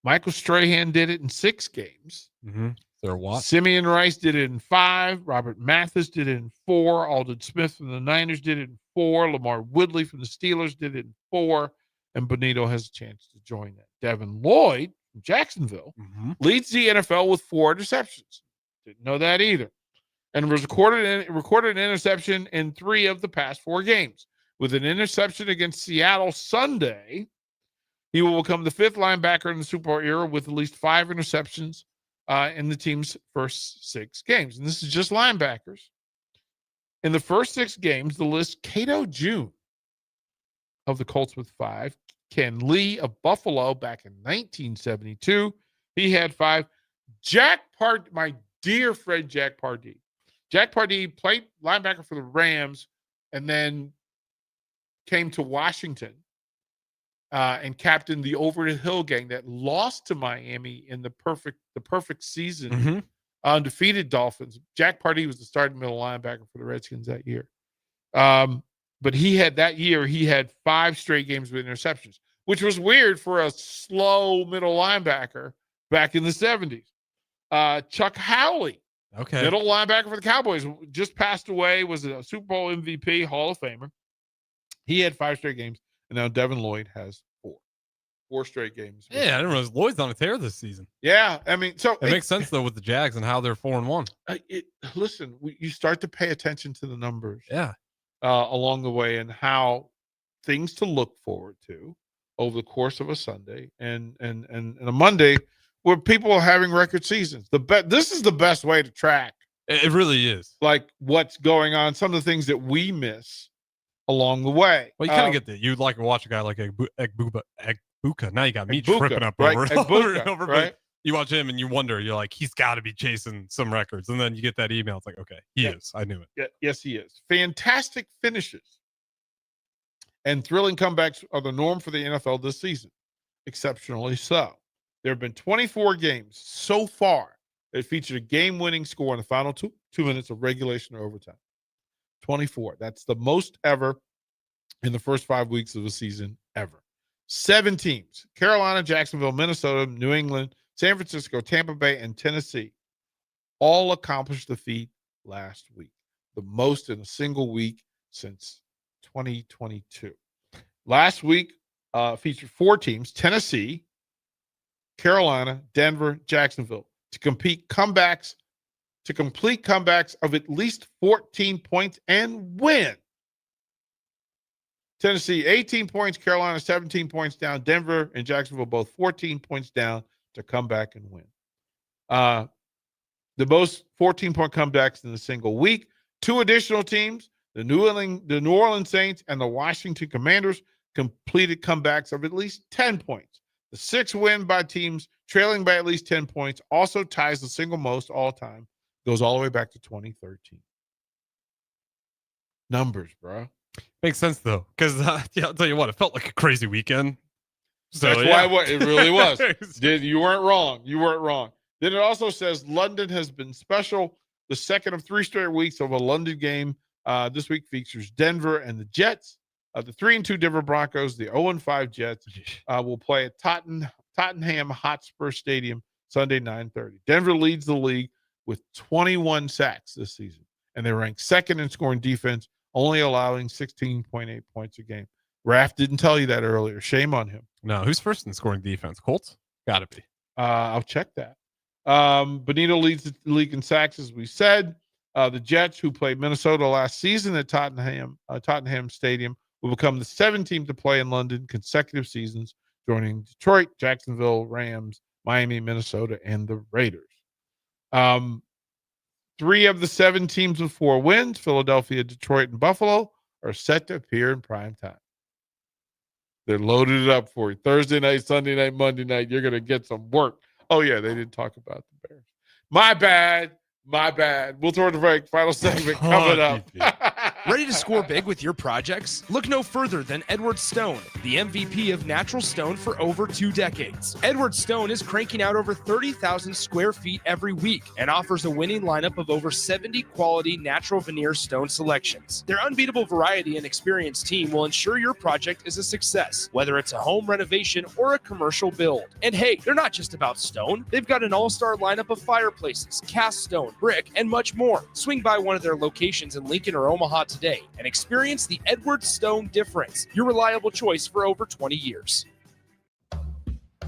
Speaker 13: Michael Strahan did it in 6 games.
Speaker 14: Mm-hmm. There what?
Speaker 13: Simeon Rice did it in 5. Robert Mathis did it in 4. Aldon Smith from the Niners did it in 4. Lamar Woodley from the Steelers did it in 4. And Benito has a chance to join that. Devin Lloyd from Jacksonville leads the NFL with 4 interceptions. Didn't know that either. And recorded an interception in 3 of the past 4 games. With an interception against Seattle Sunday, he will become the 5th linebacker in the Super Bowl era with at least 5 interceptions in the team's first 6 games. And this is just linebackers. In the first 6 games, the list Cato June of the Colts with 5. Ken Lee of Buffalo back in 1972. He had 5. My dear friend Jack Pardee. Jack Pardee played linebacker for the Rams and then came to Washington and captained the Over the Hill gang that lost to Miami in the perfect season, undefeated Dolphins. Jack Pardee was the starting middle linebacker for the Redskins that year. But he had 5 straight games with interceptions, which was weird for a slow middle linebacker back in the 70s. Chuck Howley, middle linebacker for the Cowboys, just passed away, was a Super Bowl MVP, Hall of Famer. He had 5 straight games, and now Devin Lloyd has 4 straight games.
Speaker 14: Yeah, I didn't realize Lloyd's on a tear this season.
Speaker 13: Yeah, I mean, so
Speaker 14: it makes sense though with the Jags and how they're 4-1.
Speaker 13: Listen, you start to pay attention to the numbers,
Speaker 14: yeah,
Speaker 13: along the way, and how things to look forward to over the course of a Sunday and a Monday where people are having record seasons. This is the best way to track.
Speaker 14: It really is.
Speaker 13: Like what's going on, some of the things that we miss along the way.
Speaker 14: Well, you kind of get that. You'd like to watch a guy like Egbuka. Now you got me tripping up over and over.
Speaker 13: Right?
Speaker 14: But you watch him and you wonder, you're like, he's got to be chasing some records. And then you get that email. It's like, okay, he is. I knew it.
Speaker 13: Yeah, yes, he is. Fantastic finishes and thrilling comebacks are the norm for the NFL this season. Exceptionally so. There have been 24 games so far that featured a game-winning score in the final 2 minutes of regulation or overtime. 24. That's the most ever in the first 5 weeks of the season ever. 7 teams: Carolina, Jacksonville, Minnesota, New England, San Francisco, Tampa Bay, and Tennessee all accomplished the feat last week, the most in a single week since 2022. Last week featured 4 teams: Tennessee, Carolina, Denver, Jacksonville, to complete comebacks of at least 14 points and win. Tennessee 18 points, Carolina 17 points down, Denver and Jacksonville both 14 points down to come back and win. The most 14-point comebacks in a single week. 2 additional teams, the New Orleans Saints and the Washington Commanders, completed comebacks of at least 10 points. The 6th win by teams trailing by at least 10 points also ties the single most all time. Goes all the way back to 2013. Numbers, bro.
Speaker 14: Makes sense though, because I'll tell you what, it felt like a crazy weekend. So
Speaker 13: that's why it really was. You weren't wrong. You weren't wrong. Then it also says London has been special. The second of 3 straight weeks of a London game. This week features Denver and the Jets. The 3-2 Denver Broncos, the 0-5 Jets will play at Tottenham Hotspur Stadium Sunday 9:30. Denver leads the league with 21 sacks this season, and they rank 2nd in scoring defense, only allowing 16.8 points a game. Raph didn't tell you that earlier. Shame on him.
Speaker 14: No, who's first in scoring defense? Colts? Gotta be.
Speaker 13: I'll check that. Benito leads the league in sacks, as we said. The Jets, who played Minnesota last season at Tottenham Stadium, will become the 7th team to play in London consecutive seasons, joining Detroit, Jacksonville, Rams, Miami, Minnesota, and the Raiders. 3 of the 7 teams with 4 wins, Philadelphia, Detroit, and Buffalo, are set to appear in prime time. They're loaded it up for you. Thursday night, Sunday night, Monday night, you're going to get some work. Oh, yeah, they didn't talk about the Bears. My bad. We'll throw the break. Final segment coming up.
Speaker 1: Ready to score big with your projects? Look no further than Edward Stone, the MVP of natural stone for over 2 decades. Edward Stone is cranking out over 30,000 square feet every week and offers a winning lineup of over 70 quality natural veneer stone selections. Their unbeatable variety and experienced team will ensure your project is a success, whether it's a home renovation or a commercial build. And hey, they're not just about stone. They've got an all-star lineup of fireplaces, cast stone, brick, and much more. Swing by one of their locations in Lincoln or Omaha today and experience the Edward Stone difference, your reliable choice for over 20 years.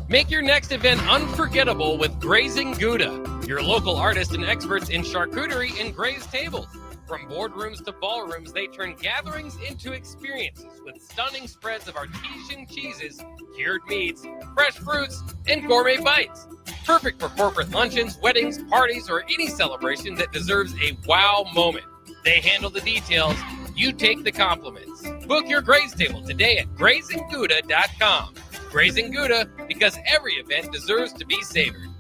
Speaker 21: Make your next event unforgettable with Grazing Gouda, your local artists and experts in charcuterie and grazed tables. From boardrooms to ballrooms, they turn gatherings into experiences with stunning spreads of artesian cheeses, cured meats, fresh fruits, and gourmet bites. Perfect for corporate luncheons, weddings, parties, or any celebration that deserves a wow moment. They handle the details. You take the compliments. Book your graze table today at GrazingGouda.com. Grazing Gouda, because every event deserves to be savored.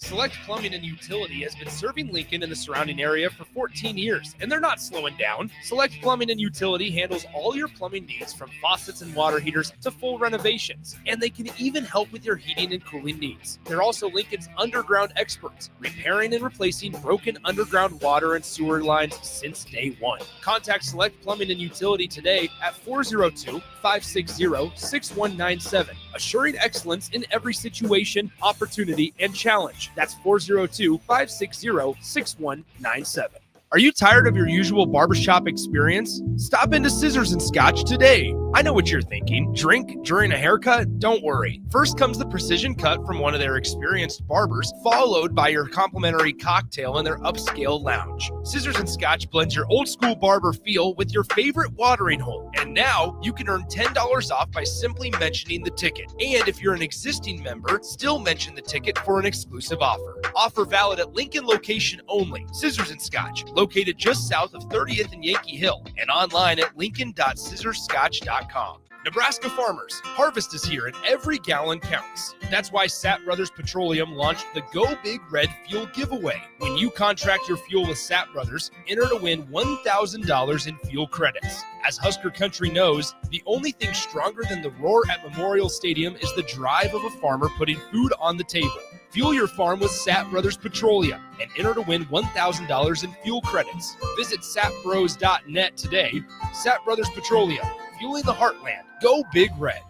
Speaker 1: Select Plumbing and Utility has been serving Lincoln and the surrounding area for 14 years, and they're not slowing down. Select Plumbing and Utility handles all your plumbing needs, from faucets and water heaters to full renovations, and they can even help with your heating and cooling needs. They're also Lincoln's underground experts, repairing and replacing broken underground water and sewer lines since day one. Contact Select Plumbing and Utility today at 402-560-6197, assuring excellence in every situation, opportunity, and challenge. That's 402-560-6197. Are you tired of your usual barbershop experience? Stop into Scissors and Scotch today. I know what you're thinking. Drink during a haircut? Don't worry. First comes the precision cut from one of their experienced barbers, followed by your complimentary cocktail in their upscale lounge. Scissors and Scotch blends your old school barber feel with your favorite watering hole. And now you can earn $10 off by simply mentioning the ticket. And if you're an existing member, still mention the ticket for an exclusive offer. Offer valid at Lincoln location only. Scissors and Scotch, located just south of 30th and Yankee Hill, and online at lincoln.scissorscotch.com. Nebraska farmers, harvest is here and every gallon counts. That's why Sapp Brothers Petroleum launched the Go Big Red Fuel Giveaway. When you contract your fuel with Sapp Brothers, enter to win $1,000 in fuel credits. As Husker Country knows, the only thing stronger than the roar at Memorial Stadium is the drive of a farmer putting food on the table. Fuel your farm with Sapp Brothers Petroleum and enter to win $1,000 in fuel credits. Visit sapbros.net today. Sapp Brothers Petroleum, fueling the heartland. Go Big Red.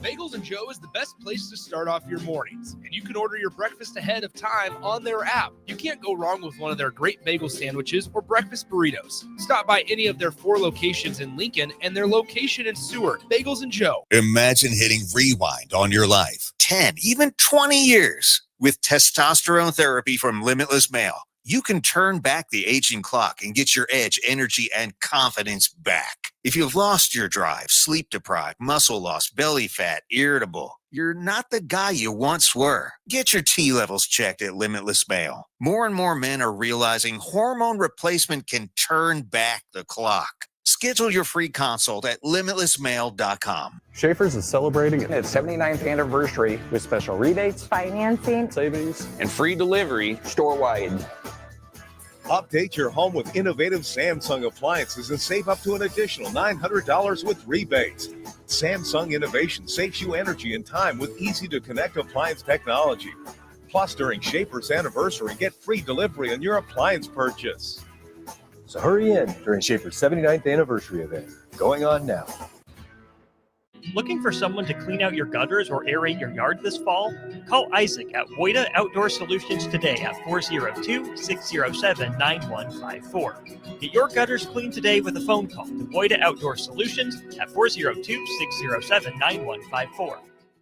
Speaker 1: Bagels and Joe is the best place to start off your mornings, and you can order your breakfast ahead of time on their app. You can't go wrong with one of their great bagel sandwiches or breakfast burritos. Stop by any of their 4 locations in Lincoln and their location in Seward. Bagels and Joe.
Speaker 7: Imagine hitting rewind on your life 10, even 20 years. With testosterone therapy from Limitless Male, you can turn back the aging clock and get your edge, energy, and confidence back. If you've lost your drive, sleep deprived, muscle loss, belly fat, irritable, you're not the guy you once were. Get your T levels checked at Limitless Male. More and more men are realizing hormone replacement can turn back the clock. Schedule your free consult at limitlessmale.com.
Speaker 22: Schaefer's is celebrating its 79th anniversary with special rebates, financing, savings, and free delivery store-wide.
Speaker 23: Update your home with innovative Samsung appliances and save up to an additional $900 with rebates. Samsung Innovation saves you energy and time with easy-to-connect appliance technology. Plus, during Schaefer's anniversary, get free delivery on your appliance purchase.
Speaker 24: So hurry in during Schaefer's 79th anniversary event, going on now.
Speaker 17: Looking for someone to clean out your gutters or aerate your yard this fall? Call Isaac at Woida Outdoor Solutions today at 402-607-9154. Get your gutters cleaned today with a phone call to Woida Outdoor Solutions at 402-607-9154.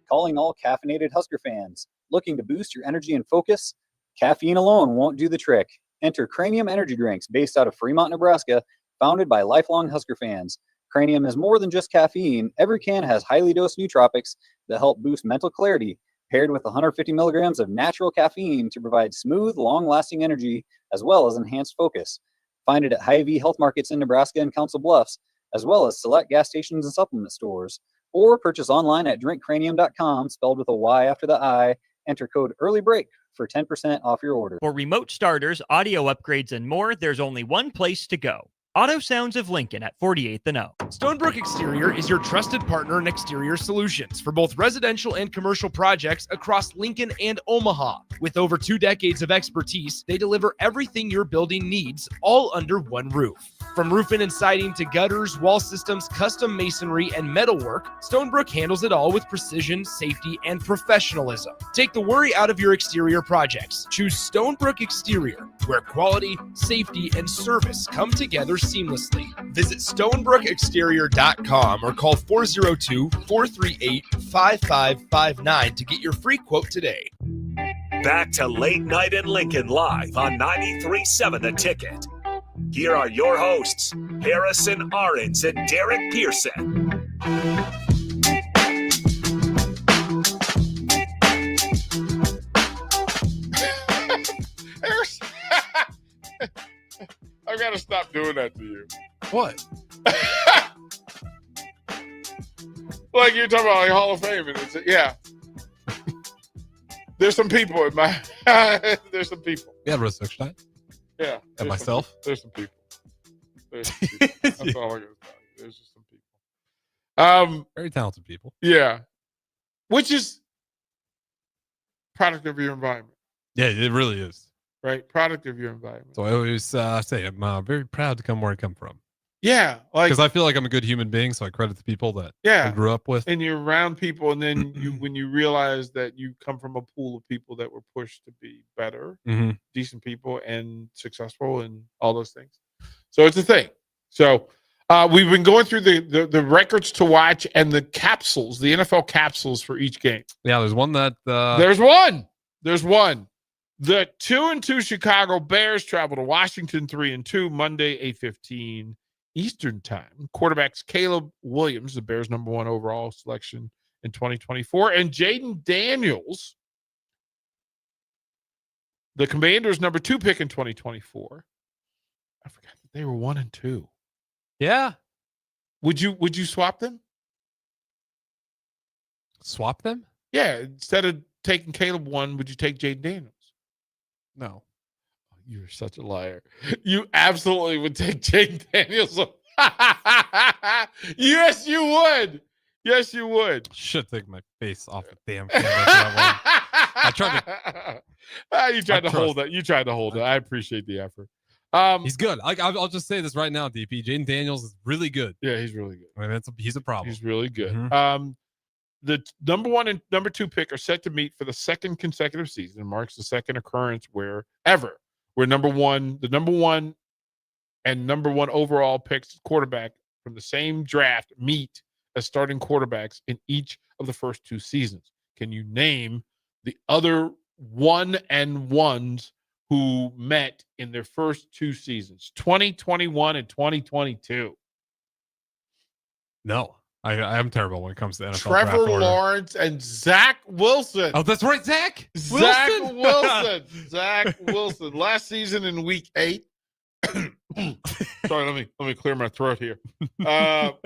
Speaker 26: Calling all caffeinated Husker fans. Looking to boost your energy and focus? Caffeine alone won't do the trick. Enter Cranium Energy Drinks based out of Fremont, Nebraska, founded by lifelong Husker fans. Cranium is more than just caffeine. Every can has highly dosed nootropics that help boost mental clarity, paired with 150 milligrams of natural caffeine to provide smooth, long-lasting energy as well as enhanced focus. Find it at Hy-Vee Health Markets in Nebraska and Council Bluffs, as well as select gas stations and supplement stores. Or purchase online at drinkcranium.com, spelled with a Y after the I. Enter code EARLYBREAK for 10% off your order.
Speaker 17: For remote starters, audio upgrades, and more, there's only one place to go. Auto Sounds of Lincoln at 48th and O.
Speaker 1: Stonebrook Exterior is your trusted partner in exterior solutions for both residential and commercial projects across Lincoln and Omaha. With over 2 decades of expertise, they deliver everything your building needs, all under one roof. From roofing and siding to gutters, wall systems, custom masonry, and metalwork, Stonebrook handles it all with precision, safety, and professionalism. Take the worry out of your exterior projects. Choose Stonebrook Exterior, where quality, safety, and service come together seamlessly. Visit stonebrookexterior.com or call 402-438-5559 to get your free quote today.
Speaker 2: Back to Late Night in Lincoln live on 93.7 The Ticket. Here are your hosts, Harrison Arens and Derek Pearson.
Speaker 13: I gotta stop doing that to you.
Speaker 14: What?
Speaker 13: Like you're talking about like Hall of Fame, and it's yeah. There's some people in my. There's some people.
Speaker 14: Yeah, Rosenstein.
Speaker 13: Yeah.
Speaker 14: And myself.
Speaker 13: There's some people. There's some people. That's all I gotta say. There's just some people.
Speaker 14: Very talented people.
Speaker 13: Yeah. Which is product of your environment.
Speaker 14: Yeah, it really is.
Speaker 13: Right? Product of your environment.
Speaker 14: So I always say I'm very proud to come where I come from.
Speaker 13: Yeah. Like,
Speaker 14: because I feel like I'm a good human being, so I credit the people that I grew up with.
Speaker 13: And you're around people, and then when you realize that you come from a pool of people that were pushed to be better, decent people, and successful, and all those things. So it's a thing. So we've been going through the records to watch and the capsules, the NFL capsules for each game.
Speaker 14: Yeah, there's one that
Speaker 13: There's one. The 2-2 Chicago Bears travel to Washington 3-2 Monday, 8:15 Eastern Time. Quarterbacks Caleb Williams, the Bears' number 1 overall selection in 2024, and Jaden Daniels, the Commanders' number 2 pick in 2024. I forgot that they were 1 and 2.
Speaker 14: Yeah.
Speaker 13: Would you swap them?
Speaker 14: Swap them?
Speaker 13: Yeah. Instead of taking Caleb 1, would you take Jaden Daniels?
Speaker 14: No.
Speaker 13: You're such a liar. You absolutely would take Jaden Daniels. Yes, you would. Yes, you would.
Speaker 14: Should take my face off the damn camera. I tried to.
Speaker 13: You tried to hold that. You tried to hold it. I appreciate the effort.
Speaker 14: He's good. I'll just say this right now, DP. Jaden Daniels is really good.
Speaker 13: Yeah, he's really good.
Speaker 14: I mean, he's a problem.
Speaker 13: He's really good. The number 1 and number 2 pick are set to meet for the second consecutive season. It marks the second occurrence where the number 1 and number 1 overall picks quarterback from the same draft meet as starting quarterbacks in each of the first 2 seasons. Can you name the other 1-and-1s who met in their first 2 seasons, 2021 and 2022?
Speaker 14: No. I'm terrible when it comes to NFL
Speaker 13: Trevor
Speaker 14: draft order.
Speaker 13: Lawrence and Zach Wilson.
Speaker 14: Oh, that's right, Zach
Speaker 13: Wilson. Zach Wilson. Last season in week 8. Sorry, let me clear my throat here. Let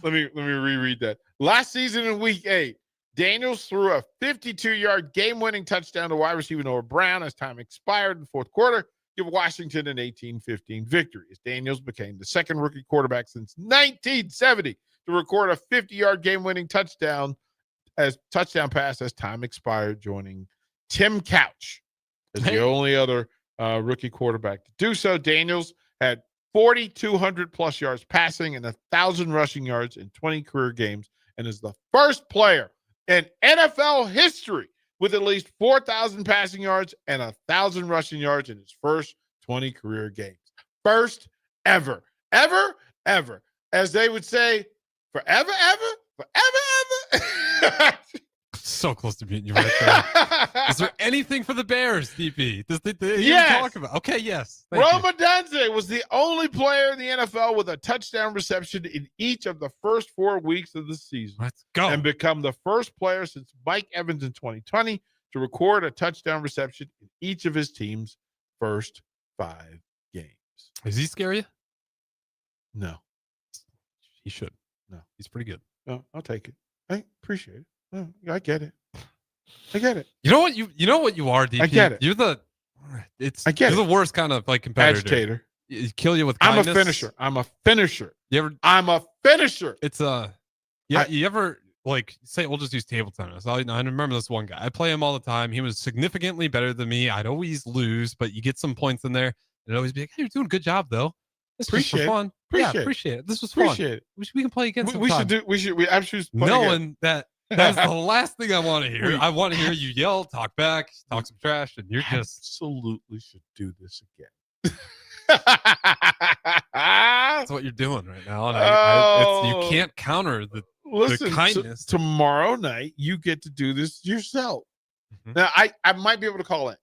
Speaker 13: me reread that. Last season in week 8, Daniels threw a 52-yard game-winning touchdown to wide receiver Noah Brown as time expired in the fourth quarter, give Washington an 18-15 victory, as Daniels became the second rookie quarterback since 1970 to record a 50-yard game-winning touchdown pass as time expired, joining Tim Couch as the only other rookie quarterback to do so. Daniels had 4,200-plus yards passing and 1,000 rushing yards in 20 career games, and is the first player in NFL history with at least 4,000 passing yards and 1,000 rushing yards in his first 20 career games. First ever. Ever. As they would say, forever.
Speaker 14: So close to beating you right there. Is there anything for the Bears, DP?
Speaker 13: Yes.
Speaker 14: Talk about? Okay, yes. Thank
Speaker 13: Roma Dunze was the only player in the NFL with a touchdown reception in each of the first 4 weeks of the season.
Speaker 14: Let's go.
Speaker 13: And become the first player since Mike Evans in 2020 to record a touchdown reception in each of his team's first 5 games.
Speaker 14: Does he scare you?
Speaker 13: No.
Speaker 14: He should.
Speaker 13: No.
Speaker 14: He's pretty good.
Speaker 13: No, I'll take it. I appreciate it. I get it. I get it.
Speaker 14: You know what you are, DP?
Speaker 13: I get it.
Speaker 14: You're the
Speaker 13: I get
Speaker 14: you're the worst kind of like competitor.
Speaker 13: Agitator.
Speaker 14: kill you with kindness.
Speaker 13: I'm a finisher.
Speaker 14: You ever?
Speaker 13: I'm a finisher.
Speaker 14: It's you ever like say we'll just use table tennis. I remember this one guy. I play him all the time. He was significantly better than me. I'd always lose, but you get some points in there, and it'd always be like, "Hey, you're doing a good job, though. This was for fun. Appreciate it. This was fun.
Speaker 13: Appreciate it.
Speaker 14: We can play again.
Speaker 13: We absolutely
Speaker 14: knowing that that's the last thing I want to hear. I want to hear you yell, talk back, talk some trash, and you're just
Speaker 13: absolutely should do this again.
Speaker 14: That's what you're doing right now. And you can't counter the kindness.
Speaker 13: Tomorrow night, you get to do this yourself. Mm-hmm. Now, I might be able to call it.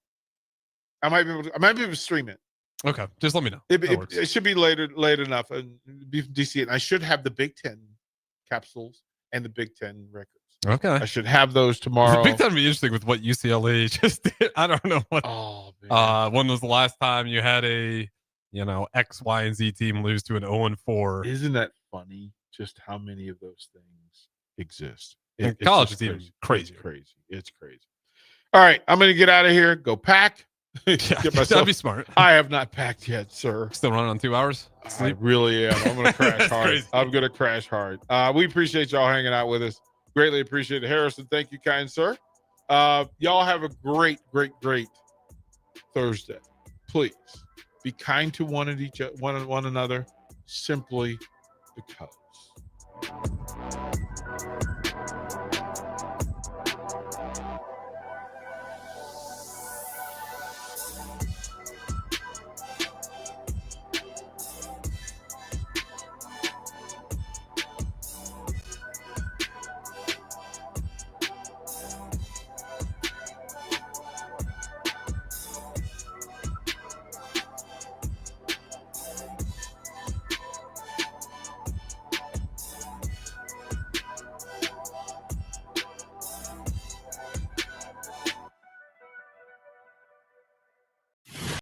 Speaker 13: I might be able to stream it.
Speaker 14: Okay, just let me know.
Speaker 13: It should be late enough, and be from DC, and I should have the Big Ten capsules and the Big Ten records.
Speaker 14: Okay,
Speaker 13: I should have those tomorrow.
Speaker 14: The Big Ten would be interesting with what UCLA just did. I don't know what. When was the last time you had a X, Y, and Z team lose to an 0-4?
Speaker 13: Isn't that funny? Just how many of those things exist?
Speaker 14: College is even crazy.
Speaker 13: It's crazy. All right, I'm going to get out of here. Go pack.
Speaker 14: That'd be smart.
Speaker 13: I have not packed yet, sir.
Speaker 14: Still running on 2 hours?
Speaker 13: Sleep? I really am. I'm going to crash hard.
Speaker 14: Crazy.
Speaker 13: I'm going to crash hard. We appreciate y'all hanging out with us. Greatly appreciate it. Harrison, thank you, kind sir. Y'all have a great Thursday. Please be kind to one another, simply because.